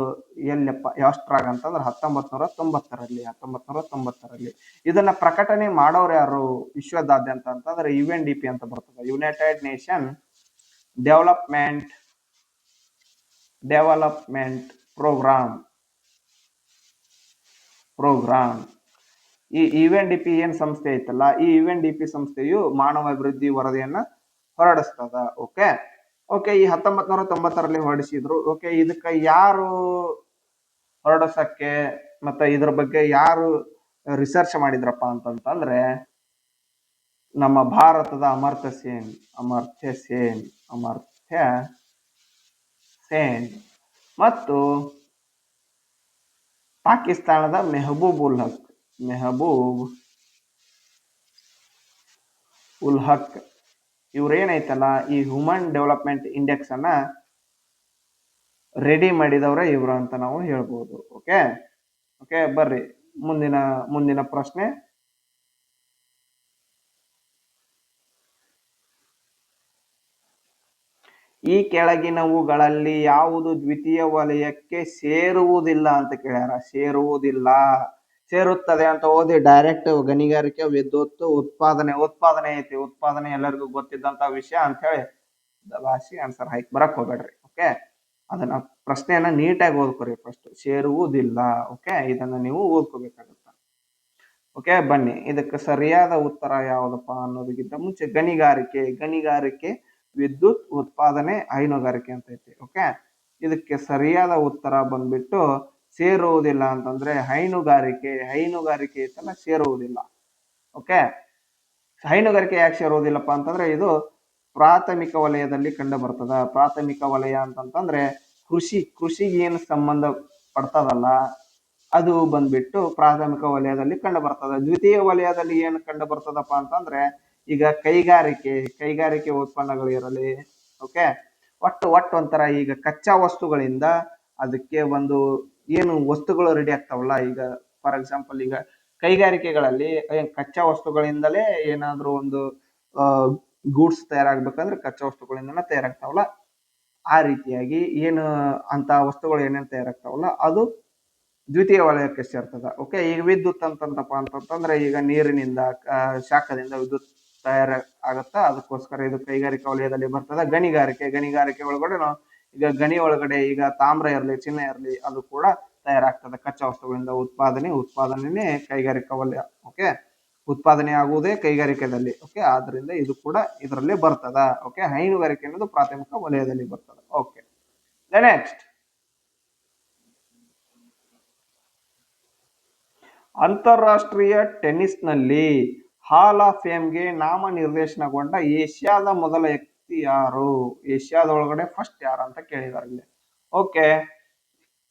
ಎಲ್ಲಪ್ಪ, ಎಷ್ಟ್ರಾಗ ಅಂತಂದ್ರೆ 1990ರಲ್ಲಿ. ಇದನ್ನ ಪ್ರಕಟಣೆ ಮಾಡೋರು ಯಾರು ವಿಶ್ವದಾದ್ಯಂತ ಅಂತಂದ್ರೆ UNDP ಅಂತ ಬರ್ತದೆ, ಯುನೈಟೆಡ್ ನೇಷನ್ ಡೆವಲಪ್ಮೆಂಟ್ ಪ್ರೋಗ್ರಾಮ್. ಈ UNDP ಏನ್ ಸಂಸ್ಥೆ ಐತಲ್ಲ, ಈ UNDP ಸಂಸ್ಥೆಯು ಮಾನವ ಅಭಿವೃದ್ಧಿ ವರದಿಯನ್ನ ಹೊರಡಿಸ್ತದ. ಓಕೆ ಓಕೆ ಈ 1990ರಲ್ಲಿ ಹೊರಡಿಸಿದ್ರು. ಓಕೆ, ಇದಕ್ಕ ಯಾರು ಹೊರಡಿಸಕ್ಕೆ ಮತ್ತೆ ಇದ್ರ ಬಗ್ಗೆ ಯಾರು ರಿಸರ್ಚ್ ಮಾಡಿದ್ರಪ್ಪ ಅಂತಂತಂದ್ರೆ ನಮ್ಮ ಭಾರತದ ಅಮರ್ತ್ಯ ಸೇನ್ ಮತ್ತು ಪಾಕಿಸ್ತಾನದ ಮೆಹಬೂಬ್ ಉಲ್ ಹಕ್ ಇವ್ರೇನೈತಲ್ಲ ಈ ಹ್ಯೂಮನ್ ಡೆವಲಪ್ಮೆಂಟ್ ಇಂಡೆಕ್ಸ್ ಅನ್ನ ರೆಡಿ ಮಾಡಿದವ್ರ ಇವ್ರು ಅಂತ ನಾವು ಹೇಳ್ಬೋದು. ಓಕೆ ಓಕೆ ಬರ್ರಿ ಮುಂದಿನ ಪ್ರಶ್ನೆ. ಈ ಕೆಳಗಿನವುಗಳಲ್ಲಿ ಯಾವುದು ದ್ವಿತೀಯ ವಲಯಕ್ಕೆ ಸೇರುವುದಿಲ್ಲ ಅಂತ ಕೇಳ್ಯಾರ. ಸೇರುತ್ತದೆ ಅಂತ ಓದಿ ಡೈರೆಕ್ಟ್ ಗಣಿಗಾರಿಕೆ, ವಿದ್ಯುತ್, ಉತ್ಪಾದನೆ ಐತಿ. ಉತ್ಪಾದನೆ ಎಲ್ಲರಿಗೂ ಗೊತ್ತಿದ್ದಂತ ವಿಷಯ ಅಂತ ಹೇಳಿ ದಬಾಸಿ ಆನ್ಸರ್ ಹಾಕಿ ಬರಕ್ ಹೋಗ್ಬೇಡ್ರಿ. ಓಕೆ, ಅದನ್ನ ಪ್ರಶ್ನೆಯನ್ನ ನೀಟಾಗಿ ಓದ್ಕೊರಿ ಫಸ್ಟ್. ಸೇರುವುದಿಲ್ಲ. ಓಕೆ, ಇದನ್ನ ನೀವು ಓದ್ಕೋಬೇಕಾಗತ್ತ. ಓಕೆ, ಬನ್ನಿ ಇದಕ್ಕೆ ಸರಿಯಾದ ಉತ್ತರ ಯಾವ್ದಪ್ಪ ಅನ್ನೋದಕ್ಕಿಂತ ಮುಂಚೆ ಗಣಿಗಾರಿಕೆ, ವಿದ್ಯುತ್, ಉತ್ಪಾದನೆ, ಹೈನುಗಾರಿಕೆ ಅಂತ ಐತಿ. ಓಕೆ, ಇದಕ್ಕೆ ಸರಿಯಾದ ಉತ್ತರ ಬಂದ್ಬಿಟ್ಟು ಸೇರುವುದಿಲ್ಲ ಅಂತಂದ್ರೆ ಹೈನುಗಾರಿಕೆ ಐತಲ್ಲ ಸೇರುವುದಿಲ್ಲ. ಓಕೆ, ಹೈನುಗಾರಿಕೆ ಯಾಕೆ ಸೇರುವುದಿಲ್ಲಪ್ಪ ಅಂತಂದ್ರೆ ಇದು ಪ್ರಾಥಮಿಕ ವಲಯದಲ್ಲಿ ಕಂಡು ಬರ್ತದ. ಪ್ರಾಥಮಿಕ ವಲಯ ಅಂತಂತಂದ್ರೆ ಕೃಷಿಗೆ ಏನು ಸಂಬಂಧ ಪಡ್ತದಲ್ಲ ಅದು ಬಂದ್ಬಿಟ್ಟು ಪ್ರಾಥಮಿಕ ವಲಯದಲ್ಲಿ ಕಂಡು ಬರ್ತದ. ದ್ವಿತೀಯ ವಲಯದಲ್ಲಿ ಏನು ಕಂಡು ಬರ್ತದಪ್ಪ ಅಂತಂದ್ರೆ ಈಗ ಕೈಗಾರಿಕೆ ಉತ್ಪನ್ನಗಳಿರಲಿ. ಓಕೆ, ಒಟ್ಟು ಒಂಥರ ಈಗ ಕಚ್ಚಾ ವಸ್ತುಗಳಿಂದ ಅದಕ್ಕೆ ಒಂದು ಏನು ವಸ್ತುಗಳು ರೆಡಿ ಆಗ್ತಾವಲ್ಲ, ಈಗ ಫಾರ್ ಎಕ್ಸಾಂಪಲ್ ಈಗ ಕೈಗಾರಿಕೆಗಳಲ್ಲಿ ಕಚ್ಚಾ ವಸ್ತುಗಳಿಂದಲೇ ಏನಾದ್ರೂ ಒಂದು ಗೂಡ್ಸ್ ತಯಾರಾಗ್ಬೇಕಂದ್ರೆ ಕಚ್ಚಾ ವಸ್ತುಗಳಿಂದನೇ ತಯಾರಾಗ್ತಾವಲ್ಲ, ಆ ರೀತಿಯಾಗಿ ಏನು ಅಂತ ವಸ್ತುಗಳು ಏನೇನು ತಯಾರಾಗ್ತಾವಲ್ಲ ಅದು ದ್ವಿತೀಯ ವಲಯಕ್ಕೆ ಸೇರ್ತದ. ಓಕೆ, ಈಗ ವಿದ್ಯುತ್ ಅಂತಂದ್ರೆ ಈಗ ನೀರಿನಿಂದ ಶಾಖದಿಂದ ವಿದ್ಯುತ್ ತಯಾರ ಆಗತ್ತ, ಅದಕ್ಕೋಸ್ಕರ ಇದು ಕೈಗಾರಿಕಾ ವಲಯದಲ್ಲಿ ಬರ್ತದ. ಗಣಿಗಾರಿಕೆ ಒಳಗಡೆ ಈಗ ಗಣಿ ಒಳಗಡೆ ಈಗ ತಾಮ್ರ ಇರಲಿ, ಚಿನ್ನ ಇರಲಿ, ಅದು ಕೂಡ ತಯಾರಾಗ್ತದೆ ಕಚ್ಚಾ ವಸ್ತುಗಳಿಂದ. ಉತ್ಪಾದನೆ ಕೈಗಾರಿಕಾ ವಲಯ. ಓಕೆ, ಉತ್ಪಾದನೆ ಆಗುವುದೇ ಕೈಗಾರಿಕೆಯಲ್ಲಿ. ಓಕೆ, ಆದ್ರಿಂದ ಇದು ಕೂಡ ಇದರಲ್ಲಿ ಬರ್ತದ. ಓಕೆ, ಹೈನುಗಾರಿಕೆ ಅನ್ನೋದು ಪ್ರಾಥಮಿಕ ವಲಯದಲ್ಲಿ ಬರ್ತದ. ಓಕೆ, ನೆಕ್ಸ್ಟ್ ಅಂತಾರಾಷ್ಟ್ರೀಯ ಟೆನ್ನಿಸ್ನಲ್ಲಿ ಹಾಲ್ ಆಫ್ ಫೇಮ್ಗೆ ನಾಮನಿರ್ದೇಶನಗೊಂಡ ಏಷ್ಯಾದ ಮೊದಲ ವ್ಯಕ್ತಿ ಯಾರು? ಏಷ್ಯಾದೊಳಗಡೆ ಫಸ್ಟ್ ಯಾರು ಅಂತ ಕೇಳಿದಾರೆ ಇಲ್ಲಿ. ಓಕೆ,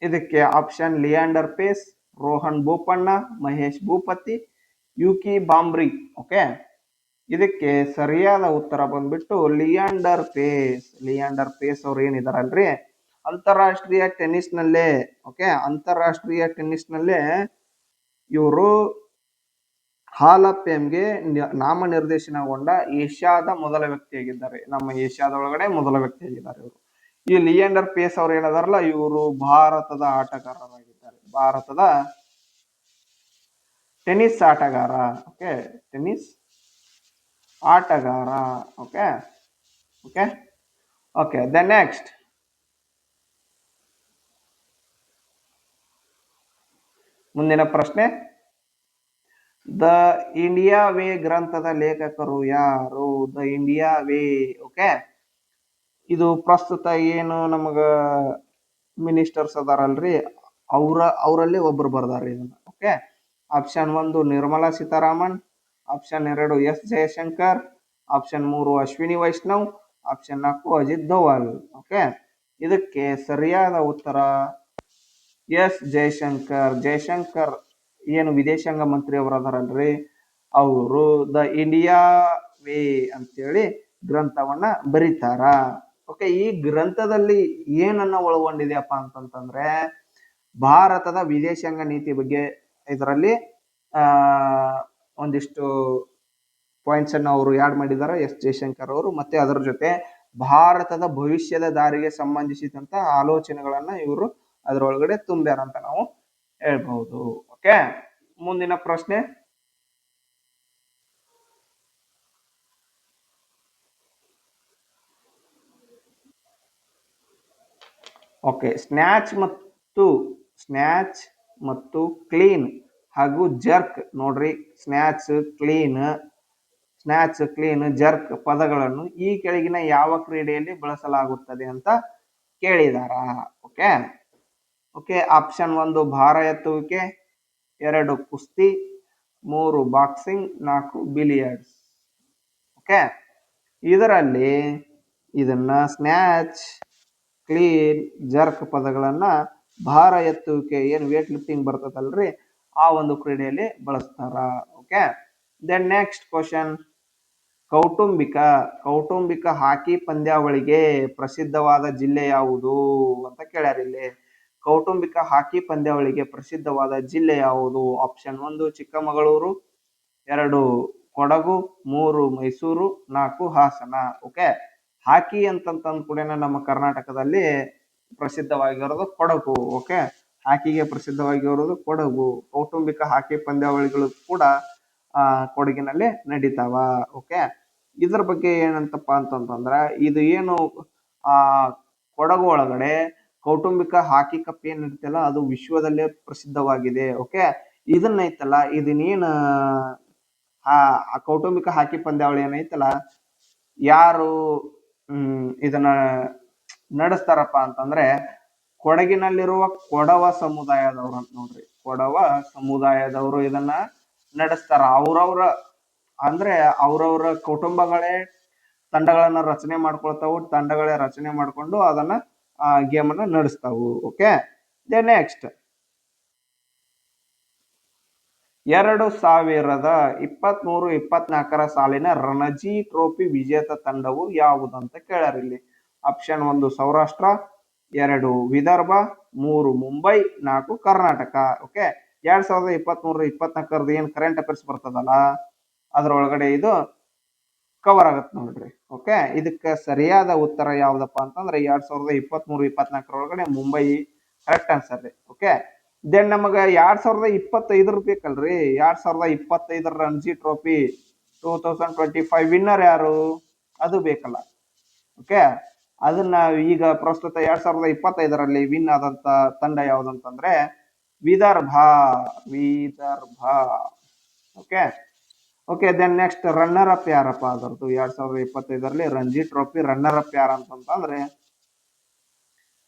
ಇದಕ್ಕೆ ಆಪ್ಷನ್ ಲಿಯಾಂಡರ್ ಪೇಸ್, ರೋಹನ್ ಬೋಪಣ್ಣ, ಮಹೇಶ್ ಭೂಪತಿ, ಯುಕಿ ಬಾಂಬ್ರಿ. ಓಕೆ, ಇದಕ್ಕೆ ಸರಿಯಾದ ಉತ್ತರ ಬಂದ್ಬಿಟ್ಟು ಲಿಯಾಂಡರ್ ಪೇಸ್. ಲಿಯಾಂಡರ್ ಪೇಸ್ ಅವ್ರು ಏನಿದಾರಲ್ರಿ, ಅಂತಾರಾಷ್ಟ್ರೀಯ ಟೆನ್ನಿಸ್ನಲ್ಲೇ, ಓಕೆ, ಅಂತಾರಾಷ್ಟ್ರೀಯ ಟೆನ್ನಿಸ್ನಲ್ಲೇ ಇವರು ಹಾಲ್ ಆಫ್ ಫೇಮ್ಗೆ ನಾಮನಿರ್ದೇಶನಗೊಂಡ ಏಷ್ಯಾದ ಮೊದಲ ವ್ಯಕ್ತಿಯಾಗಿದ್ದಾರೆ. ನಮ್ಮ ಏಷ್ಯಾದೊಳಗಡೆ ಮೊದಲ ವ್ಯಕ್ತಿಯಾಗಿದ್ದಾರೆ ಇವರು. ಈ ಲಿಯಾಂಡರ್ ಪೇಸ್ ಅವ್ರು ಏನದಾರಲ್ಲ, ಇವರು ಭಾರತದ ಆಟಗಾರರಾಗಿದ್ದಾರೆ. ಭಾರತದ ಟೆನ್ನಿಸ್ ಆಟಗಾರ. ಓಕೆ, ಟೆನ್ನಿಸ್ ಆಟಗಾರ. Okay okay okay then next ಮುಂದಿನ ಪ್ರಶ್ನೆ, ದ ಇಂಡಿಯಾ ವೇ ಗ್ರಂಥದ ಲೇಖಕರು ಯಾರು? The India way. ಓಕೆ, ಇದು ಪ್ರಸ್ತುತ ಏನು ನಮಗ ಮಿನಿಸ್ಟರ್ಸ್ ಅದಾರಲ್ರಿ, ಅವರಲ್ಲಿ ಒಬ್ರು ಬರ್ದಾರ ಇದನ್ನ. Okay, option 1 Nirmala Sitharaman, option 2 S Jaishankar, option 3 Ashwini Vaishnaw, option 4 Ajit Doval. Okay, ಇದಕ್ಕೆ ಸರಿಯಾದ ಉತ್ತರ ಎಸ್ ಜಯಶಂಕರ್. ಜಯಶಂಕರ್ ಏನು ವಿದೇಶಾಂಗ ಮಂತ್ರಿ ಅವರು ಅದಾರಲ್ರಿ, ಅವರು ದ ಇಂಡಿಯಾ ವೇ ಅಂತೇಳಿ ಗ್ರಂಥವನ್ನ ಬರೀತಾರ. ಓಕೆ, ಈ ಗ್ರಂಥದಲ್ಲಿ ಏನನ್ನ ಒಳಗೊಂಡಿದೆಯಪ್ಪ ಅಂತಂತಂದ್ರೆ ಭಾರತದ ವಿದೇಶಾಂಗ ನೀತಿ ಬಗ್ಗೆ ಇದರಲ್ಲಿ ಒಂದಿಷ್ಟು ಪಾಯಿಂಟ್ಸ್ ಅನ್ನು ಅವರು ಆಡ್ ಮಾಡಿದ್ದಾರೆ ಎಸ್ ಜಯಶಂಕರ್ ಅವರು. ಮತ್ತೆ ಅದರ ಜೊತೆ ಭಾರತದ ಭವಿಷ್ಯದ ದಾರಿಗೆ ಸಂಬಂಧಿಸಿದಂತ ಆಲೋಚನೆಗಳನ್ನ ಇವರು ಅದರೊಳಗಡೆ ತುಂಬ್ಯಾರ ಅಂತ ನಾವು ಹೇಳ್ಬಹುದು. ಓಕೆ, ಮುಂದಿನ ಪ್ರಶ್ನೆ, ಓಕೆ, ಸ್ನ್ಯಾಚ್ ಮತ್ತು ಕ್ಲೀನ್ ಹಾಗೂ ಜರ್ಕ್. ನೋಡ್ರಿ, ಸ್ನ್ಯಾಚ್ ಕ್ಲೀನ್ ಜರ್ಕ್ ಪದಗಳನ್ನು ಈ ಕೆಳಗಿನ ಯಾವ ಕ್ರೀಡೆಯಲ್ಲಿ ಬಳಸಲಾಗುತ್ತದೆ ಅಂತ ಕೇಳಿದಾರ. ಓಕೆ ಓಕೆ, ಆಪ್ಷನ್ 1 ಭಾರ ಎತ್ತುವಿಕೆ, 2 ಕುಸ್ತಿ, 3 ಬಾಕ್ಸಿಂಗ್, 4 ಬಿಲಿಯರ್ಡ್ಸ್. ಓಕೆ, ಇದರಲ್ಲಿ ಇದನ್ನ ಸ್ನ್ಯಾಚ್, ಕ್ಲೀನ್, ಜರ್ಕ್ ಪದಗಳನ್ನ ಭಾರ ಎತ್ತುವಿಕೆ ಏನು ವೇಟ್ ಲಿಫ್ಟಿಂಗ್ ಬರ್ತದಲ್ರಿ ಆ ಒಂದು ಕ್ರೀಡೆಯಲ್ಲಿ ಬಳಸ್ತಾರ. ಓಕೆ, ದೆನ್ ನೆಕ್ಸ್ಟ್ ಕ್ವಶನ್, ಕೌಟುಂಬಿಕ ಹಾಕಿ ಪಂದ್ಯಾವಳಿಗೆ ಪ್ರಸಿದ್ಧವಾದ ಜಿಲ್ಲೆ ಯಾವುದು ಅಂತ ಕೇಳ್ಯಾರ ಇಲ್ಲಿ. ಕೌಟುಂಬಿಕ ಹಾಕಿ ಪಂದ್ಯಾವಳಿಗೆ ಪ್ರಸಿದ್ಧವಾದ ಜಿಲ್ಲೆ ಯಾವುದು? ಆಪ್ಷನ್ 1 ಚಿಕ್ಕಮಗಳೂರು, 2 ಕೊಡಗು, 3 ಮೈಸೂರು, 4 ಹಾಸನ. ಓಕೆ, ಹಾಕಿ ಅಂತಂತಂದ್ ಕೂಡ ನಮ್ಮ ಕರ್ನಾಟಕದಲ್ಲಿ ಪ್ರಸಿದ್ಧವಾಗಿರೋದು ಕೊಡಗು. ಓಕೆ, ಹಾಕಿಗೆ ಪ್ರಸಿದ್ಧವಾಗಿರೋದು ಕೊಡಗು. ಕೌಟುಂಬಿಕ ಹಾಕಿ ಪಂದ್ಯಾವಳಿಗಳು ಕೂಡ ಕೊಡಗಿನಲ್ಲಿ ನಡೀತಾವ. ಓಕೆ, ಇದ್ರ ಬಗ್ಗೆ ಏನಂತಪ್ಪ ಅಂತಂತಂದ್ರ ಇದು ಏನು ಕೊಡಗು ಒಳಗಡೆ ಕೌಟುಂಬಿಕ ಹಾಕಿ ಕಪ್ ಏನ್ ಇರ್ತಲ್ಲ ಅದು ವಿಶ್ವದಲ್ಲೇ ಪ್ರಸಿದ್ಧವಾಗಿದೆ. ಓಕೆ, ಇದನ್ನೈತಲ್ಲ ಇದನ್ನೇನು ಕೌಟುಂಬಿಕ ಹಾಕಿ ಪಂದ್ಯಾವಳಿ ಏನೈತಲ್ಲ ಯಾರು ಇದನ್ನ ನಡೆಸ್ತಾರಪ್ಪ ಅಂತಂದ್ರೆ ಕೊಡಗಿನಲ್ಲಿರುವ ಕೊಡವ ಸಮುದಾಯದವ್ರು ಅಂತ ನೋಡ್ರಿ. ಕೊಡವ ಸಮುದಾಯದವರು ಇದನ್ನ ನಡೆಸ್ತಾರ. ಅವ್ರವ್ರ ಕುಟುಂಬಗಳೇ ತಂಡಗಳನ್ನ ರಚನೆ ಮಾಡ್ಕೊಳ್ತಾವು. ತಂಡಗಳೇ ರಚನೆ ಮಾಡ್ಕೊಂಡು ಅದನ್ನ ಗೇಮ್ ಅನ್ನ ನಡೆಸ್ತಾವು. ಓಕೆ, ದೆನ್ ನೆಕ್ಸ್ಟ್ 2023-24 ಸಾಲಿನ ರಣಜಿ ಟ್ರೋಫಿ ವಿಜೇತ ತಂಡವು ಯಾವುದಂತ ಕೇಳ್ಯಾರ ಇಲ್ಲಿ. ಆಪ್ಷನ್ 1 ಸೌರಾಷ್ಟ್ರ, 2 ವಿದರ್ಭ, 3 ಮುಂಬೈ, 4 ಕರ್ನಾಟಕ. ಓಕೆ, 2023-24 ಏನ್ ಕರೆಂಟ್ ಅಫೇರ್ಸ್ ಬರ್ತದಲ್ಲ ಅದ್ರೊಳಗಡೆ ಇದು ಕವರ್ ಆಗತ್ತೆ ನೋಡ್ರಿ. ಓಕೆ, ಇದಕ್ಕೆ ಸರಿಯಾದ ಉತ್ತರ ಯಾವ್ದಪ್ಪ ಅಂತಂದ್ರೆ 2023-24 ಒಳಗಡೆ ಮುಂಬೈ ಕರೆಕ್ಟ್ ಆನ್ಸರ್ ರೀ. ಓಕೆ, ದೆನ್ ನಮಗ 2025 ಬೇಕಲ್ರಿ. 2025 ರಣಜಿ ಟ್ರೋಫಿ 2025 ವಿನ್ನರ್ ಯಾರು ಅದು ಬೇಕಲ್ಲ. ಓಕೆ, ಅದನ್ನ ಈಗ ಪ್ರಸ್ತುತ 2025 ವಿನ್ ಆದಂತ ತಂಡ ಯಾವ್ದಂತಂದ್ರೆ Vidarbha. Okay, okay then next runner up ಯಾರಪ್ಪ ಅದರದ್ದು 2025ರಲ್ಲಿ ರಂಜಿ ಟ್ರೋಫಿ ರನ್ನರ್ ಅಪ್ ಯಾರು ಅಂತಂದ್ರೆ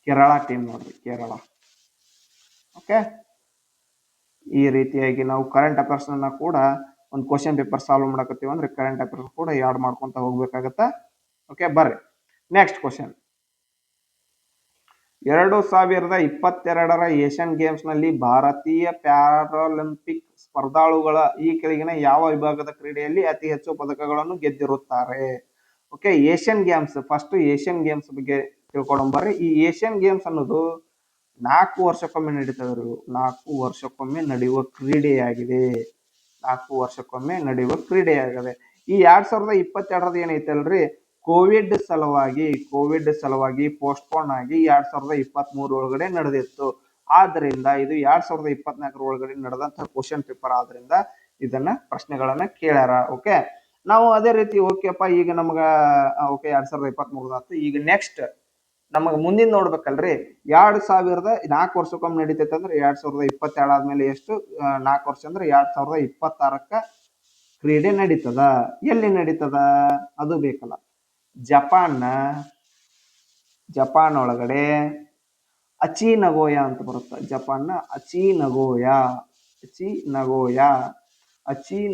ಕೇರಳ ಟೀಮ್ ನೋಡ್ರಿ, ಕೇರಳ. ಓಕೆ, ಈ ರೀತಿಯಾಗಿ ನಾವು ಕರೆಂಟ್ ಅಫೇರ್ಸ್ ಅನ್ನ ಕೂಡ ಒಂದು ಕ್ವಶನ್ ಪೇಪರ್ ಸಾಲ್ವ್ ಮಾಡಕತ್ತೀವಿ ಅಂದ್ರೆ ಕರೆಂಟ್ ಅಫೇರ್ಸ್ ಕೂಡ ಯಾಡ್ ಮಾಡ್ಕೊಂತ ಹೋಗ್ಬೇಕಾಗತ್ತ. ಓಕೆ, ಬರ್ರಿ ನೆಕ್ಸ್ಟ್ ಕ್ವಶನ್. 2022ರ ಏಷ್ಯನ್ ಗೇಮ್ಸ್ ನಲ್ಲಿ ಭಾರತೀಯ ಪ್ಯಾರಾಲಿಂಪಿಕ್ ಸ್ಪರ್ಧಾಳುಗಳ ಈ ಕೆಳಗಿನ ಯಾವ ವಿಭಾಗದ ಕ್ರೀಡೆಯಲ್ಲಿ ಅತಿ ಹೆಚ್ಚು ಪದಕಗಳನ್ನು ಗೆದ್ದಿರುತ್ತಾರೆ? Okay, Asian games, first Asian games ಬಗ್ಗೆ ತಿಳ್ಕೊಂಡು ಬರ್ರಿ. ಈ ಏಷ್ಯನ್ ಗೇಮ್ಸ್ ಅನ್ನೋದು 4 ವರ್ಷಕ್ಕೊಮ್ಮೆ ನಡೀತದೆ. 4 ವರ್ಷಕ್ಕೊಮ್ಮೆ ನಡೆಯುವ ಕ್ರೀಡೆಯಾಗಿದೆ. 4 ವರ್ಷಕ್ಕೊಮ್ಮೆ ನಡೆಯುವ ಕ್ರೀಡೆಯಾಗಿದೆ. ಈ 2022ರದ ಏನೈತಲ್ರಿ, ಕೋವಿಡ್ ಸಲುವಾಗಿ ಪೋಸ್ಟ್ಪೋನ್ ಆಗಿ 2023 ಒಳಗಡೆ ನಡೆದಿತ್ತು. ಆದ್ರಿಂದ ಇದು 2024 ಒಳಗಡೆ ನಡೆದಂತಹ ಕ್ವಶನ್ ಪೇಪರ್ ಆದ್ರಿಂದ ಇದನ್ನ ಪ್ರಶ್ನೆಗಳನ್ನ ಕೇಳ್ಯಾರ. ಓಕೆ, ನಾವು ಅದೇ ರೀತಿ ಓಕೆಪ್ಪ, ಈಗ ನಮ್ಗ ಓಕೆ 2023 ಆಯ್ತು. ಈಗ ನೆಕ್ಸ್ಟ್ ನಮಗ್ ಮುಂದಿನ ನೋಡ್ಬೇಕಲ್ರಿ, 4 ವರ್ಷಕ್ಕೊಮ್ಮೆ ನಡೀತೈತೆ ಅಂದ್ರೆ 2022 ಆದ್ಮೇಲೆ ಎಷ್ಟು 4 ವರ್ಷ ಅಂದ್ರೆ 2026ಕ್ಕ ಕ್ರೀಡೆ ನಡೀತದ. ಎಲ್ಲಿ ನಡೀತದ ಅದು ಬೇಕಲ್ಲ. ಜಪಾನ್ ಒಳಗಡೆ ಅಚಿ ನಗೋಯಾ ಅಂತ ಬರುತ್ತೆ. ಜಪಾನ್ನ ಅಚಿ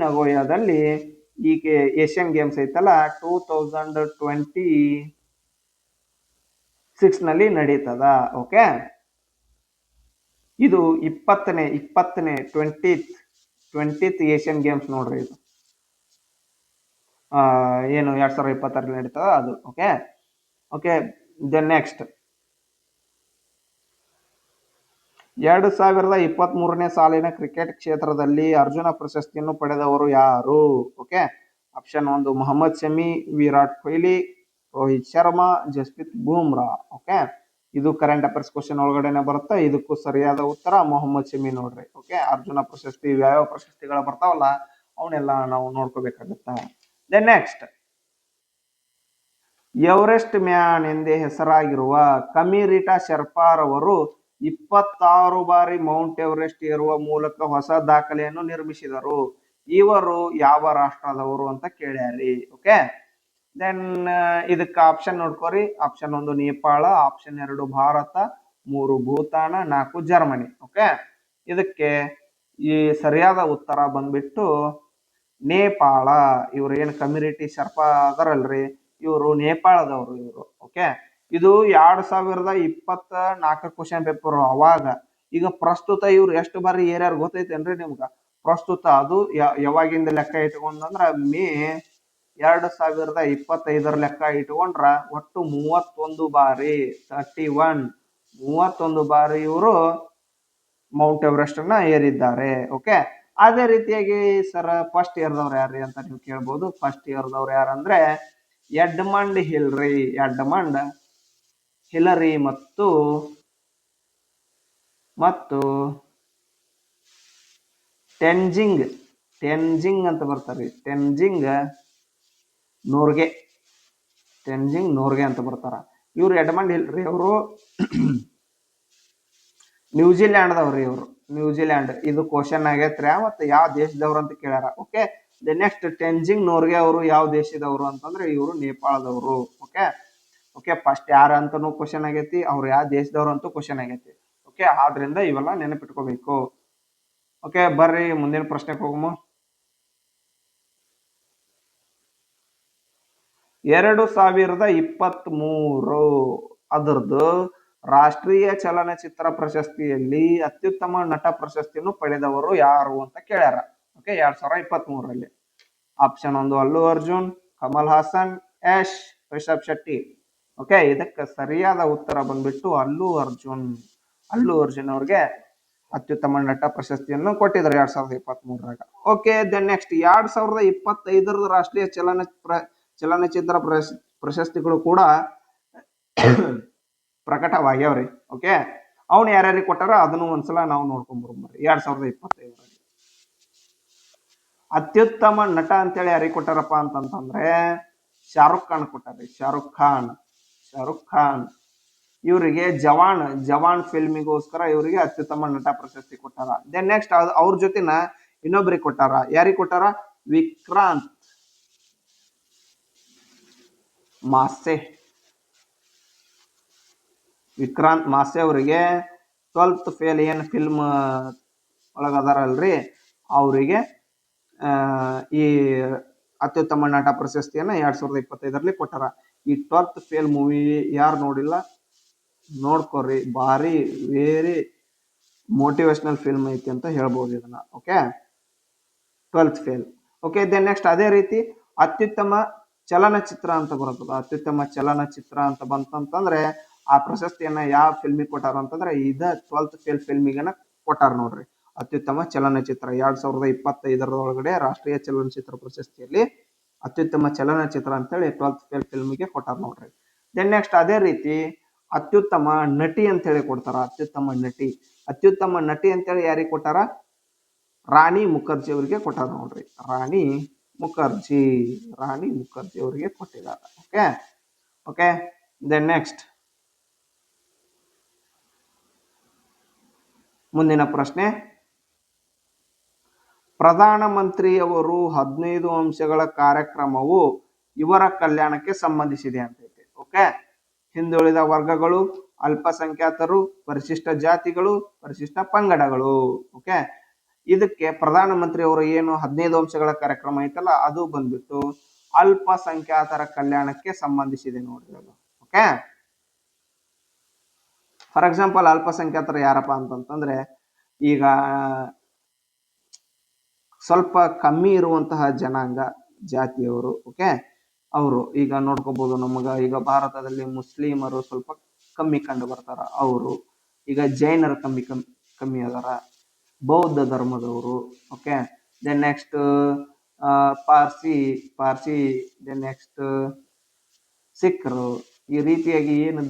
ನಗೋಯಾದಲ್ಲಿ ಈಗ ಏಷ್ಯನ್ ಗೇಮ್ಸ್ ಐತಲ್ಲ 2026 ನಲ್ಲಿ ನಡೀತದ. ಓಕೆ, ಇದು 20th ಏಷ್ಯನ್ ಗೇಮ್ಸ್ ನೋಡ್ರಿ. ಇದು ಏನು 2026 ನಡೀತದ ಅದು. ಓಕೆ ದೆನ್ ನೆಕ್ಸ್ಟ್ 2023ನೇ ಸಾಲಿನ ಕ್ರಿಕೆಟ್ ಕ್ಷೇತ್ರದಲ್ಲಿ ಅರ್ಜುನ ಪ್ರಶಸ್ತಿಯನ್ನು ಪಡೆದವರು ಯಾರು? Okay, option 1 Mohammed Shami, Virat Kohli, Rohit Sharma, Jasprit Bumrah. Okay, ಇದು ಕರೆಂಟ್ ಅಫೇರ್ಸ್ ಕ್ವಶನ್ ಒಳಗಡೆನೆ ಬರುತ್ತೆ. ಇದಕ್ಕೂ ಸರಿಯಾದ ಉತ್ತರ ಮೊಹಮ್ಮದ್ ಶಮಿ ನೋಡ್ರಿ. ಓಕೆ, ಅರ್ಜುನ ಪ್ರಶಸ್ತಿ ಯಾವ್ಯಾವ ಪ್ರಶಸ್ತಿಗಳು ಬರ್ತಾವಲ್ಲ ಅವನ್ನೆಲ್ಲ ನಾವು ನೋಡ್ಕೋಬೇಕಾಗತ್ತ. ದೆನ್ ನೆಕ್ಸ್ಟ್, ಎವರೆಸ್ಟ್ ಮ್ಯಾನ್ ಎಂದೇ ಹೆಸರಾಗಿರುವ ಕಮಿರಿಟಾ ಶೆರ್ಪಾರವರು 26 ಬಾರಿ ಮೌಂಟ್ ಎವರೆಸ್ಟ್ ಏರುವ ಮೂಲಕ ಹೊಸ ದಾಖಲೆಯನ್ನು ನಿರ್ಮಿಸಿದರು. ಇವರು ಯಾವ ರಾಷ್ಟ್ರದವರು ಅಂತ ಕೇಳ್ಯಾರಿ. ಓಕೆ, ದೆನ್ ಇದಕ್ಕೆ ಆಪ್ಷನ್ ನೋಡ್ಕೋರಿ. Option 1 Nepal, option 2 Bharat, 3 Bhutan, 4 Germany. Okay, ಇದಕ್ಕೆ ಈ ಸರಿಯಾದ ಉತ್ತರ ಬಂದ್ಬಿಟ್ಟು ನೇಪಾಳ. ಇವ್ರು ಏನು ಕಮ್ಯುನಿಟಿ ಶರ್ಪಾ ಅದರಲ್ರಿ, ಇವರು ನೇಪಾಳದವರು ಇವರು. ಓಕೆ, ಇದು 2024 ಕ್ವಶನ್ ಪೇಪರ್ ಅವಾಗ. ಈಗ ಪ್ರಸ್ತುತ ಇವ್ರು ಎಷ್ಟು ಬಾರಿ ಏರ್ಯಾರು ಗೊತ್ತೈತೇನ್ರಿ ನಿಮ್ಗ? ಪ್ರಸ್ತುತ ಅದು ಯಾವಾಗಿಂದ ಲೆಕ್ಕ ಇಟ್ಕೊಂಡ್ರಂದ್ರ ಮೇ 2025 ಲೆಕ್ಕ ಇಟ್ಕೊಂಡ್ರ ಒಟ್ಟು 31 ಬಾರಿ 31 ಬಾರಿ ಇವರು ಮೌಂಟ್ ಎವರೆಸ್ಟ್ ಅನ್ನ ಏರಿದ್ದಾರೆ. ಓಕೆ, ಅದೇ ರೀತಿಯಾಗಿ ಸರ್ ಫಸ್ಟ್ ಇಯರ್ದವ್ರು ಯಾರ್ರಿ ಅಂತ ನೀವು ಕೇಳ್ಬೋದು. ಫಸ್ಟ್ ಇಯರ್ದವ್ರು ಯಾರಂದ್ರೆ ಎಡ್ಮಂಡ್ ಹಿಲರಿ ಮತ್ತು ಟೆನ್ಜಿಂಗ್ ಅಂತ ಬರ್ತಾರೆ. ಟೆನ್ಜಿಂಗ್ ನೋರ್ಗೆ ಅಂತ ಬರ್ತಾರ. ಇವ್ರು ಎಡ್ಮಂಡ್ ಹಿಲರಿ ಅವರು ನ್ಯೂಜಿಲ್ಯಾಂಡ್ದವ್ರಿ. ಇವರು ನ್ಯೂಜಿಲ್ಯಾಂಡ್. ಇದು ಕ್ವಶನ್ ಆಗೈತ್ರಿ. ಮತ್ತೆ ಯಾವ ದೇಶದವ್ರು ಅಂತ ಕೇಳ್ಯಾರ. ಓಕೆ, ನೆಕ್ಸ್ಟ್ ಟೆನ್ಜಿಂಗ್ ನೋರ್ಗೆ ಅವರು ಯಾವ ದೇಶದವರು ಅಂತಂದ್ರೆ ಇವರು ನೇಪಾಳದವರು. ಓಕೆ, ಫಸ್ಟ್ ಯಾರ ಅಂತಾನು ಕ್ವಶನ್ ಆಗೈತಿ, ಅವ್ರು ಯಾವ ದೇಶದವ್ರು ಅಂತೂ ಕ್ವಶನ್ ಆಗೈತಿ. ಓಕೆ, ಆದ್ರಿಂದ ಇವೆಲ್ಲ ನೆನಪಿಟ್ಕೋಬೇಕು. ಓಕೆ, ಬರ್ರಿ ಮುಂದಿನ ಪ್ರಶ್ನೆಗೆ ಹೋಗಮ್ಮ. 2023 ಅದರದ್ದು ರಾಷ್ಟ್ರೀಯ ಚಲನಚಿತ್ರ ಪ್ರಶಸ್ತಿಯಲ್ಲಿ ಅತ್ಯುತ್ತಮ ನಟ ಪ್ರಶಸ್ತಿಯನ್ನು ಪಡೆದವರು ಯಾರು ಅಂತ ಕೇಳ್ಯಾರ. Okay, 2023ರಲ್ಲಿ option 1 Allu Arjun, Kamal Haasan, Yash, Rishabh Shetty. Okay, ಇದಕ್ಕೆ ಸರಿಯಾದ ಉತ್ತರ ಬಂದ್ಬಿಟ್ಟು ಅಲ್ಲು ಅರ್ಜುನ್ ಅವ್ರಿಗೆ ಅತ್ಯುತ್ತಮ ನಟ ಪ್ರಶಸ್ತಿಯನ್ನು ಕೊಟ್ಟಿದ್ರು 2023ರಾಗ. ಓಕೆ, ದೆನ್ ನೆಕ್ಸ್ಟ್ 2025ರ ರಾಷ್ಟ್ರೀಯ ಚಲನಚಿತ್ರ ಪ್ರಶಸ್ತಿಗಳು ಕೂಡ ಪ್ರಕಟವಾಗ್ಯಾವ್ರಿ. ಓಕೆ, ಅವ್ನು ಯಾರ್ಯಾರಿಗೆ ಕೊಟ್ಟಾರ ಅದನ್ನು ಒಂದ್ಸಲ ನಾವು ನೋಡ್ಕೊಂಡ್ಬರ್ರಿ. 2025ರಲ್ಲಿ ಅತ್ಯುತ್ತಮ ನಟ ಅಂತೇಳಿ ಯಾರಿಗೆ ಕೊಟ್ಟಾರಪ್ಪ ಅಂತಂದ್ರೆ ಶಾರುಖ್ ಖಾನ್ ಕೊಟ್ಟಾರ್ರಿ. ಶಾರುಖ್ ಖಾನ್ ಇವರಿಗೆ ಜವಾನ್ ಫಿಲ್ಮಿಗೋಸ್ಕರ ಇವರಿಗೆ ಅತ್ಯುತ್ತಮ ನಟ ಪ್ರಶಸ್ತಿ ಕೊಟ್ಟಾರ. ದೆನ್ ನೆಕ್ಸ್ಟ್ ಅವ್ರ ಜೊತೆನ ಇನ್ನೊಬ್ರಿಗೆ ಕೊಟ್ಟಾರ. ಯಾರಿಗೆ ಕೊಟ್ಟಾರ? ವಿಕ್ರಾಂತ್ ಮಾಸೆ. ವಿಕ್ರಾಂತ್ ಮಾಸೆ ಅವರಿಗೆ 12th ಫೇಲ್ ಏನು ಫಿಲ್ಮ್ ಒಳಗದಾರಲ್ರಿ ಅವರಿಗೆ ಈ ಅತ್ಯುತ್ತಮ ನಟ ಪ್ರಶಸ್ತಿಯನ್ನ 2025ರಲ್ಲಿ ಕೊಟ್ಟಾರ. ಈ 12th ಫೇಲ್ ಮೂವಿ ಯಾರು ನೋಡಿಲ್ಲ ನೋಡ್ಕೊರಿ, ಭಾರಿ ವೆರಿ ಮೋಟಿವೇಶನಲ್ ಫಿಲ್ಮ್ ಐತಿ ಅಂತ ಹೇಳ್ಬೋದು ಇದನ್ನ. Okay, 12th fail. Okay, then next ಅದೇ ರೀತಿ ಅತ್ಯುತ್ತಮ ಚಲನಚಿತ್ರ ಅಂತ ಬರುತ್ತದ. ಅತ್ಯುತ್ತಮ ಚಲನಚಿತ್ರ ಅಂತ ಬಂತಂತಂದ್ರೆ ಆ ಪ್ರಶಸ್ತಿಯನ್ನ ಯಾವ ಫಿಲ್ಮಿಗೆ ಕೊಟ್ಟಾರ ಅಂತಂದ್ರೆ ಇದ 12th ಫೇಲ್ ಫಿಲ್ಮಿಗನ ಕೊಟ್ಟಾರ ನೋಡ್ರಿ. ಅತ್ಯುತ್ತಮ ಚಲನಚಿತ್ರ 2025 ರಾಷ್ಟ್ರೀಯ ಚಲನಚಿತ್ರ ಪ್ರಶಸ್ತಿಯಲ್ಲಿ ಅತ್ಯುತ್ತಮ ಚಲನಚಿತ್ರ ಅಂತೇಳಿ 12th ಫೇಲ್ ಫಿಲ್ಮಿಗೆ ಕೊಟ್ಟಾರ ನೋಡ್ರಿ. ದೆನ್ ನೆಕ್ಸ್ಟ್ ಅದೇ ರೀತಿ ಅತ್ಯುತ್ತಮ ನಟಿ ಅಂತ ಹೇಳಿ ಕೊಡ್ತಾರ. ಅತ್ಯುತ್ತಮ ನಟಿ ಅಂತೇಳಿ ಯಾರಿಗೆ ಕೊಟ್ಟಾರ? ರಾಣಿ ಮುಖರ್ಜಿ ಅವರಿಗೆ ಕೊಟ್ಟಾರ ನೋಡ್ರಿ. ರಾಣಿ ಮುಖರ್ಜಿ ಅವರಿಗೆ ಕೊಟ್ಟಿದ್ದಾರೆ. ಓಕೆ ಓಕೆ ದೆನ್ ನೆಕ್ಸ್ಟ್ ಮುಂದಿನ ಪ್ರಶ್ನೆ, ಪ್ರಧಾನಮಂತ್ರಿಯವರು 15 ಅಂಶಗಳ ಕಾರ್ಯಕ್ರಮವು ಇವರ ಕಲ್ಯಾಣಕ್ಕೆ ಸಂಬಂಧಿಸಿದೆ ಅಂತೈತೆ. ಓಕೆ, ಹಿಂದುಳಿದ ವರ್ಗಗಳು, ಅಲ್ಪಸಂಖ್ಯಾತರು, ಪರಿಶಿಷ್ಟ ಜಾತಿಗಳು, ಪರಿಶಿಷ್ಟ ಪಂಗಡಗಳು. ಓಕೆ, ಇದಕ್ಕೆ ಪ್ರಧಾನಮಂತ್ರಿ ಅವರು ಏನು 15 ಅಂಶಗಳ ಕಾರ್ಯಕ್ರಮ ಐತಲ್ಲ ಅದು ಬಂದ್ಬಿಟ್ಟು ಅಲ್ಪಸಂಖ್ಯಾತರ ಕಲ್ಯಾಣಕ್ಕೆ ಸಂಬಂಧಿಸಿದೆ ನೋಡ್ರಿ ಅದು. ಓಕೆ, ಫಾರ್ ಎಕ್ಸಾಂಪಲ್ ಅಲ್ಪಸಂಖ್ಯಾತರು ಯಾರಪ್ಪ ಅಂತಂತಂದ್ರೆ ಈಗ ಸ್ವಲ್ಪ ಕಮ್ಮಿ ಇರುವಂತಹ ಜನಾಂಗ ಜಾತಿಯವರು. ಓಕೆ, ಅವರು ಈಗ ನೋಡ್ಕೋಬಹುದು, ನಮಗ ಈಗ ಭಾರತದಲ್ಲಿ ಮುಸ್ಲಿಮರು ಸ್ವಲ್ಪ ಕಮ್ಮಿ ಕಂಡು ಬರ್ತಾರ. ಅವರು ಈಗ ಜೈನರು ಕಮ್ಮಿ ಅದಾರ, ಬೌದ್ಧ ಧರ್ಮದವರು. Okay, then next Parsi then next ಸಿಖ್ರು. ಈ ರೀತಿಯಾಗಿ ಏನು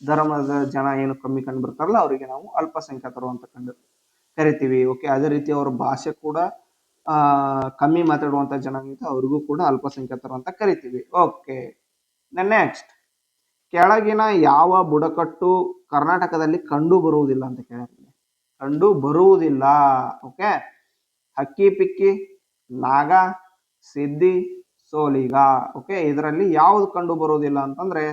ಧರ್ಮದ ಜನ ಏನು ಕಮ್ಮಿ ಕಂಡು ಬರ್ತಾರಲ್ಲ ಅವರಿಗೆ ನಾವು ಅಲ್ಪಸಂಖ್ಯಾತರು ಅಂತ ಕರಿತೀವಿ. ಓಕೆ, ಅದೇ ರೀತಿ ಅವ್ರ ಭಾಷೆ ಕೂಡ ಕಮ್ಮಿ ಮಾತಾಡುವಂತ ಜನಾಂಗ ಅವ್ರಿಗೂ ಕೂಡ ಅಲ್ಪಸಂಖ್ಯಾತರು ಅಂತ ಕರಿತೀವಿ. ಓಕೆ, ನೆಕ್ಸ್ಟ್ ಕೆಳಗಿನ ಯಾವ ಬುಡಕಟ್ಟು ಕರ್ನಾಟಕದಲ್ಲಿ ಕಂಡು ಬರುವುದಿಲ್ಲ ಅಂತ ಕೇಳಿದ್ರೆ ಕಂಡು ಬರುವುದಿಲ್ಲ. ಓಕೆ, ಹಕ್ಕಿ ಪಿಕ್ಕಿ, ನಾಗ, ಸಿದ್ದಿ, ಸೋಲಿಗ. ಓಕೆ, ಇದರಲ್ಲಿ ಯಾವ್ದು ಕಂಡು ಬರುವುದಿಲ್ಲ ಅಂತಂದ್ರೆ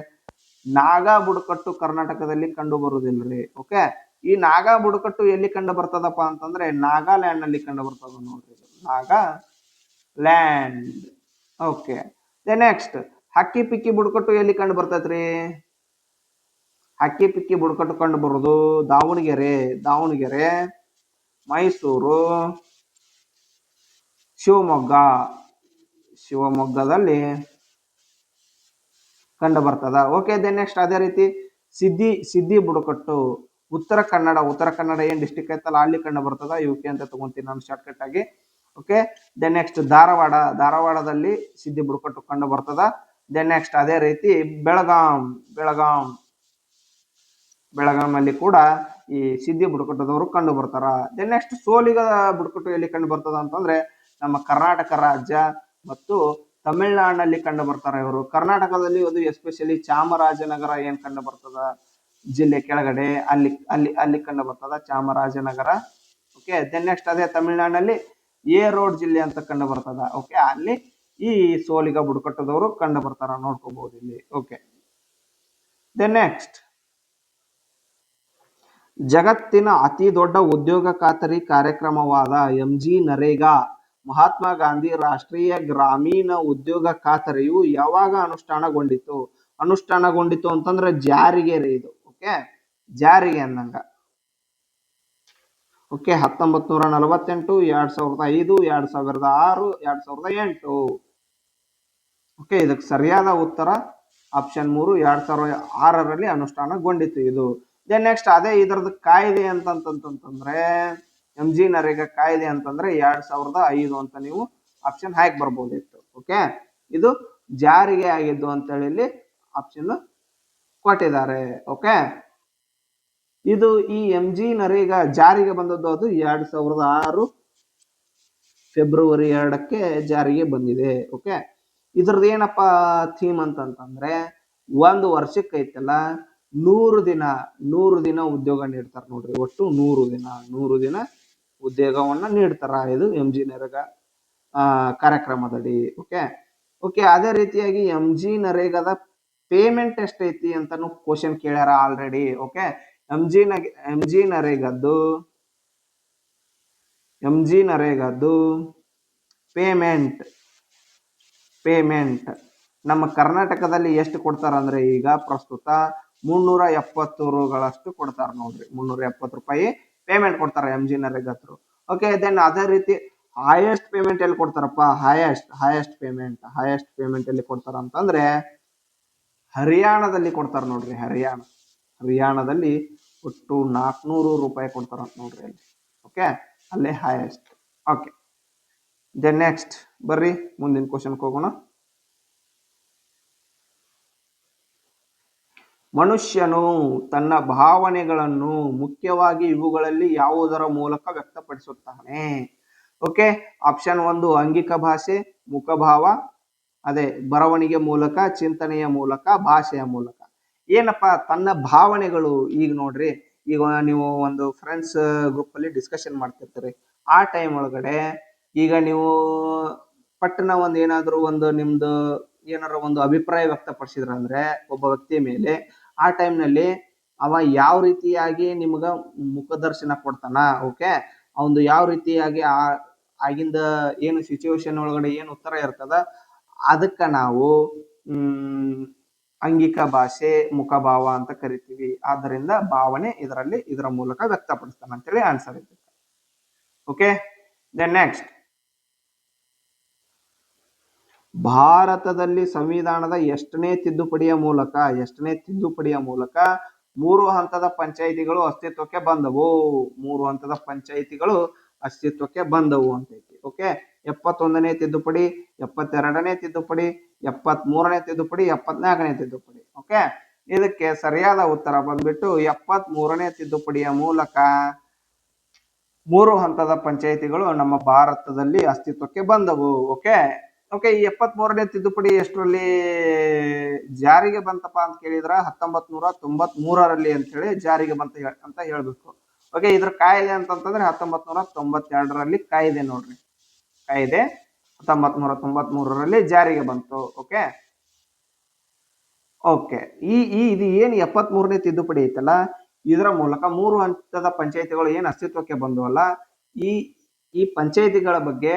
ನಾಗಾ ಬುಡಕಟ್ಟು ಕರ್ನಾಟಕದಲ್ಲಿ ಕಂಡು ಬರುವುದಿಲ್ರಿ. ಓಕೆ, ಈ ನಾಗಾ ಬುಡಕಟ್ಟು ಎಲ್ಲಿ ಕಂಡು ಬರ್ತದಪ್ಪ ಅಂತಂದ್ರೆ ನಾಗಾಲ್ಯಾಂಡ್ ನಲ್ಲಿ ಕಂಡು ಬರ್ತದ ನೋಡ್ರಿ, ನಾಗಾಲ್ಯಾಂಡ್. ಓಕೆ, ನೆಕ್ಸ್ಟ್ ಹಕ್ಕಿ ಪಿಕ್ಕಿ ಬುಡಕಟ್ಟು ಎಲ್ಲಿ ಕಂಡು ಬರ್ತೈತ್ರಿ? ಹಕ್ಕಿ ಪಿಕ್ಕಿ ಬುಡಕಟ್ಟು ಕಂಡು ಬರುವುದು ದಾವಣಗೆರೆ, ಮೈಸೂರು, ಶಿವಮೊಗ್ಗದಲ್ಲಿ ಕಂಡು ಬರ್ತದ. ಓಕೆ, ದೆನ್ ನೆಕ್ಸ್ಟ್ ಅದೇ ರೀತಿ ಸಿದ್ದಿ ಬುಡಕಟ್ಟು ಉತ್ತರ ಕನ್ನಡ ಏನ್ ಡಿಸ್ಟಿಕ್ ಐತಲ್ಲ ಅಲ್ಲಿ ಕಂಡು ಬರ್ತದ. ಯುಕೆ ಅಂತ ತಗೊಂತೀನಿ ನಾನು ಶಾರ್ಟ್ ಕಟ್ ಆಗಿ. ಓಕೆ, ದೆನ್ ನೆಕ್ಸ್ಟ್ ಧಾರವಾಡದಲ್ಲಿ ಸಿದ್ದಿ ಬುಡಕಟ್ಟು ಕಂಡು ಬರ್ತದ. ದೆನ್ ನೆಕ್ಸ್ಟ್ ಅದೇ ರೀತಿ ಬೆಳಗಾಂ ಅಲ್ಲಿ ಕೂಡ ಈ ಸಿದ್ದಿ ಬುಡಕಟ್ಟದವರು ಕಂಡು ಬರ್ತಾರ. ದೆನ್ ನೆಕ್ಸ್ಟ್ ಸೋಲಿಗ ಬುಡಕಟ್ಟು ಎಲ್ಲಿ ಕಂಡು ಬರ್ತದ ಅಂತಂದ್ರೆ ನಮ್ಮ ಕರ್ನಾಟಕ ರಾಜ್ಯ ಮತ್ತು ತಮಿಳುನಾಡಿನಲ್ಲಿ ಕಂಡು ಬರ್ತಾರೆ ಇವರು. ಕರ್ನಾಟಕದಲ್ಲಿ ಅದು ಎಸ್ಪೆಷಲಿ ಚಾಮರಾಜನಗರ ಏನ್ ಕಂಡು ಬರ್ತದ ಜಿಲ್ಲೆ ಕೆಳಗಡೆ ಅಲ್ಲಿ ಕಂಡು ಬರ್ತದ ಚಾಮರಾಜನಗರ. ಓಕೆ, ದೆನ್ ನೆಕ್ಸ್ಟ್ ಅದೇ ತಮಿಳುನಾಡಿನಲ್ಲಿ ರೋಡ್ ಜಿಲ್ಲೆ ಅಂತ ಕಂಡು ಬರ್ತದ. ಓಕೆ, ಅಲ್ಲಿ ಈ ಸೋಲಿಗ ಬುಡಕಟ್ಟದವರು ಕಂಡು ಬರ್ತಾರ, ನೋಡ್ಕೋಬಹುದು ಇಲ್ಲಿ. ಓಕೆ, ದೆನ್ ನೆಕ್ಸ್ಟ್ ಜಗತ್ತಿನ ಅತಿ ದೊಡ್ಡ ಉದ್ಯೋಗ ಖಾತರಿ ಕಾರ್ಯಕ್ರಮವಾದ MG ನರೇಗಾ ಮಹಾತ್ಮ ಗಾಂಧಿ ರಾಷ್ಟ್ರೀಯ ಗ್ರಾಮೀಣ ಉದ್ಯೋಗ ಖಾತರಿಯು ಯಾವಾಗ ಅನುಷ್ಠಾನಗೊಂಡಿತು ಅಂತಂದ್ರೆ ಜಾರಿಗೆ ರೀ ಇದು. ಓಕೆ, ಜಾರಿಗೆ ಅಂದಂಗ. ಓಕೆ, 1948, 2005, 2006, 2008. ಓಕೆ, ಇದಕ್ಕೆ ಸರಿಯಾದ ಉತ್ತರ ಆಪ್ಷನ್ 3 2006ರಲ್ಲಿ ಅನುಷ್ಠಾನಗೊಂಡಿತು ಇದು. ದೆನ್ ನೆಕ್ಸ್ಟ್ ಅದೇ ಇದರದ್ದು ಕಾಯ್ದೆ ಅಂತಂತಂದ್ರೆ MG ನರೇಗಾ ಕಾಯ್ದೆ ಅಂತಂದ್ರೆ 2005 ಅಂತ ನೀವು ಆಪ್ಷನ್ ಹಾಕಿ ಬರ್ಬೋದಿತ್ತು. ಓಕೆ, ಇದು ಜಾರಿಗೆ ಆಗಿದ್ದು ಅಂತ ಹೇಳಿ ಇಲ್ಲಿ ಆಪ್ಷನ್ ಕೊಟ್ಟಿದ್ದಾರೆ. ಓಕೆ, ಇದು ಈ MG ನರೇಗಾ ಜಾರಿಗೆ ಬಂದದ್ದು ಅದು 2006 ಫೆಬ್ರವರಿ 2ಕ್ಕೆ ಜಾರಿಗೆ ಬಂದಿದೆ. ಓಕೆ, ಇದ್ರದ್ದು ಏನಪ್ಪಾ ಥೀಮ್ ಅಂತಂತಂದ್ರೆ ಒಂದು ವರ್ಷಕ್ಕೆ ಐತಲ್ಲ 100 ದಿನ ಉದ್ಯೋಗ ನೀಡ್ತಾರ ನೋಡ್ರಿ. ಒಟ್ಟು 100 ದಿನ ಉದ್ಯೋಗವನ್ನ ನೀಡ್ತಾರ ಇದು MG ನರೇಗಾ ಕಾರ್ಯಕ್ರಮದಡಿ. ಓಕೆ ಓಕೆ ಅದೇ ರೀತಿಯಾಗಿ ಎಂ ಜಿ ನರೇಗಾದ ಪೇಮೆಂಟ್ ಎಷ್ಟೈತಿ ಅಂತಾನು ಕ್ವಶನ್ ಕೇಳ್ಯಾರ ಆಲ್ರೆಡಿ. ಓಕೆ ಎಂ ಜಿ ನರೇಗದ್ದು ಪೇಮೆಂಟ್ ನಮ್ಮ ಕರ್ನಾಟಕದಲ್ಲಿ ಎಷ್ಟು ಕೊಡ್ತಾರ ಅಂದ್ರೆ ಈಗ ಪ್ರಸ್ತುತ 370 ರೂಗಳಷ್ಟು ಕೊಡ್ತಾರ ನೋಡ್ರಿ. 370 ರೂಪಾಯಿ ಪೇಮೆಂಟ್ ಕೊಡ್ತಾರ M G NREGA through. Okay then ಅದೇ ರೀತಿ ಹೈಯೆಸ್ಟ್ ಪೇಮೆಂಟ್ ಎಲ್ಲಿ ಕೊಡ್ತಾರಪ್ಪ? ಹೈಯೆಸ್ಟ್ ಪೇಮೆಂಟ್ ಎಲ್ಲಿ ಕೊಡ್ತಾರ ಅಂತಂದ್ರೆ ಹರಿಯಾಣದಲ್ಲಿ ಕೊಡ್ತಾರ ನೋಡ್ರಿ. ಹರಿಯಾಣದಲ್ಲಿ ಒಟ್ಟು 400 ರೂಪಾಯಿ ಕೊಡ್ತಾರ ಅಂತ ನೋಡ್ರಿ ಅಲ್ಲಿ. ಓಕೆ ಅಲ್ಲೇ ಹೈಯೆಸ್ಟ್. ಓಕೆ ದೆನ್ ನೆಕ್ಸ್ಟ್ ಬರ್ರಿ ಮುಂದಿನ ಕ್ವಶನ್ಗೆ ಹೋಗೋಣ. ಮನುಷ್ಯನು ತನ್ನ ಭಾವನೆಗಳನ್ನು ಮುಖ್ಯವಾಗಿ ಇವುಗಳಲ್ಲಿ ಯಾವುದರ ಮೂಲಕ ವ್ಯಕ್ತಪಡಿಸುತ್ತಾನೆ? ಓಕೆ ಆಪ್ಷನ್ 1 ಅಂಗಿಕ ಭಾಷೆ, ಮುಖಭಾವ, ಅದೇ ಬರವಣಿಗೆ ಮೂಲಕ, ಚಿಂತನೆಯ ಮೂಲಕ, ಭಾಷೆಯ ಮೂಲಕ. ಏನಪ್ಪ ತನ್ನ ಭಾವನೆಗಳು? ಈಗ ನೋಡ್ರಿ, ಈಗ ನೀವು ಒಂದು ಫ್ರೆಂಡ್ಸ್ ಗ್ರೂಪ್ ಅಲ್ಲಿ ಡಿಸ್ಕಷನ್ ಮಾಡ್ತಿರ್ತೀರಿ. ಆ ಟೈಮ್ ಒಳಗಡೆ ಈಗ ನೀವು ಪಟ್ಟಣ ಒಂದು ಏನಾದ್ರು ಒಂದು ನಿಮ್ದು ಏನಾರ ಒಂದು ಅಭಿಪ್ರಾಯ ವ್ಯಕ್ತಪಡಿಸಿದ್ರ ಅಂದ್ರೆ ಒಬ್ಬ ವ್ಯಕ್ತಿ ಮೇಲೆ, ಆ ಟೈಮ್ನಲ್ಲಿ ಅವ ಯಾವ ರೀತಿಯಾಗಿ ನಿಮ್ಗ ಮುಖದರ್ಶನ ಕೊಡ್ತಾನ, ಓಕೆ ಅವನು ಯಾವ ರೀತಿಯಾಗಿ ಆಗಿಂದ ಏನು ಸಿಚುವೇಶನ್ ಒಳಗಡೆ ಏನು ಉತ್ತರ ಇರ್ತದ ಅದಕ್ಕ ನಾವು ಅಂಗಿಕ ಭಾಷೆ, ಮುಖಭಾವ ಅಂತ ಕರಿತೀವಿ. ಆದ್ದರಿಂದ ಭಾವನೆ ಇದರ ಮೂಲಕ ವ್ಯಕ್ತಪಡಿಸ್ತಾನ ಅಂತೇಳಿ ಆನ್ಸರ್ ಇದೆ. ಓಕೆ ದೆನ್ ನೆಕ್ಸ್ಟ್, ಭಾರತದಲ್ಲಿ ಸಂವಿಧಾನದ ಎಷ್ಟನೇ ತಿದ್ದುಪಡಿಯ ಮೂಲಕ 3 ಹಂತದ ಪಂಚಾಯಿತಿಗಳು ಅಸ್ತಿತ್ವಕ್ಕೆ ಬಂದವು? 3 ಹಂತದ ಪಂಚಾಯಿತಿಗಳು ಅಸ್ತಿತ್ವಕ್ಕೆ ಬಂದವು ಅಂತೈತಿ. ಓಕೆ 71ನೇ ತಿದ್ದುಪಡಿ, 72ನೇ ತಿದ್ದುಪಡಿ, 73ನೇ ತಿದ್ದುಪಡಿ, 74ನೇ ತಿದ್ದುಪಡಿ. ಓಕೆ ಇದಕ್ಕೆ ಸರಿಯಾದ ಉತ್ತರ ಬಂದ್ಬಿಟ್ಟು 73ನೇ ತಿದ್ದುಪಡಿಯ ಮೂಲಕ 3 ಹಂತದ ಪಂಚಾಯಿತಿಗಳು ನಮ್ಮ ಭಾರತದಲ್ಲಿ ಅಸ್ತಿತ್ವಕ್ಕೆ ಬಂದವು. ಓಕೆ ಓಕೆ ಈ 73ನೇ ತಿದ್ದುಪಡಿ ಎಷ್ಟರಲ್ಲಿ ಜಾರಿಗೆ ಬಂತಪ್ಪ ಅಂತ ಕೇಳಿದ್ರ 1993ರಲ್ಲಿ ಅಂತ ಹೇಳಿ ಜಾರಿಗೆ ಬಂತ ಅಂತ ಹೇಳ್ಬೇಕು. ಓಕೆ ಇದ್ರ ಕಾಯ್ದೆ ಅಂತಂತಂದ್ರೆ 1992ರಲ್ಲಿ ಕಾಯ್ದೆ ನೋಡ್ರಿ. ಕಾಯ್ದೆ 1993ರಲ್ಲಿ ಜಾರಿಗೆ ಬಂತು. ಓಕೆ ಓಕೆ ಇದು ಏನು 73ನೇ ತಿದ್ದುಪಡಿ ಐತಲ್ಲ, ಇದರ ಮೂಲಕ 3 ಹಂತದ ಪಂಚಾಯಿತಿಗಳು ಏನು ಅಸ್ತಿತ್ವಕ್ಕೆ ಬಂದವಲ್ಲ, ಈ ಪಂಚಾಯಿತಿಗಳ ಬಗ್ಗೆ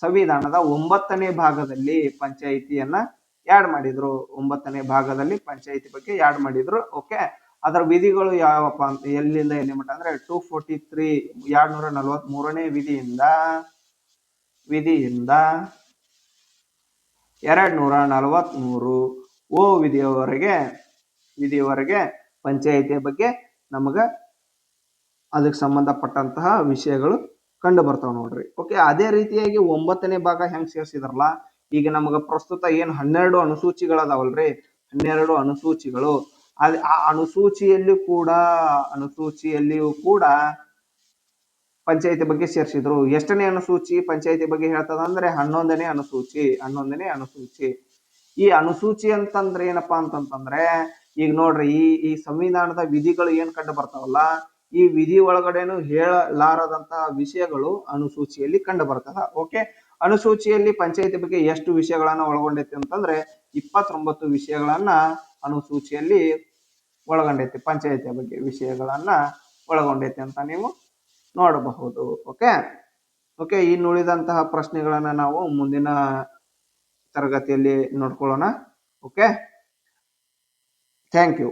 ಸಂವಿಧಾನದ 9ನೇ ಭಾಗದಲ್ಲಿ ಪಂಚಾಯಿತಿಯನ್ನ ಯಾಡ್ ಮಾಡಿದ್ರು. 9ನೇ ಭಾಗದಲ್ಲಿ ಪಂಚಾಯಿತಿ ಬಗ್ಗೆ ಯಾಡ್ ಮಾಡಿದ್ರು. ಓಕೆ ಅದರ ವಿಧಿಗಳು ಯಾವಪ್ಪ ಅಂತ ಎಲ್ಲಿಂದ ಎಲ್ಲಿ ಮಟ್ಟ ಅಂದ್ರೆ 243 243ನೇ ವಿಧಿಯಿಂದ 243 ಓ ವಿಧಿಯವರೆಗೆ ಪಂಚಾಯಿತಿಯ ಬಗ್ಗೆ ನಮಗ ಅದಕ್ಕೆ ಸಂಬಂಧಪಟ್ಟಂತಹ ವಿಷಯಗಳು ಕಂಡು ಬರ್ತಾವ ನೋಡ್ರಿ. ಓಕೆ ಅದೇ ರೀತಿಯಾಗಿ 9ನೇ ಭಾಗ ಹೆಂಗ್ ಸೇರಿಸಿದ್ರಲ್ಲ, ಈಗ ನಮಗ ಪ್ರಸ್ತುತ ಏನ್ 12 ಅನುಸೂಚಿಗಳದಾವಲ್ರಿ, 12 ಅನುಸೂಚಿಗಳು, ಆ ಅನುಸೂಚಿಯಲ್ಲಿಯೂ ಕೂಡ ಪಂಚಾಯಿತಿ ಬಗ್ಗೆ ಸೇರಿಸಿದ್ರು. ಎಷ್ಟನೇ ಅನುಸೂಚಿ ಪಂಚಾಯಿತಿ ಬಗ್ಗೆ ಹೇಳ್ತದ ಅಂದ್ರೆ 11ನೇ ಅನುಸೂಚಿ. ಈ ಅನುಸೂಚಿ ಅಂತಂದ್ರೆ ಏನಪ್ಪಾ ಅಂತಂತಂದ್ರೆ ಈಗ ನೋಡ್ರಿ, ಈ ಸಂವಿಧಾನದ ವಿಧಿಗಳು ಏನ್ ಕಂಡು ಬರ್ತಾವಲ್ಲ, ಈ ವಿಧಿ ಒಳಗಡೆನು ಹೇಳಲಾರದಂತಹ ವಿಷಯಗಳು ಅನುಸೂಚಿಯಲ್ಲಿ ಕಂಡು ಬರ್ತದ. ಓಕೆ ಅನುಸೂಚಿಯಲ್ಲಿ ಪಂಚಾಯಿತಿ ಬಗ್ಗೆ ಎಷ್ಟು ವಿಷಯಗಳನ್ನ ಒಳಗೊಂಡೈತಿ ಅಂತಂದ್ರೆ 29 ವಿಷಯಗಳನ್ನ ಅನುಸೂಚಿಯಲ್ಲಿ ಒಳಗೊಂಡೈತಿ. ಪಂಚಾಯಿತಿಯ ಬಗ್ಗೆ ವಿಷಯಗಳನ್ನ ಒಳಗೊಂಡೈತಿ ಅಂತ ನೀವು ನೋಡಬಹುದು. ಓಕೆ ಇನ್ನುಳಿದಂತಹ ಪ್ರಶ್ನೆಗಳನ್ನ ನಾವು ಮುಂದಿನ ತರಗತಿಯಲ್ಲಿ ನೋಡ್ಕೊಳ್ಳೋಣ. Okay thank you.